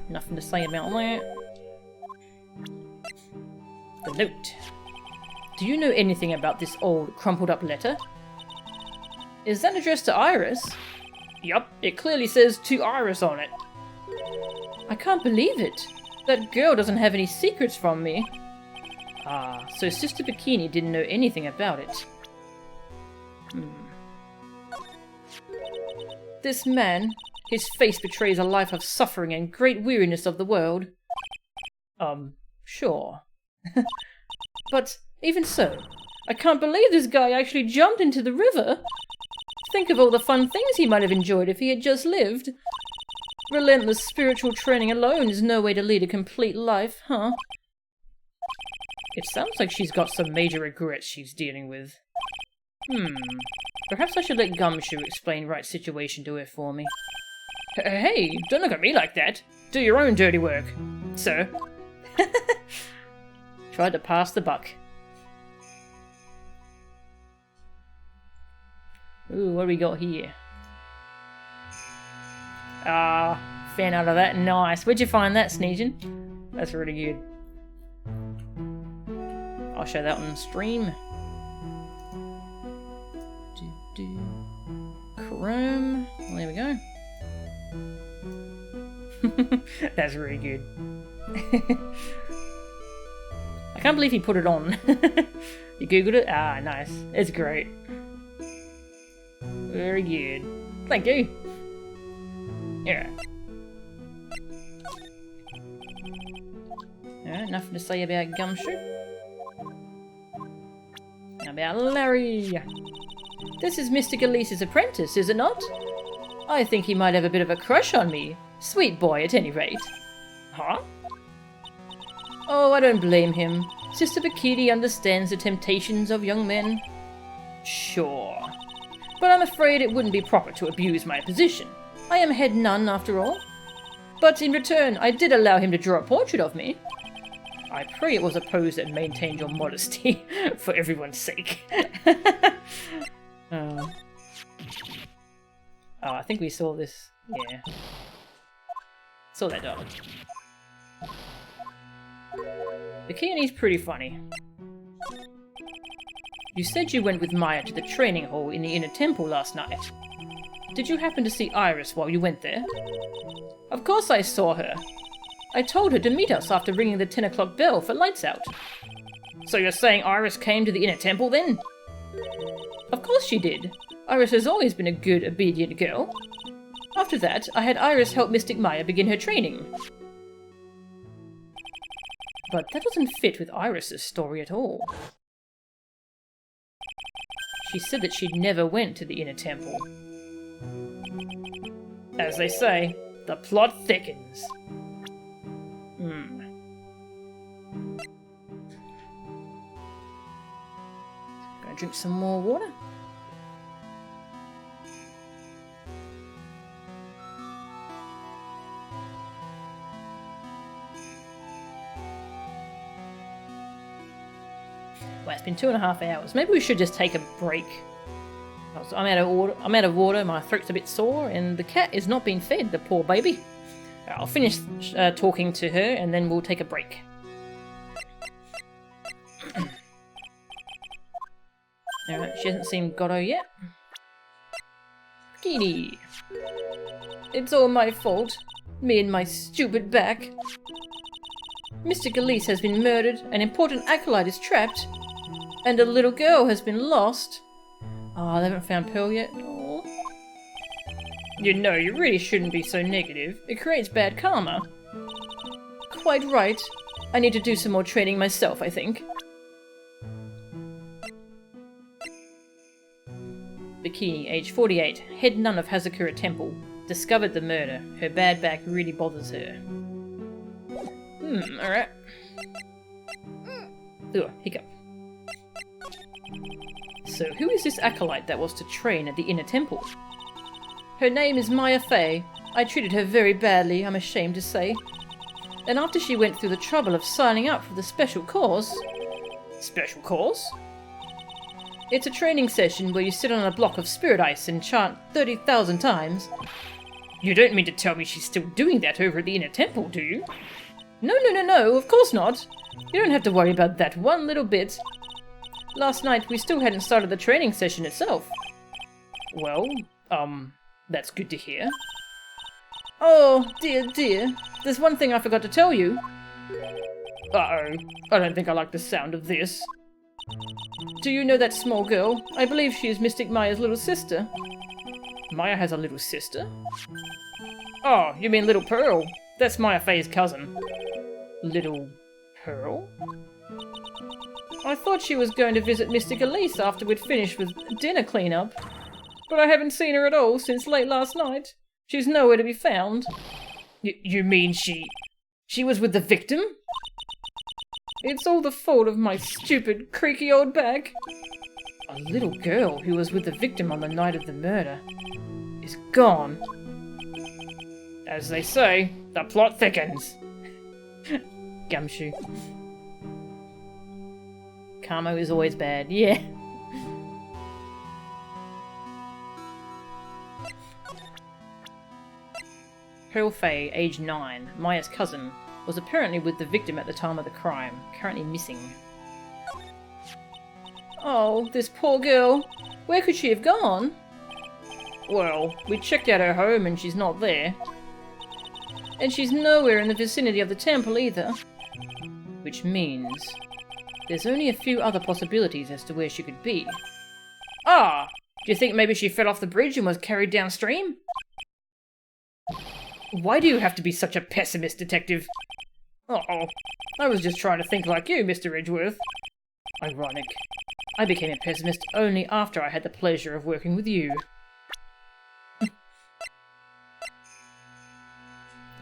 Nothing to say about that. The note. Do you know anything about this old, crumpled up letter? Is that addressed to Iris? Yup, it clearly says to Iris on it. I can't believe it. That girl doesn't have any secrets from me. Ah, so Sister Bikini didn't know anything about it. This man, his face betrays a life of suffering and great weariness of the world. Sure. But even so, I can't believe this guy actually jumped into the river. Think of all the fun things he might have enjoyed if he had just lived. Relentless spiritual training alone is no way to lead a complete life, huh? It sounds like she's got some major regrets she's dealing with. Perhaps I should let Gumshoe explain right situation to her for me. Hey, don't look at me like that. Do your own dirty work, sir. Tried to pass the buck. Ooh, what do we got here? Ah, fan out of that. Nice. Where'd you find that, Sneejin? That's really good. I'll show that on stream. Chrome. Well, there we go. That's really good. I can't believe he put it on. You googled it? Ah, nice. It's great. Very good. Thank you. Yeah. Alright, nothing to say about Gumshoe. How about Larry. This is Mr. Galeese's apprentice, is it not? I think he might have a bit of a crush on me. Sweet boy, at any rate. Huh? Oh, I don't blame him. Sister Bikini understands the temptations of young men. Sure. But I'm afraid it wouldn't be proper to abuse my position. I am head nun, after all. But in return, I did allow him to draw a portrait of me. I pray it was a pose that maintained your modesty, for everyone's sake. Oh, I think we saw this. Yeah. Saw that dog. Bikini's pretty funny. You said you went with Maya to the training hall in the inner temple last night. Did you happen to see Iris while you went there? Of course I saw her. I told her to meet us after ringing the 10 o'clock bell for lights out. So you're saying Iris came to the inner temple then? Of course she did. Iris has always been a good, obedient girl. After that, I had Iris help Mystic Maya begin her training. But that doesn't fit with Iris's story at all. She said that she'd never went to the inner temple. As they say, the plot thickens. Gonna drink some more water. Well, it's been 2.5 hours. Maybe we should just take a break. I'm out of water, my throat's a bit sore, and the cat is not being fed, the poor baby. I'll finish talking to her, and then we'll take a break. Alright, she hasn't seen Goddo yet. Bikini. It's all my fault. Me and my stupid back. Mr. Galeese has been murdered, an important acolyte is trapped, and a little girl has been lost. Oh, they haven't found Pearl yet? Oh. You know, you really shouldn't be so negative. It creates bad karma. Quite right. I need to do some more training myself, I think. Bikini, age 48, head nun of Hazakura Temple. Discovered the murder. Her bad back really bothers her. Alright. Ugh, hiccup. So, who is this acolyte that was to train at the inner temple? Her name is Maya Fey. I treated her very badly, I'm ashamed to say. And after she went through the trouble of signing up for the special course... Special course? It's a training session where you sit on a block of spirit ice and chant 30,000 times. You don't mean to tell me she's still doing that over at the inner temple, do you? No, of course not. You don't have to worry about that one little bit. Last night, we still hadn't started the training session itself. Well, that's good to hear. Oh, dear. There's one thing I forgot to tell you. Uh-oh. I don't think I like the sound of this. Do you know that small girl? I believe she is Mystic Maya's little sister. Maya has a little sister? Oh, you mean Little Pearl? That's Maya Fey's cousin. Little Pearl? I thought she was going to visit Mr. Galeese after we'd finished with dinner cleanup. But I haven't seen her at all since late last night. She's nowhere to be found. You mean she was with the victim? It's all the fault of my stupid, creaky old back. A little girl who was with the victim on the night of the murder is gone. As they say, the plot thickens. Gumshoe. Karma is always bad, yeah. Pearl Fey, age 9, Maya's cousin, was apparently with the victim at the time of the crime, currently missing. Oh, this poor girl. Where could she have gone? Well, we checked out her home and she's not there. And she's nowhere in the vicinity of the temple either. Which means there's only a few other possibilities as to where she could be. Ah! Do you think maybe she fell off the bridge and was carried downstream? Why do you have to be such a pessimist, detective? Uh-oh. I was just trying to think like you, Mr. Edgeworth. Ironic. I became a pessimist only after I had the pleasure of working with you.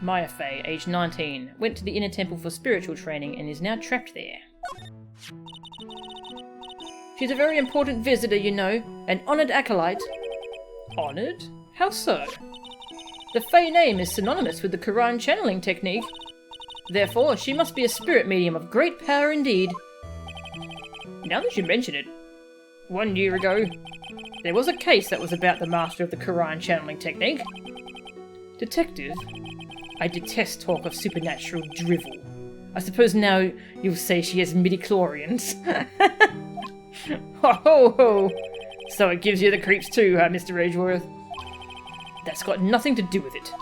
Maya Fey, aged 19, went to the Inner Temple for spiritual training and is now trapped there. She's a very important visitor, you know, an honoured acolyte. Honoured? How so? The Fey name is synonymous with the Quran channeling technique. Therefore, she must be a spirit medium of great power indeed. Now that you mention it, 1 year ago, there was a case that was about the master of the Quran channeling technique. Detective, I detest talk of supernatural drivel. I suppose now you'll say she has midi-chlorians. Ho ho ho! So it gives you the creeps too, huh, Mr. Edgeworth? That's got nothing to do with it.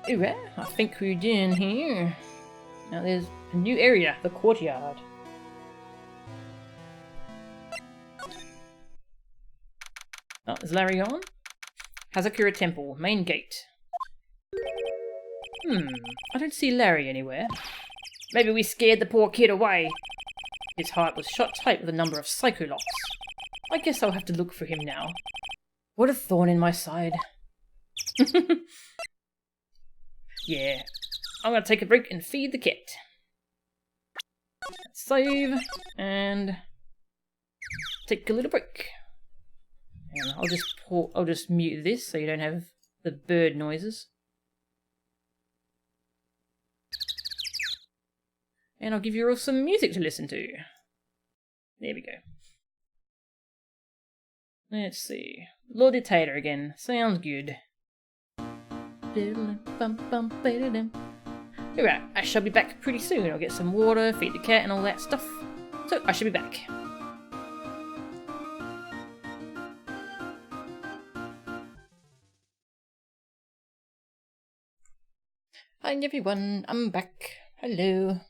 Alright, I think we're done here. Now there's a new area, the courtyard. Oh, is Larry on? Hazakura Temple, main gate. I don't see Larry anywhere. Maybe we scared the poor kid away. His heart was shot tight with a number of Psycholocks. I guess I'll have to look for him now. What a thorn in my side. Yeah, I'm gonna take a break and feed the cat. Save, and take a little break. And I'll just mute this so you don't have the bird noises. And I'll give you all some music to listen to. There we go. Let's see. Lord Dictator again. Sounds good. Alright, I shall be back pretty soon. I'll get some water, feed the cat and all that stuff. So, I shall be back. Hi everyone, I'm back. Hello.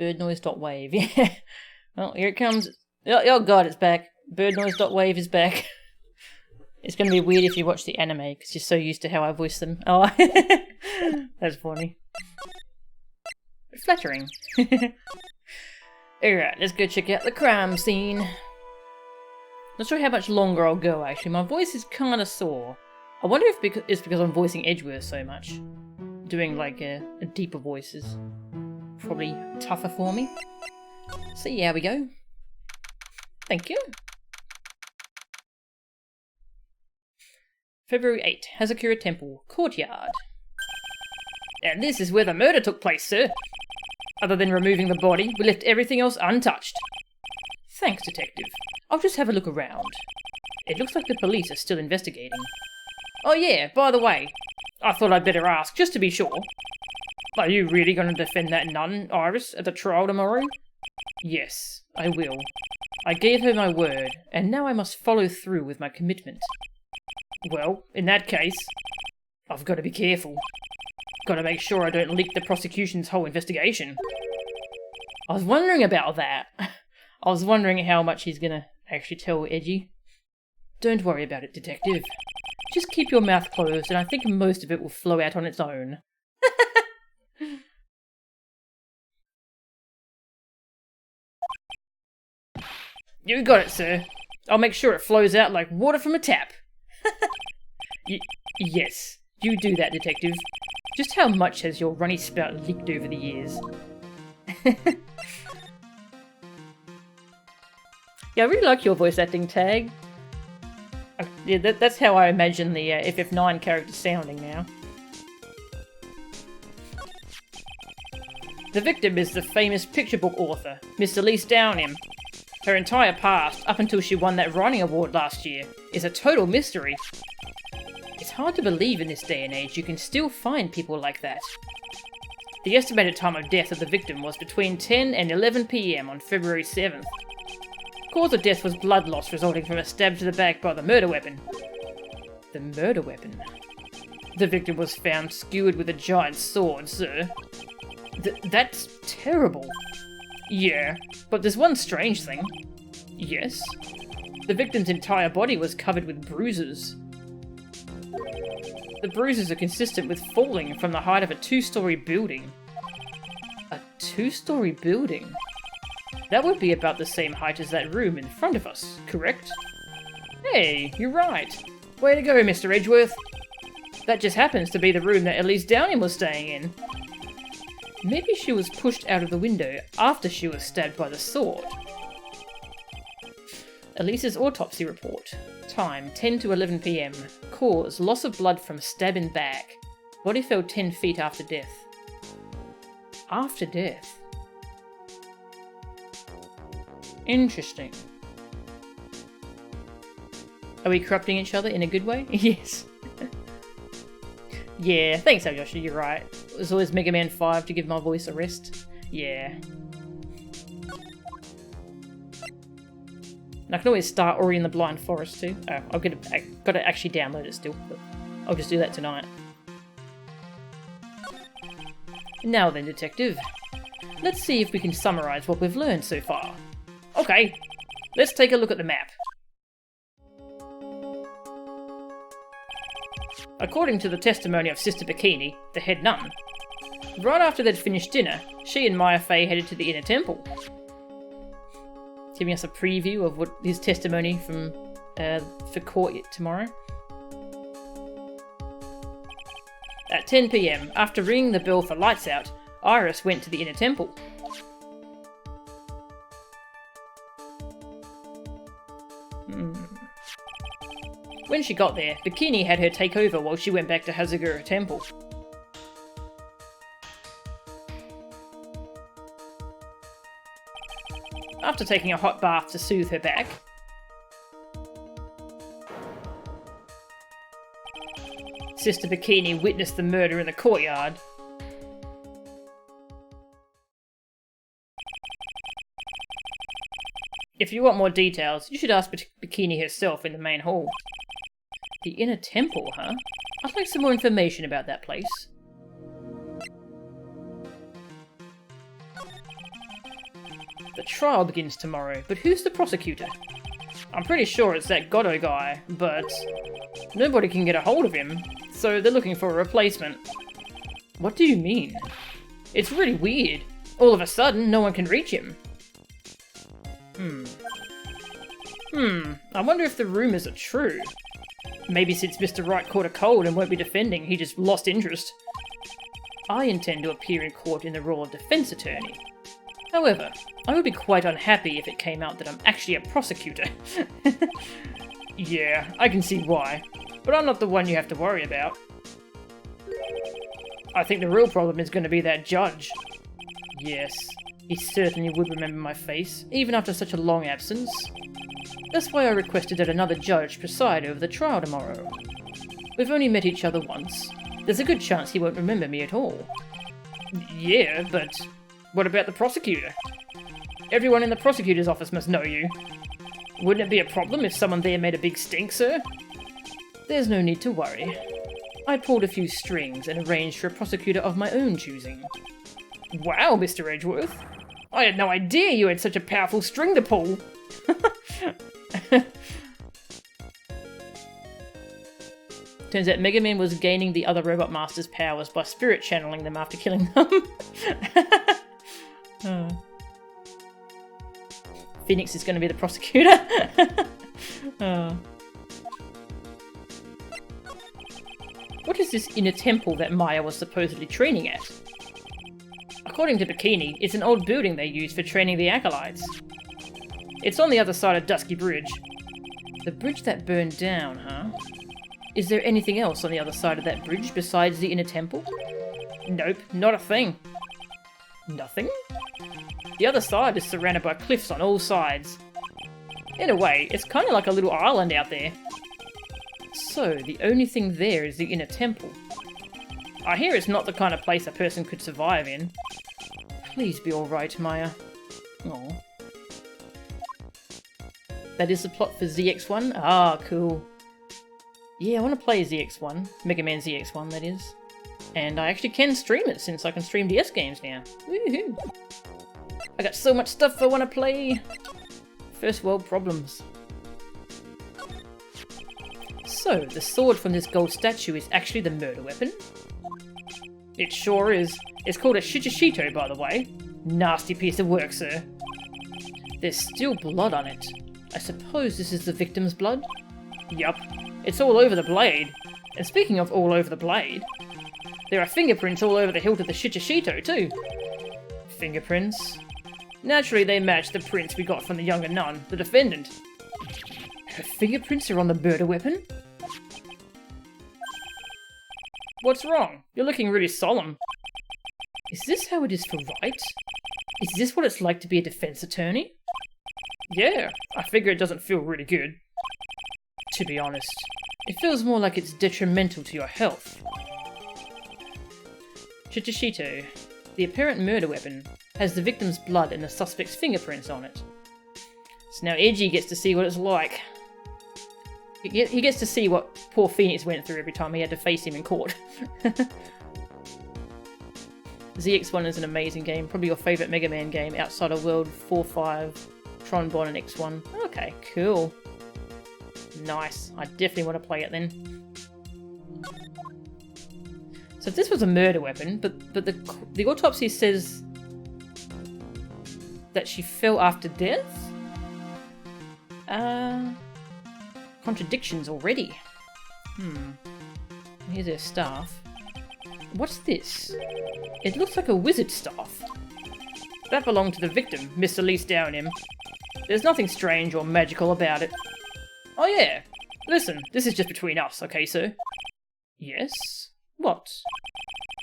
Birdnoise.wave, yeah. Well, here it comes. Oh god, it's back. Birdnoise.wave is back. It's going to be weird if you watch the anime, because you're so used to how I voice them. Oh, that's funny. Flattering. Alright, let's go check out the crime scene. Not sure how much longer I'll go, actually. My voice is kind of sore. I wonder if it's because I'm voicing Edgeworth so much. Doing, like, a deeper voices. Probably tougher for me. So yeah, we go. Thank you. February 8, Hazakura Temple, courtyard. And this is where the murder took place, sir. Other than removing the body, we left everything else untouched. Thanks, detective. I'll just have a look around. It looks like the police are still investigating. Oh yeah, by the way, I thought I'd better ask, just to be sure. Are you really going to defend that nun, Iris, at the trial tomorrow? Yes, I will. I gave her my word, and now I must follow through with my commitment. Well, in that case, I've got to be careful. Got to make sure I don't leak the prosecution's whole investigation. I was wondering about that. I was wondering how much he's gonna actually tell Edgy. Don't worry about it, detective. Just keep your mouth closed, and I think most of it will flow out on its own. You got it, sir. I'll make sure it flows out like water from a tap. Yes, you do that, detective. Just how much has your runny spout leaked over the years? Yeah, I really like your voice acting, Tag. Yeah, that's how I imagine the FF9 character sounding now. The victim is the famous picture book author, Miss Elise Downham. Her entire past, up until she won that writing award last year, is a total mystery. It's hard to believe in this day and age you can still find people like that. The estimated time of death of the victim was between 10 and 11 PM on February 7th. Cause of death was blood loss resulting from a stab to the back by the murder weapon. The murder weapon? The victim was found skewered with a giant sword, sir. That's terrible. Yeah, but there's one strange thing. Yes? The victim's entire body was covered with bruises. The bruises are consistent with falling from the height of a 2-story building. A 2-story building? That would be about the same height as that room in front of us, correct? Hey, you're right. Way to go, Mr. Edgeworth. That just happens to be the room that Elise Downing was staying in. Maybe she was pushed out of the window after she was stabbed by the sword. Elise's autopsy report. Time, 10 to 11 PM. Cause, loss of blood from stab in back. Body fell 10 feet after death. After death? Interesting. Are we corrupting each other in a good way? Yes. Yeah, thanks Alyosha, you're right. It was always Mega Man 5 to give my voice a rest. Yeah. And I can always start Ori in the Blind Forest too. Oh, I've got to actually download it still, but I'll just do that tonight. Now then, Detective. Let's see if we can summarise what we've learned so far. Okay, let's take a look at the map. According to the testimony of Sister Bikini, the head nun, right after they'd finished dinner, she and Maya Fey headed to the inner temple. Giving us a preview of what his testimony from for court tomorrow. At 10 PM, after ringing the bell for lights out, Iris went to the inner temple. When she got there, Bikini had her take over while she went back to Hazagura Temple. After taking a hot bath to soothe her back, Sister Bikini witnessed the murder in the courtyard. If you want more details, you should ask Bikini herself in the main hall. The inner temple, huh? I'd like some more information about that place. The trial begins tomorrow, but who's the prosecutor? I'm pretty sure it's that Goddo guy, but nobody can get a hold of him, so they're looking for a replacement. What do you mean? It's really weird. All of a sudden, no one can reach him. I wonder if the rumours are true. Maybe since Mr. Wright caught a cold and won't be defending, he just lost interest. I intend to appear in court in the role of defence attorney. However, I would be quite unhappy if it came out that I'm actually a prosecutor. Yeah, I can see why, but I'm not the one you have to worry about. I think the real problem is going to be that judge. Yes, he certainly would remember my face, even after such a long absence. That's why I requested that another judge preside over the trial tomorrow. We've only met each other once. There's a good chance he won't remember me at all. Yeah, but what about the prosecutor? Everyone in the prosecutor's office must know you. Wouldn't it be a problem if someone there made a big stink, sir? There's no need to worry. I pulled a few strings and arranged for a prosecutor of my own choosing. Wow, Mr. Edgeworth. I had no idea you had such a powerful string to pull. Turns out Mega Man was gaining the other Robot Masters' powers by spirit channeling them after killing them. Phoenix is going to be the prosecutor. What is this inner temple that Maya was supposedly training at? According to Bikini, it's an old building they use for training the acolytes. It's on the other side of Dusky Bridge. The bridge that burned down, huh? Is there anything else on the other side of that bridge besides the inner temple? Nope, not a thing. Nothing? The other side is surrounded by cliffs on all sides. In a way, it's kind of like a little island out there. So, the only thing there is the inner temple. I hear it's not the kind of place a person could survive in. Please be alright, Maya. Aww. That is the plot for ZX1? Ah, cool. Yeah, I want to play ZX1. Mega Man ZX1, that is. And I actually can stream it, since I can stream DS games now. Woohoo! I got so much stuff I want to play! First world problems. So, the sword from this gold statue is actually the murder weapon? It sure is. It's called a Shichishito, by the way. Nasty piece of work, sir. There's still blood on it. I suppose this is the victim's blood? Yup. It's all over the blade. And speaking of all over the blade, there are fingerprints all over the hilt of the Shichishito, too. Fingerprints? Naturally, they match the prints we got from the younger nun, the defendant. Her fingerprints are on the murder weapon? What's wrong? You're looking really solemn. Is this how it is for right? Is this what it's like to be a defense attorney? Yeah, I figure it doesn't feel really good. To be honest, it feels more like it's detrimental to your health. Shichishito, the apparent murder weapon, has the victim's blood and the suspect's fingerprints on it. So now Edgy gets to see what it's like. He gets to see what poor Phoenix went through every time he had to face him in court. ZX1 is an amazing game, probably your favourite Mega Man game outside of World 4-5, Tron Bon and X1. Okay, cool. Nice. I definitely want to play it then. So if this was a murder weapon, but the autopsy says that she fell after death? Contradictions already. Here's her staff. What's this? It looks like a wizard staff. That belonged to the victim, Mr. Lee Downham. There's nothing strange or magical about it. Oh yeah. Listen, this is just between us, okay, sir? Yes? What?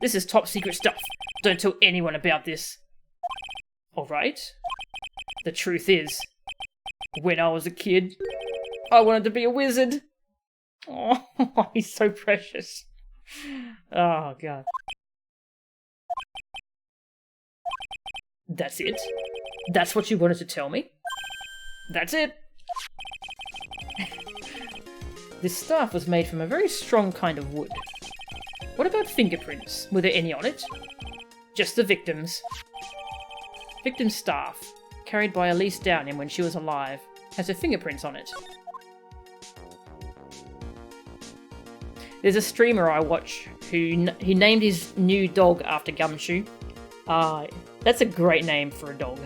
This is top secret stuff. Don't tell anyone about this. Alright. The truth is, when I was a kid, I wanted to be a wizard. Oh, he's so precious. Oh, God. That's it? That's what you wanted to tell me? That's it? This staff was made from a very strong kind of wood. What about fingerprints? Were there any on it? Just the victim's. Victim's staff, carried by Elise Downham when she was alive, has her fingerprints on it. There's a streamer I watch who named his new dog after Gumshoe. That's a great name for a dog.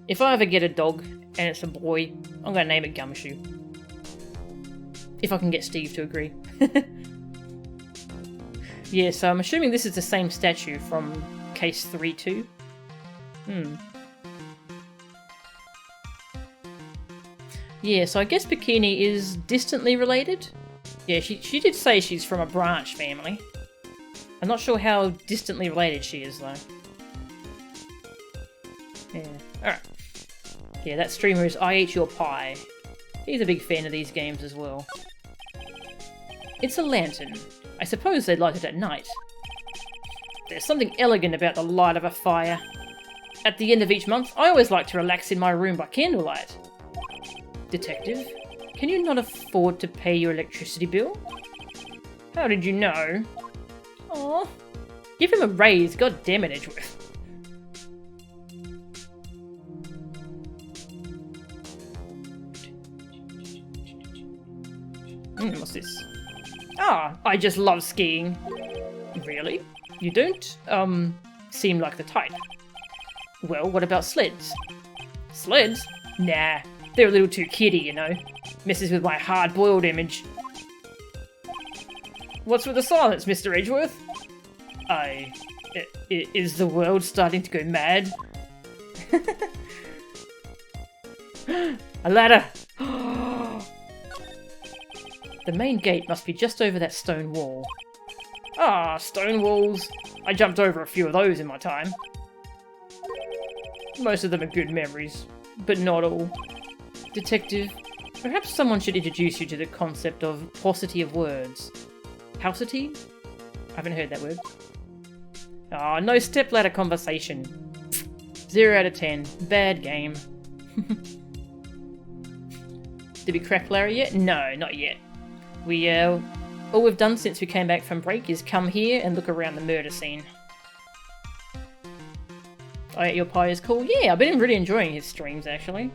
If I ever get a dog and it's a boy, I'm going to name it Gumshoe. If I can get Steve to agree. Yeah, so I'm assuming this is the same statue from case 3-2. Yeah, so I guess Bikini is distantly related. Yeah, she did say she's from a branch family. I'm not sure how distantly related she is, though. Yeah, alright. Yeah, that streamer is I Eat Your Pie. He's a big fan of these games as well. It's a lantern. I suppose they light it at night. There's something elegant about the light of a fire. At the end of each month, I always like to relax in my room by candlelight. Detective, can you not afford to pay your electricity bill? How did you know? Aw. Give him a raise, god damn it, Edgeworth. What's this? Ah, I just love skiing. Really? You don't, seem like the type. Well, what about sleds? Sleds? Nah, they're a little too kiddie, you know. Messes with my hard-boiled image. What's with the silence, Mr. Edgeworth? Is the world starting to go mad? A ladder! The main gate must be just over that stone wall. Ah, stone walls. I jumped over a few of those in my time. Most of them are good memories, but not all. Detective, perhaps someone should introduce you to the concept of paucity of words. Paucity? I haven't heard that word. Ah, no stepladder conversation. 0 out of 10. Bad game. Did we crack Larry yet? No, not yet. All we've done since we came back from break is come here and look around the murder scene. I Ate Your Pie is cool. Yeah, I've been really enjoying his streams, actually.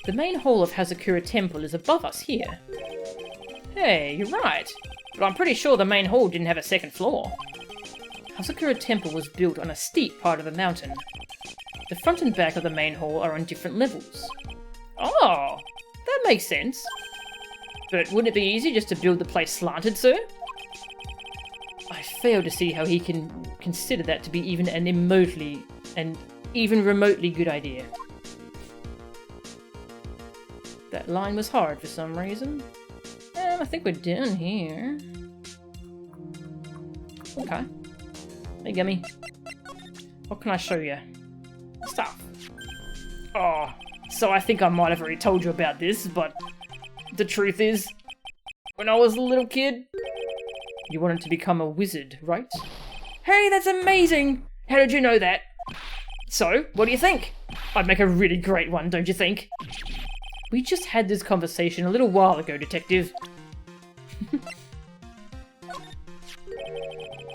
The main hall of Hazakura Temple is above us here. Hey, you're right. But I'm pretty sure the main hall didn't have a second floor. Hazakura Temple was built on a steep part of the mountain. The front and back of the main hall are on different levels. Oh, that makes sense. But wouldn't it be easy just to build the place slanted, sir? I fail to see how he can consider that to be even remotely good idea. That line was hard for some reason. I think we're done here. Okay. Hey, Gummy. What can I show you? Stuff. Oh, so I think I might have already told you about this, but the truth is, when I was a little kid, you wanted to become a wizard, right? Hey, that's amazing! How did you know that? So, what do you think? I'd make a really great one, don't you think? We just had this conversation a little while ago, Detective.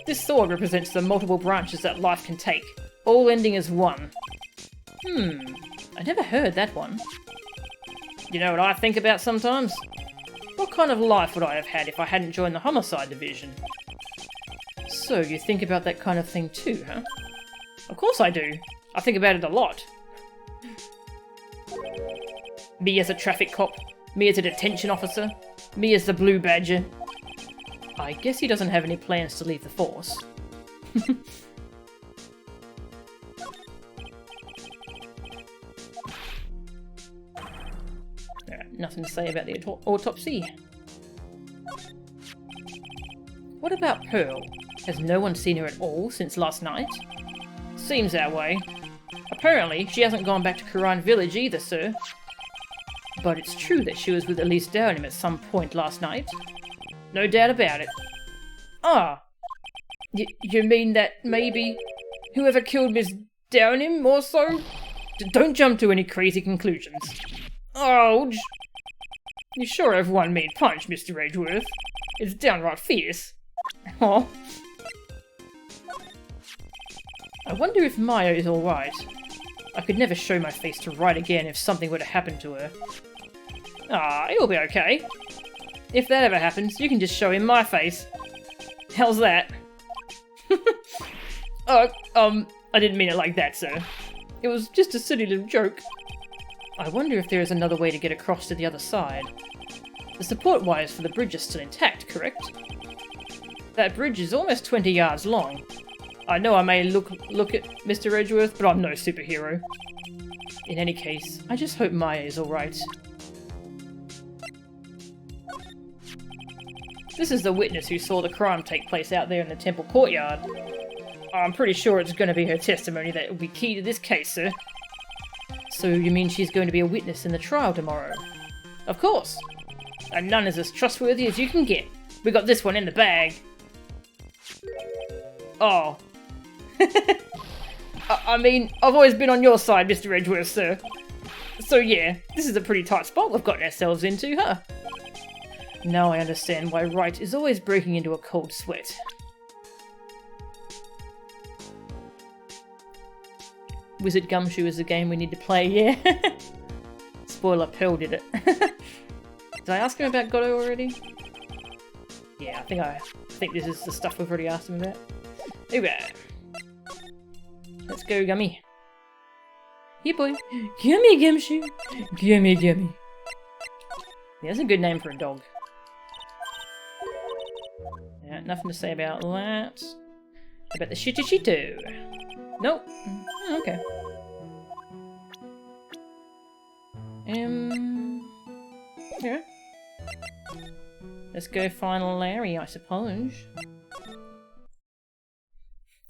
This sword represents the multiple branches that life can take, all ending as one. I never heard that one. You know what I think about sometimes? What kind of life would I have had if I hadn't joined the homicide division? So, you think about that kind of thing too, huh? Of course I do. I think about it a lot. Me as a traffic cop, me as a detention officer, me as the Blue Badger. I guess he doesn't have any plans to leave the force. Nothing to say about the autopsy. What about Pearl? Has no one seen her at all since last night? Seems that way. Apparently, she hasn't gone back to Kuran Village either, sir. But it's true that she was with Elise Downham at some point last night. No doubt about it. Ah! You mean that maybe whoever killed Miss Downham or so? Don't jump to any crazy conclusions. Ouch! You sure have one mean punch, Mr. Edgeworth. It's downright fierce. Aw. I wonder if Maya is alright. I could never show my face to Wright again if something were to happen to her. Ah, it'll be okay. If that ever happens, you can just show him my face. How's that? I didn't mean it like that, sir. It was just a silly little joke. I wonder if there is another way to get across to the other side. The support wires for the bridge are still intact, correct? That bridge is almost 20 yards long. I know I may look at Mr. Edgeworth, but I'm no superhero. In any case, I just hope Maya is alright. This is the witness who saw the crime take place out there in the temple courtyard. I'm pretty sure it's going to be her testimony that will be key to this case, sir. So you mean she's going to be a witness in the trial tomorrow? Of course. And none is as trustworthy as you can get. We got this one in the bag. Oh. I mean, I've always been on your side, Mr. Edgeworth, sir. So yeah, this is a pretty tight spot we've gotten ourselves into, huh? Now I understand why Wright is always breaking into a cold sweat. Wizard Gumshoe is the game we need to play, yeah. Spoiler, Pearl did it. Did I ask him about Godot already? Yeah, I think this is the stuff we've already asked him about. Here we go. Let's go, Gummy. Here, boy. Gimme, Gumshoe. Gimme, gimme. Yeah, that's a good name for a dog. Yeah, nothing to say about that. About the Shichichito. Nope. Okay. Yeah. Let's go find Larry, I suppose.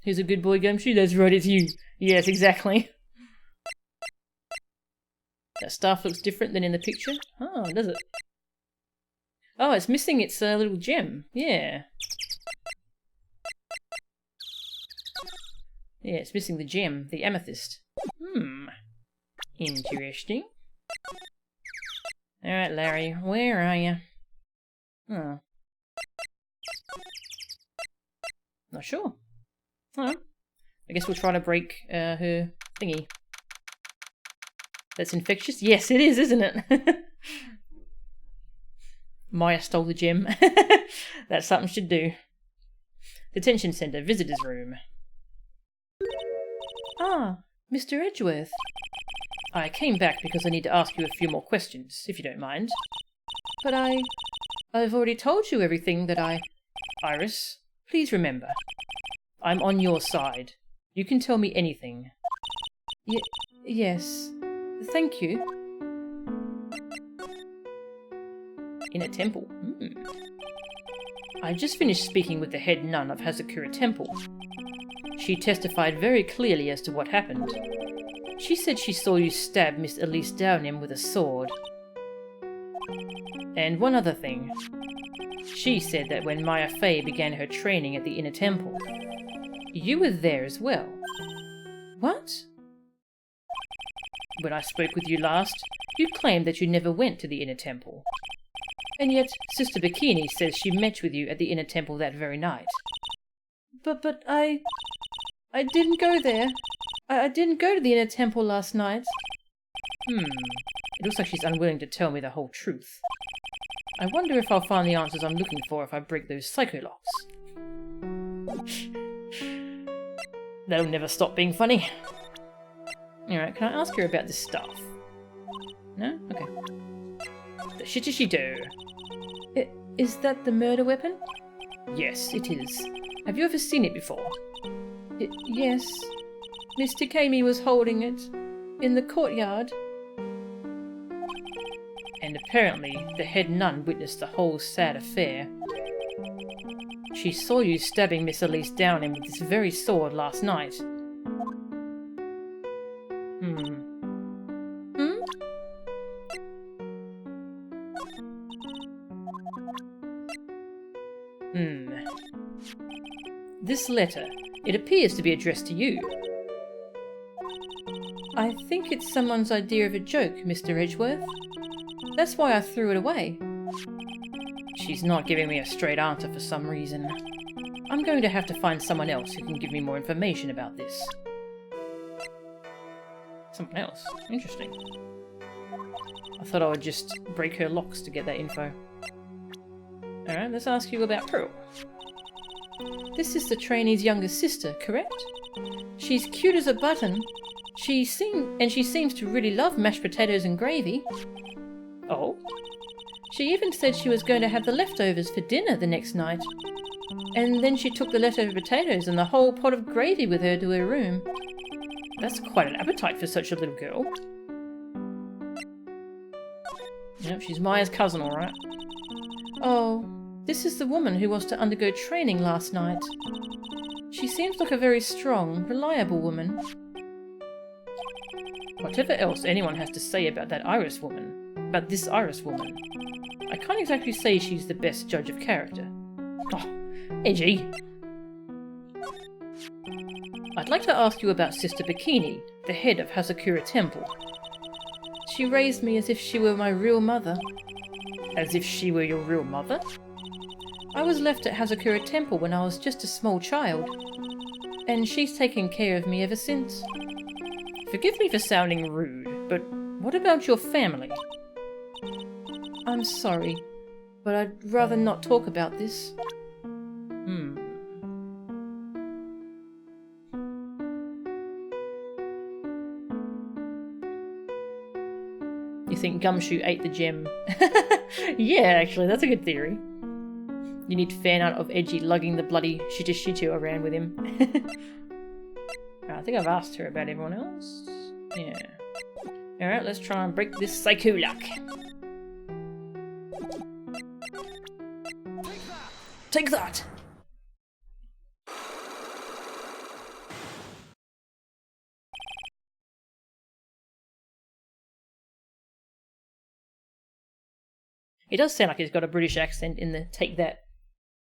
Who's a good boy, Gumshoe? That's right, it's you. Yes, exactly. That stuff looks different than in the picture. Oh, does it? Oh, it's missing its little gem. Yeah. Yeah, it's missing the gem, the amethyst. Interesting. Alright, Larry, where are you? Oh. Not sure. Oh. I guess we'll try to break her thingy. That's infectious? Yes, it is, isn't it? Maya stole the gem. That's something she'd do. Detention Centre, Visitors Room. Ah, Mr. Edgeworth. I came back because I need to ask you a few more questions, if you don't mind. But I've already told you everything that I... Iris, please remember. I'm on your side. You can tell me anything. Yes. Thank you. In a temple. I just finished speaking with the head nun of Hazakura Temple. She testified very clearly as to what happened. She said she saw you stab Miss Elise Downham with a sword. And one other thing. She said that when Maya Fey began her training at the Inner Temple, you were there as well. What? When I spoke with you last, you claimed that you never went to the Inner Temple. And yet Sister Bikini says she met with you at the Inner Temple that very night. But I didn't go there. I didn't go to the Inner Temple last night. It looks like she's unwilling to tell me the whole truth. I wonder if I'll find the answers I'm looking for if I break those Psycholocks. That'll never stop being funny. Alright, can I ask her about this stuff? No? Okay. The shitty-do. Is that the murder weapon? Yes, it is. Have you ever seen it before? Yes. Mr. Kami was holding it in the courtyard. And apparently the head nun witnessed the whole sad affair. She saw you stabbing Miss Elise Downham with this very sword last night. This letter, it appears to be addressed to you. I think it's someone's idea of a joke, Mr. Edgeworth. That's why I threw it away. She's not giving me a straight answer for some reason. I'm going to have to find someone else who can give me more information about this. Someone else? Interesting. I thought I would just break her locks to get that info. Alright, let's ask you about Pearl. This is the trainee's younger sister, correct? She's cute as a button. She seems to really love mashed potatoes and gravy. Oh? She even said she was going to have the leftovers for dinner the next night. And then she took the leftover potatoes and the whole pot of gravy with her to her room. That's quite an appetite for such a little girl. Yep, she's Maya's cousin, alright. Oh, this is the woman who was to undergo training last night. She seems like a very strong, reliable woman. Whatever else anyone has to say about this Iris woman, I can't exactly say she's the best judge of character. Oh, edgy. I'd like to ask you about Sister Bikini, the head of Hazakura Temple. She raised me as if she were my real mother. As if she were your real mother? I was left at Hazakura Temple when I was just a small child, and she's taken care of me ever since. Forgive me for sounding rude, but what about your family? I'm sorry, but I'd rather not talk about this. You think Gumshoe ate the gem? Yeah, actually, that's a good theory. You need fan art of Edgy lugging the bloody Shitu around with him. I think I've asked her about everyone else. Yeah. Alright, let's try and break this Psycholock. Take that! He does sound like he's got a British accent in the Take That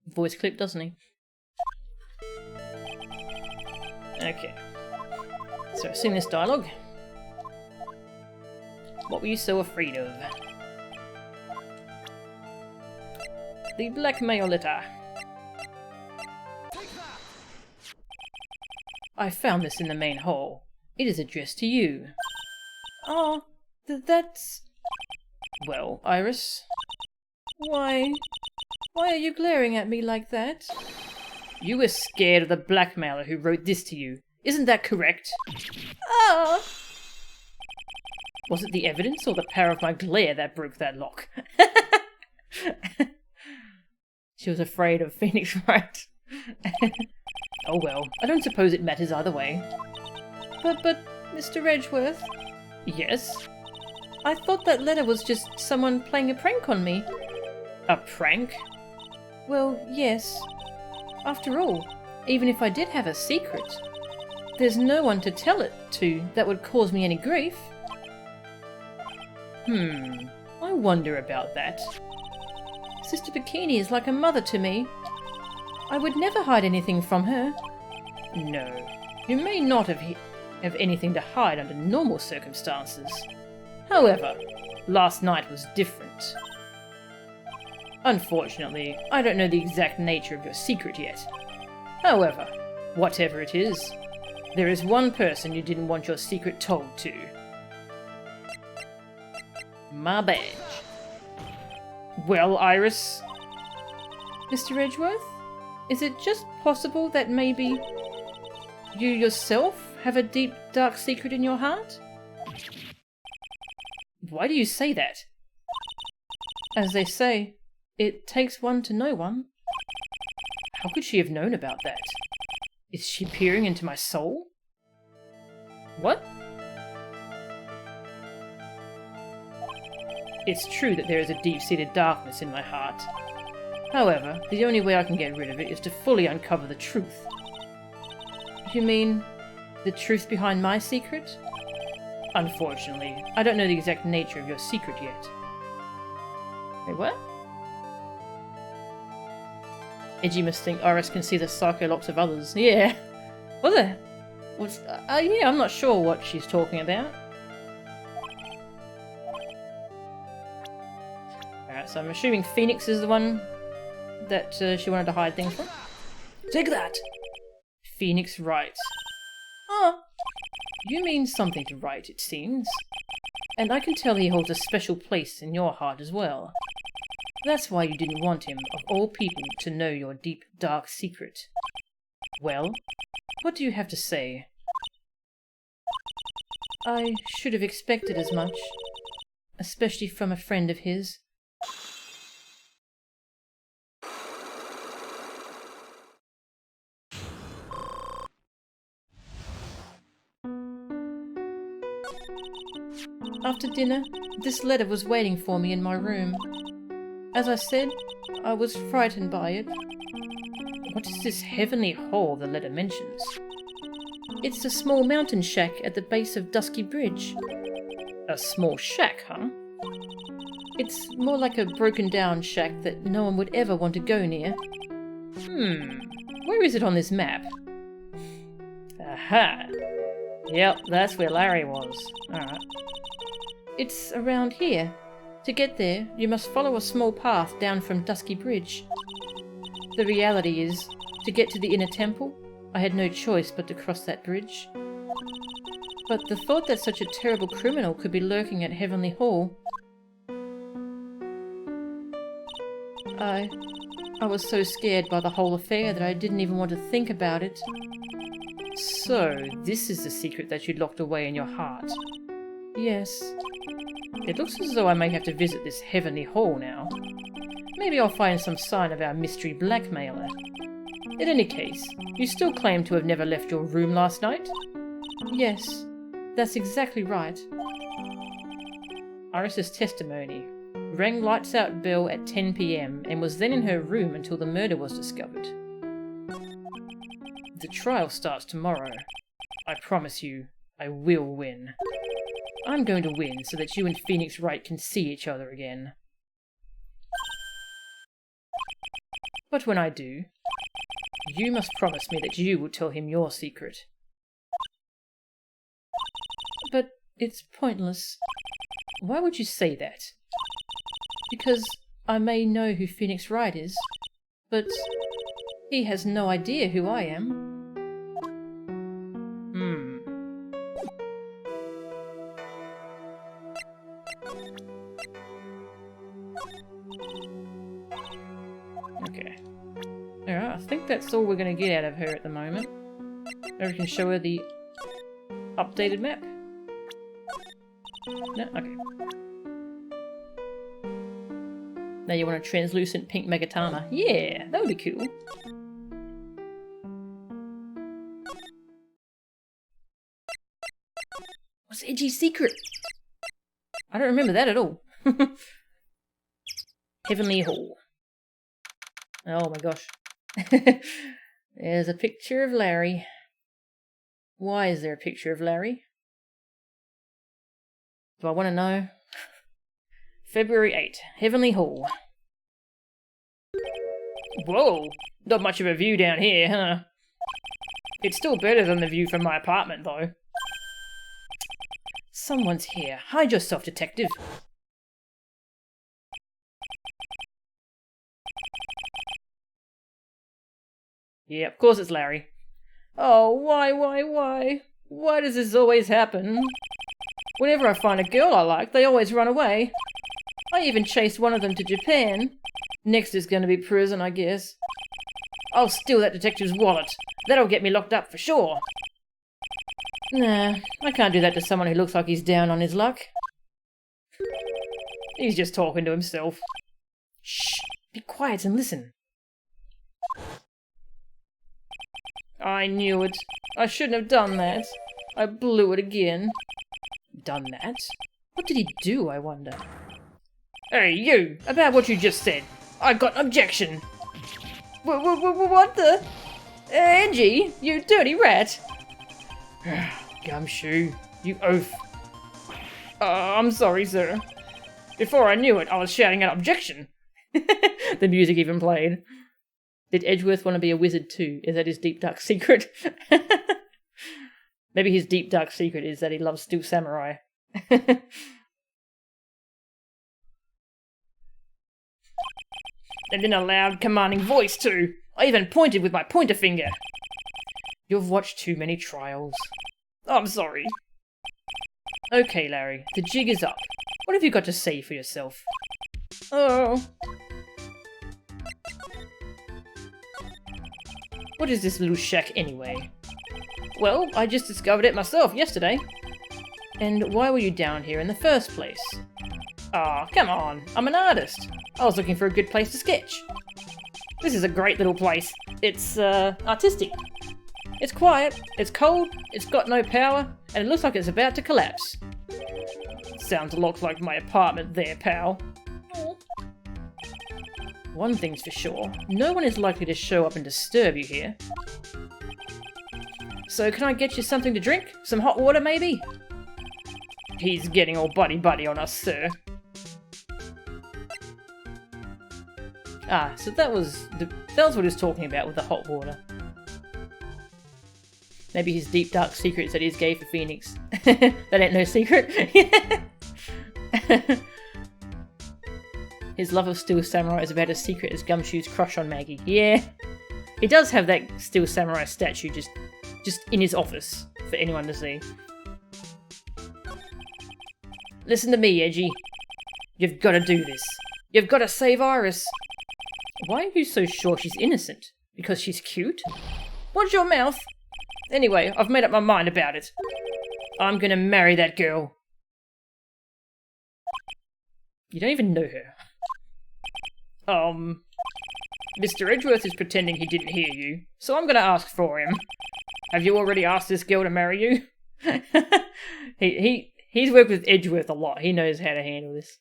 voice clip, doesn't he? Okay. So I've seen this dialogue. What were you so afraid of? The blackmail letter. I found this in the main hall. It is addressed to you. Oh, That's... Well, Iris... Why are you glaring at me like that? You were scared of the blackmailer who wrote this to you. Isn't that correct? Ah! Was it the evidence or the power of my glare that broke that lock? She was afraid of Phoenix Wright. Oh well, I don't suppose it matters either way. But, Mr. Edgeworth? Yes? I thought that letter was just someone playing a prank on me. A prank? Well, yes. After all, even if I did have a secret, there's no one to tell it to that would cause me any grief. I wonder about that. Sister Bikini is like a mother to me. I would never hide anything from her. No, you may not have anything to hide under normal circumstances. However, last night was different. Unfortunately, I don't know the exact nature of your secret yet. However, whatever it is, there is one person you didn't want your secret told to. My badge. Well, Iris? Mr. Edgeworth? Is it just possible that maybe you yourself have a deep, dark secret in your heart? Why do you say that? As they say, it takes one to know one. How could she have known about that? Is she peering into my soul? What? It's true that there is a deep-seated darkness in my heart. However, the only way I can get rid of it is to fully uncover the truth. You mean the truth behind my secret? Unfortunately, I don't know the exact nature of your secret yet. Wait, what? Edgy must think Iris can see the psycholocks of others. Yeah. What the? What's... yeah, I'm not sure what she's talking about. Alright, so I'm assuming Phoenix is the one that she wanted to hide things from. Take that! Phoenix Wright. Ah, you mean something to Wright, it seems. And I can tell he holds a special place in your heart as well. That's why you didn't want him, of all people, to know your deep, dark secret. Well, what do you have to say? I should have expected as much, especially from a friend of his. After dinner, this letter was waiting for me in my room. As I said, I was frightened by it. What is this heavenly hole the letter mentions? It's a small mountain shack at the base of Dusky Bridge. A small shack, huh? It's more like a broken down shack that no one would ever want to go near. Where is it on this map? Aha! Yep, that's where Larry was. Alright. It's around here. To get there, you must follow a small path down from Dusky Bridge. The reality is, to get to the inner temple, I had no choice but to cross that bridge. But the thought that such a terrible criminal could be lurking at Heavenly Hall... I was so scared by the whole affair that I didn't even want to think about it. So, this is the secret that you locked away in your heart? Yes. It looks as though I may have to visit this Heavenly Hall now. Maybe I'll find some sign of our mystery blackmailer. In any case, you still claim to have never left your room last night? Yes, that's exactly right. Iris's testimony. Rang lights out bell at 10 PM and was then in her room until the murder was discovered. The trial starts tomorrow. I promise you, I will win. I'm going to win so that you and Phoenix Wright can see each other again. But when I do, you must promise me that you will tell him your secret. But it's pointless. Why would you say that? Because I may know who Phoenix Wright is, but he has no idea who I am. Alright, I think that's all we're going to get out of her at the moment. Maybe we can show her the updated map. No? Okay. Now you want a translucent pink Megatama. Yeah, that would be cool. What's Edgy's secret? I don't remember that at all. Heavenly Hall. Oh my gosh. There's a picture of Larry. Why is there a picture of Larry? Do I want to know? February 8, Heavenly Hall. Whoa! Not much of a view down here, huh? It's still better than the view from my apartment, though. Someone's here. Hide yourself, detective. Yeah, of course it's Larry. Oh, why? Why does this always happen? Whenever I find a girl I like, they always run away. I even chased one of them to Japan. Next is going to be prison, I guess. I'll steal that detective's wallet. That'll get me locked up for sure. Nah, I can't do that to someone who looks like he's down on his luck. He's just talking to himself. Shh! Be quiet and listen. I knew it. I shouldn't have done that. I blew it again. Done that? What did he do, I wonder? Hey, you! About what you just said. I got an objection. What the? Angie, you dirty rat! Gumshoe, you oaf. I'm sorry, sir. Before I knew it, I was shouting an objection. The music even played. Did Edgeworth want to be a wizard too? Is that his deep dark secret? Maybe his deep dark secret is that he loves Steel Samurai. And in a loud, commanding voice too. I even pointed with my pointer finger. You've watched too many trials. I'm sorry. Okay, Larry, the jig is up. What have you got to say for yourself? Oh. What is this little shack anyway? Well, I just discovered it myself yesterday. And why were you down here in the first place? Aw, come on, I'm an artist. I was looking for a good place to sketch. This is a great little place. It's, artistic. It's quiet, it's cold, it's got no power, and it looks like it's about to collapse. Sounds a lot like my apartment there, pal. One thing's for sure, no one is likely to show up and disturb you here. So can I get you something to drink? Some hot water, maybe? He's getting all buddy-buddy on us, sir. Ah, so that was what he was talking about with the hot water. Maybe his deep dark secret is that he's gay for Phoenix. That ain't no secret. His love of Steel Samurai is about as secret as Gumshoe's crush on Maggie. Yeah, he does have that Steel Samurai statue just in his office for anyone to see. Listen to me, Edgy. You've got to do this. You've got to save Iris. Why are you so sure she's innocent? Because she's cute? Watch your mouth! Anyway, I've made up my mind about it. I'm gonna marry that girl. You don't even know her. Mr. Edgeworth is pretending he didn't hear you, so I'm gonna ask for him. Have you already asked this girl to marry you? He's worked with Edgeworth a lot. He knows how to handle this.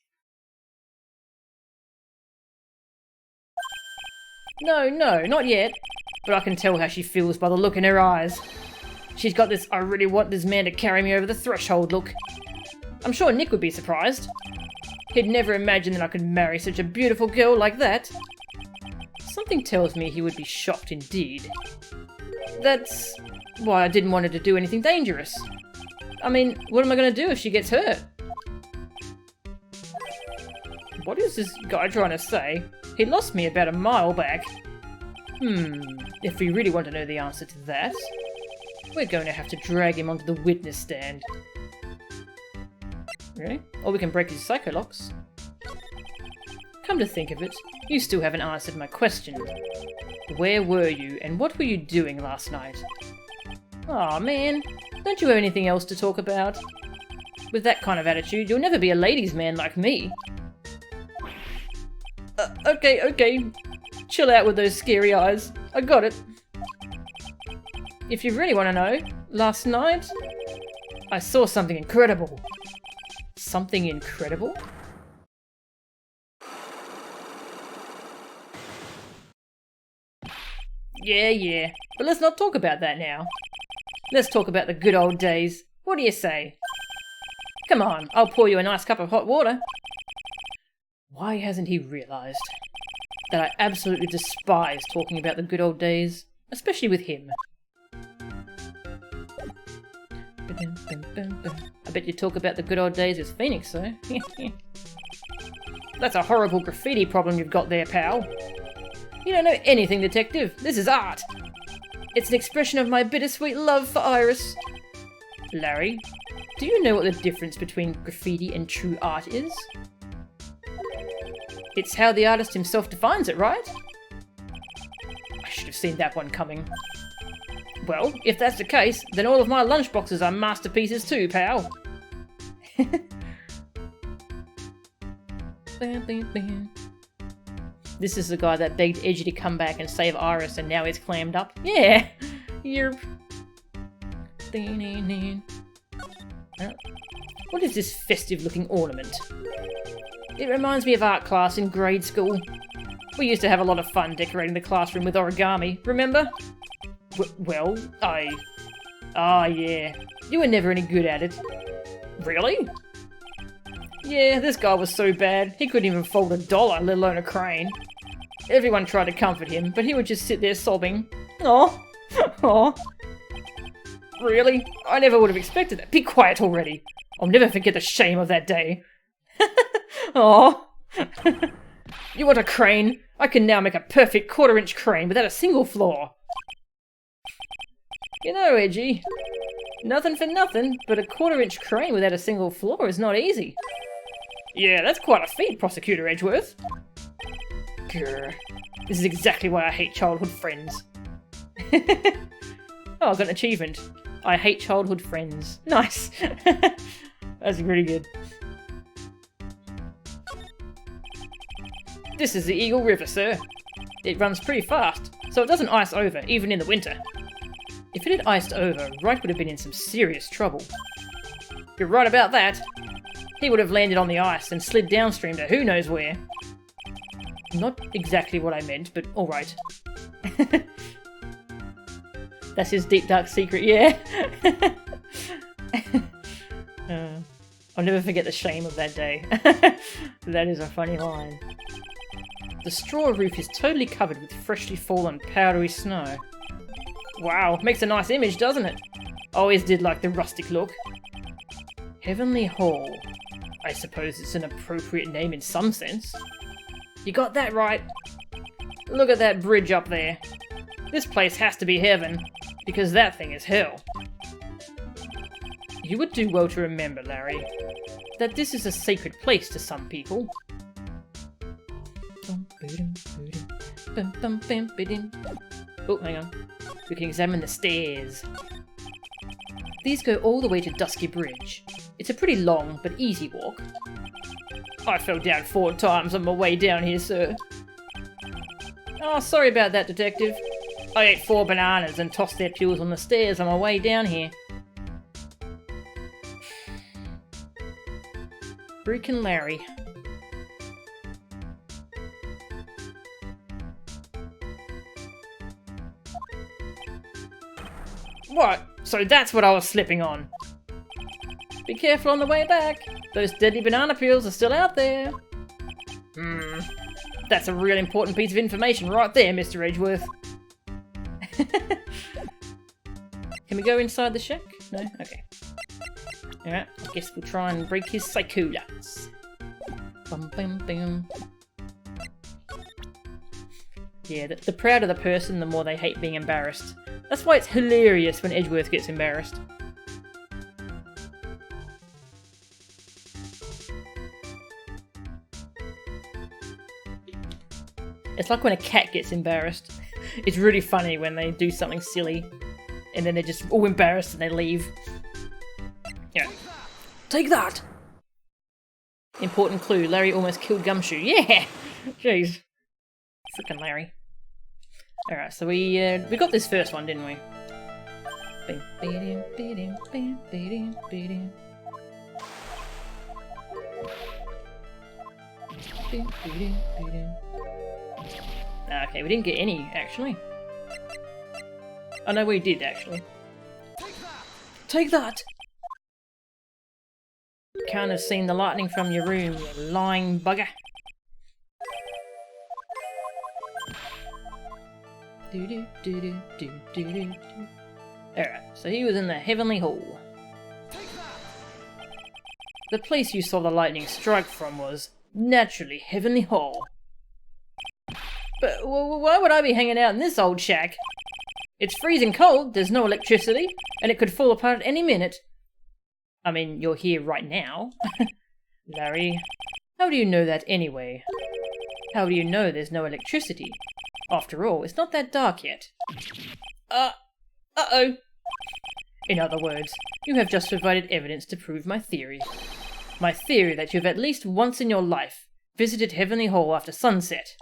No, not yet. But I can tell how she feels by the look in her eyes. She's got this I really want this man to carry me over the threshold look. I'm sure Nick would be surprised. He'd never imagine that I could marry such a beautiful girl like that. Something tells me he would be shocked indeed. That's why I didn't want her to do anything dangerous. I mean, what am I going to do if she gets hurt? What is this guy trying to say? He lost me about a mile back. If we really want to know the answer to that, we're going to have to drag him onto the witness stand. Really? Or we can break his Psycholocks. Come to think of it, you still haven't answered my question. Where were you, and what were you doing last night? Aw, man. Don't you have anything else to talk about? With that kind of attitude, you'll never be a ladies' man like me. Okay. Chill out with those scary eyes. I got it. If you really want to know, last night, I saw something incredible. Something incredible? Yeah. But let's not talk about that now. Let's talk about the good old days. What do you say? Come on, I'll pour you a nice cup of hot water. Why hasn't he realised that I absolutely despise talking about the good old days, especially with him? I bet you talk about the good old days with Phoenix, though. That's a horrible graffiti problem you've got there, pal. You don't know anything, detective. This is art. It's an expression of my bittersweet love for Iris. Larry, do you know what the difference between graffiti and true art is? It's how the artist himself defines it, right? I should have seen that one coming. Well, if that's the case, then all of my lunchboxes are masterpieces too, pal. This is the guy that begged Edgy to come back and save Iris, and now he's clammed up. Yeah! You're... What is this festive-looking ornament? It reminds me of art class in grade school. We used to have a lot of fun decorating the classroom with origami, remember? Ah, yeah. You were never any good at it. Really? Yeah, this guy was so bad, he couldn't even fold $1, let alone a crane. Everyone tried to comfort him, but he would just sit there sobbing. Aw. Really? I never would have expected that. Be quiet already. I'll never forget the shame of that day. Aw. You want a crane? I can now make a perfect 1/4-inch crane without a single flaw. You know, Edgy, nothing for nothing, but a 1/4-inch crane without a single flaw is not easy. Yeah, that's quite a feat, Prosecutor Edgeworth. Grr. This is exactly why I hate childhood friends. Oh, I got an achievement. I hate childhood friends. Nice. That's really good. This is the Eagle River, sir. It runs pretty fast, so it doesn't ice over, even in the winter. If it had iced over, Wright would have been in some serious trouble. You're right about that. He would have landed on the ice and slid downstream to who knows where. Not exactly what I meant, but alright. That's his deep dark secret, yeah. I'll never forget the shame of that day. That is a funny line. The straw roof is totally covered with freshly fallen powdery snow. Wow, makes a nice image, doesn't it? Always did like the rustic look. Heavenly Hall. I suppose it's an appropriate name in some sense. You got that right. Look at that bridge up there. This place has to be heaven, because that thing is hell. You would do well to remember, Larry, that this is a sacred place to some people. Oh, hang on. We can examine the stairs. These go all the way to Dusky Bridge. It's a pretty long but easy walk. I fell down 4 times on my way down here, sir. Oh, sorry about that, detective. I ate 4 bananas and tossed their peels on the stairs on my way down here. Freaking Larry. What? So that's what I was slipping on. Be careful on the way back. Those deadly banana peels are still out there. That's a real important piece of information right there, Mr. Edgeworth. Can we go inside the shack? No? Okay. Alright, I guess we'll try and break his Psycholocks. Bum, bum, bum. Yeah, the prouder the person, the more they hate being embarrassed. That's why it's hilarious when Edgeworth gets embarrassed. It's like when a cat gets embarrassed. It's really funny when they do something silly and then they're just all embarrassed and they leave. Yeah. Take that! Important clue, Larry almost killed Gumshoe. Yeah! Jeez. Frickin' Larry. Alright, so we got this first one, didn't we? Okay, we didn't get any, actually. Oh no, we did, actually. Take that! Can't have seen the lightning from your room, you lying bugger. Alright, so he was in the Heavenly Hall. The place you saw the lightning strike from was, naturally, Heavenly Hall. But why would I be hanging out in this old shack? It's freezing cold, there's no electricity, and it could fall apart at any minute. I mean, you're here right now. Larry, how do you know that anyway? How do you know there's no electricity? After all, it's not that dark yet. Uh-oh. In other words, you have just provided evidence to prove my theory. My theory that you've at least once in your life visited Heavenly Hall after sunset.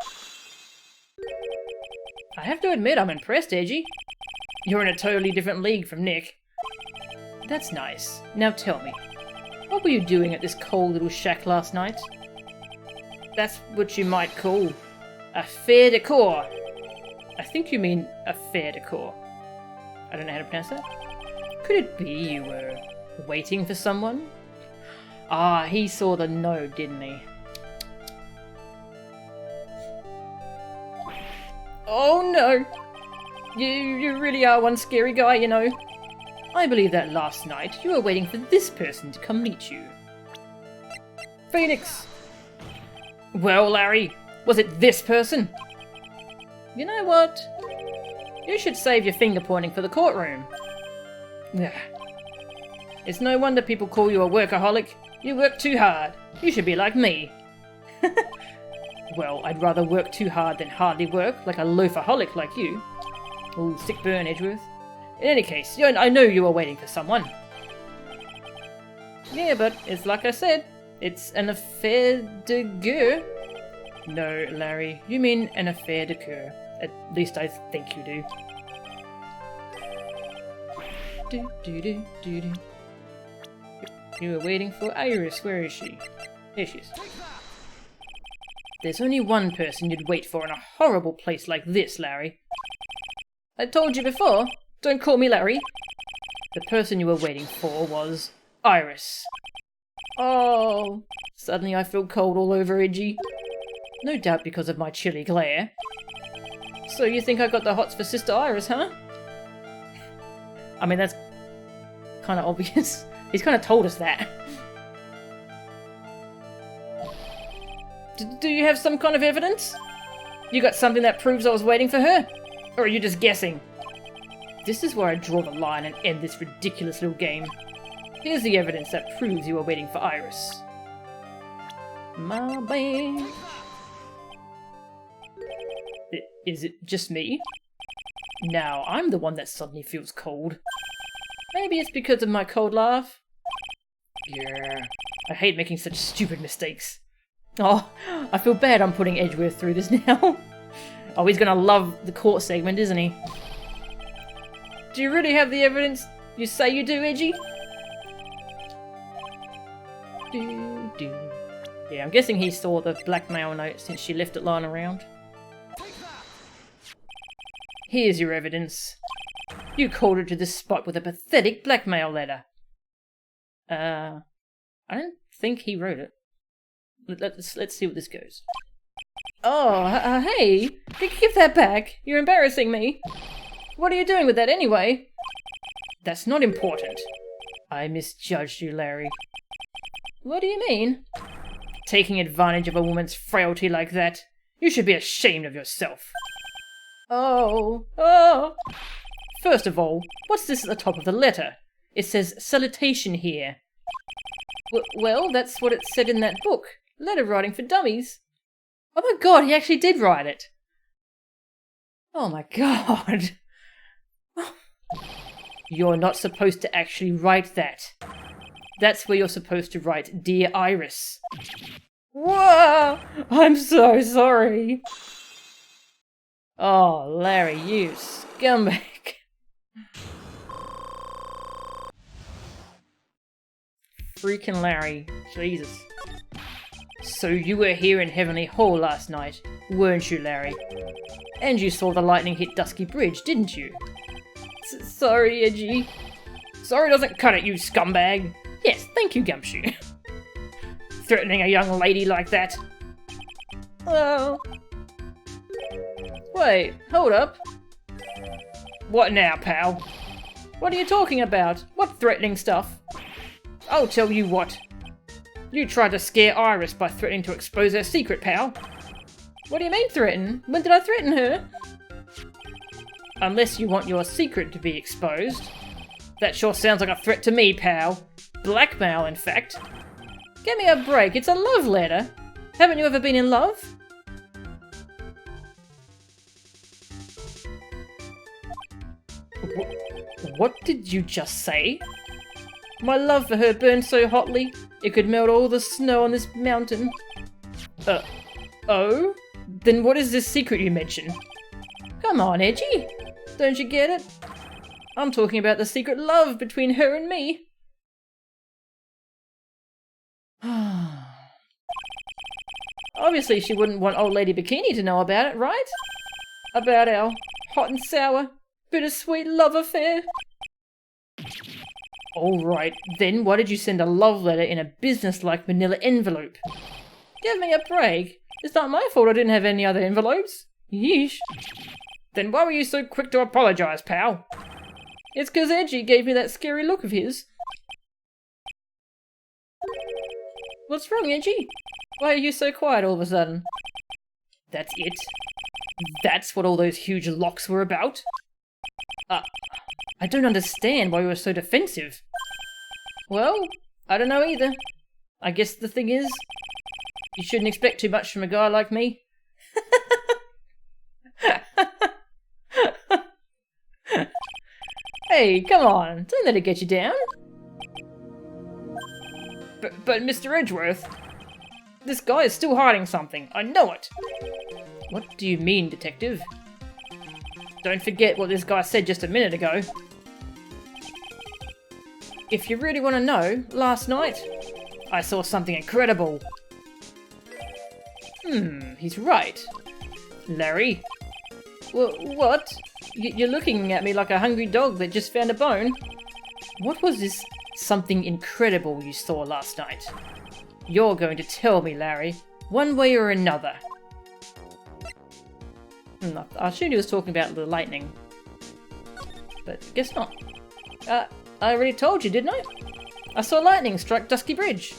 I have to admit I'm impressed, Edgy. You're in a totally different league from Nick. That's nice. Now tell me, what were you doing at this cold little shack last night? That's what you might call a fair decor. I think you mean a fair decor. I don't know how to pronounce that. Could it be you were waiting for someone? Ah, he saw the node, didn't he? Oh no! You really are one scary guy, you know. I believe that last night you were waiting for this person to come meet you. Phoenix! Well, Larry, was it this person? You know what? You should save your finger pointing for the courtroom. It's no wonder people call you a workaholic. You work too hard. You should be like me. Well, I'd rather work too hard than hardly work, like a loafaholic like you. Ooh, sick burn, Edgeworth. In any case, I know you were waiting for someone. Yeah, but it's like I said, it's an affaire de guerre. No, Larry, you mean an affaire de coeur. At least I think you do. You were waiting for Iris. Where is she? There she is. There's only one person you'd wait for in a horrible place like this, Larry. I told you before. Don't call me Larry. The person you were waiting for was Iris. Oh, suddenly I feel cold all over, Edgy. No doubt because of my chilly glare. So you think I got the hots for Sister Iris, huh? I mean, that's kind of obvious. He's kind of told us that. Do you have some kind of evidence? You got something that proves I was waiting for her? Or are you just guessing? This is where I draw the line and end this ridiculous little game. Here's the evidence that proves you were waiting for Iris. My bench. Is it just me? Now I'm the one that suddenly feels cold. Maybe it's because of my cold laugh. Yeah, I hate making such stupid mistakes. Oh, I feel bad I'm putting Edgeworth through this now. Oh, he's gonna love the court segment, isn't he? Do you really have the evidence you say you do, Edgy? Yeah, I'm guessing he saw the blackmail note since she left it lying around. Here's your evidence. You called her to this spot with a pathetic blackmail letter. I don't think he wrote it. Let's see what this goes. Oh, hey! Give that back! You're embarrassing me! What are you doing with that anyway? That's not important. I misjudged you, Larry. What do you mean? Taking advantage of a woman's frailty like that. You should be ashamed of yourself. Oh. First of all, what's this at the top of the letter? It says salutation here. Well, that's what it said in that book. Letter writing for dummies. Oh my god, he actually did write it. Oh my god. You're not supposed to actually write that. That's where you're supposed to write, Dear Iris. Whoa! I'm so sorry. Oh, Larry, you scumbag. Freaking Larry. Jesus. So you were here in Heavenly Hall last night, weren't you, Larry? And you saw the lightning hit Dusky Bridge, didn't you? Sorry, Edgy. Sorry doesn't cut it, you scumbag. Yes, thank you, Gumshoe. Threatening a young lady like that. Oh. Wait, hold up. What now, pal? What are you talking about? What threatening stuff? I'll tell you what. You tried to scare Iris by threatening to expose her secret, pal. What do you mean threaten? When did I threaten her? Unless you want your secret to be exposed. That sure sounds like a threat to me, pal. Blackmail, in fact. Give me a break, it's a love letter. Haven't you ever been in love? What did you just say? My love for her burned so hotly, it could melt all the snow on this mountain. Oh? Then what is this secret you mention? Come on, Edgy. Don't you get it? I'm talking about the secret love between her and me. Obviously she wouldn't want Old Lady Bikini to know about it, right? About our hot and sour, bittersweet love affair. Alright, then why did you send a love letter in a business-like manila envelope? Give me a break. It's not my fault I didn't have any other envelopes. Yeesh. Then why were you so quick to apologise, pal? It's 'cause Edgy gave me that scary look of his. What's wrong, Edgy? Why are you so quiet all of a sudden? That's it? That's what all those huge locks were about? I don't understand why you were so defensive. Well, I don't know either. I guess the thing is, you shouldn't expect too much from a guy like me. Hey, come on, don't let it get you down. But Mr. Edgeworth, this guy is still hiding something. I know it. What do you mean, detective? Don't forget what this guy said just a minute ago. If you really want to know, last night, I saw something incredible. He's right. Larry? What? You're looking at me like a hungry dog that just found a bone. What was this something incredible you saw last night? You're going to tell me, Larry, one way or another. I assumed he was talking about the lightning. But guess not. I already told you, didn't I? I saw lightning strike Dusky Bridge.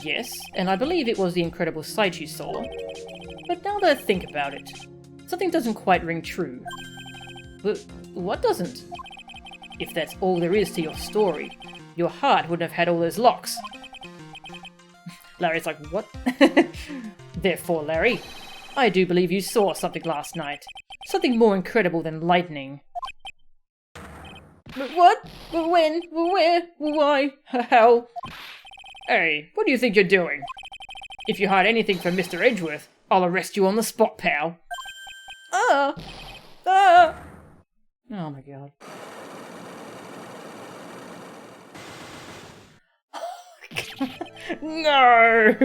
Yes, and I believe it was the incredible sight you saw. But now that I think about it, something doesn't quite ring true. But what doesn't? If that's all there is to your story, your heart wouldn't have had all those locks. Larry's like, what? Therefore, Larry, I do believe you saw something last night. Something more incredible than lightning. But what? When? Where? Why? How? Hey, what do you think you're doing? If you hide anything from Mr. Edgeworth, I'll arrest you on the spot, pal. Oh my god. No!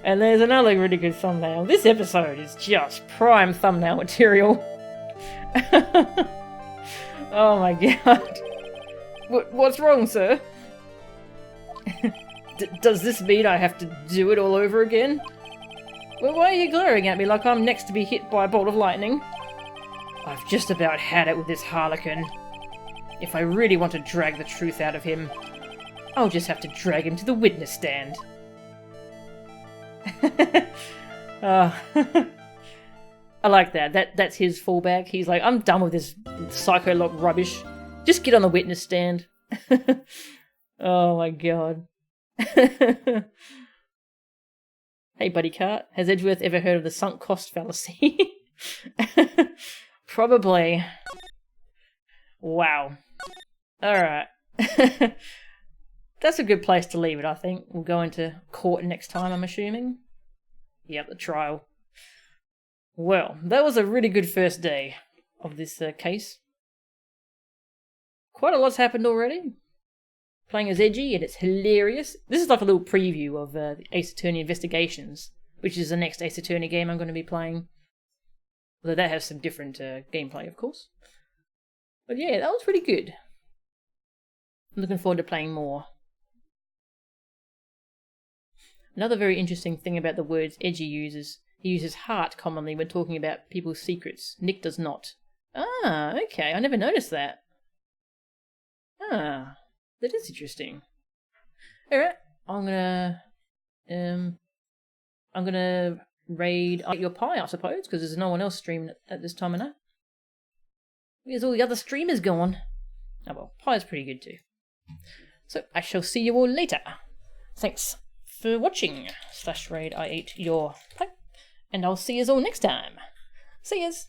And there's another really good thumbnail. This episode is just prime thumbnail material. Oh my god. What's wrong, sir? Does this mean I have to do it all over again? Well, why are you glaring at me like I'm next to be hit by a bolt of lightning? I've just about had it with this harlequin. If I really want to drag the truth out of him, I'll just have to drag him to the witness stand. I like that. That's his fallback. He's like, I'm done with this Psycholock rubbish. Just get on the witness stand. Oh my god. Hey, Hey, Buddy Cart, has Edgeworth ever heard of the sunk cost fallacy? Probably. Wow. Alright. That's a good place to leave it, I think. We'll go into court next time, I'm assuming. Yep, the trial. Well, that was a really good first day of this case. Quite a lot's happened already. Playing as Edgy, and it's hilarious. This is like a little preview of the Ace Attorney Investigations, which is the next Ace Attorney game I'm going to be playing. Although that has some different gameplay, of course. But yeah, that was pretty good. I'm looking forward to playing more. Another very interesting thing about the words Edgy uses, he uses heart commonly when talking about people's secrets. Nick does not. Ah, okay, I never noticed that. Ah, that is interesting. Alright, I'm gonna raid Eat Your Pie, I suppose, because there's no one else streaming at this time of night. Where's all the other streamers gone? Oh well, Pie's pretty good too. So, I shall see you all later. Thanks for watching /raid I Eat Your Pie. And I'll see you all next time. See yous!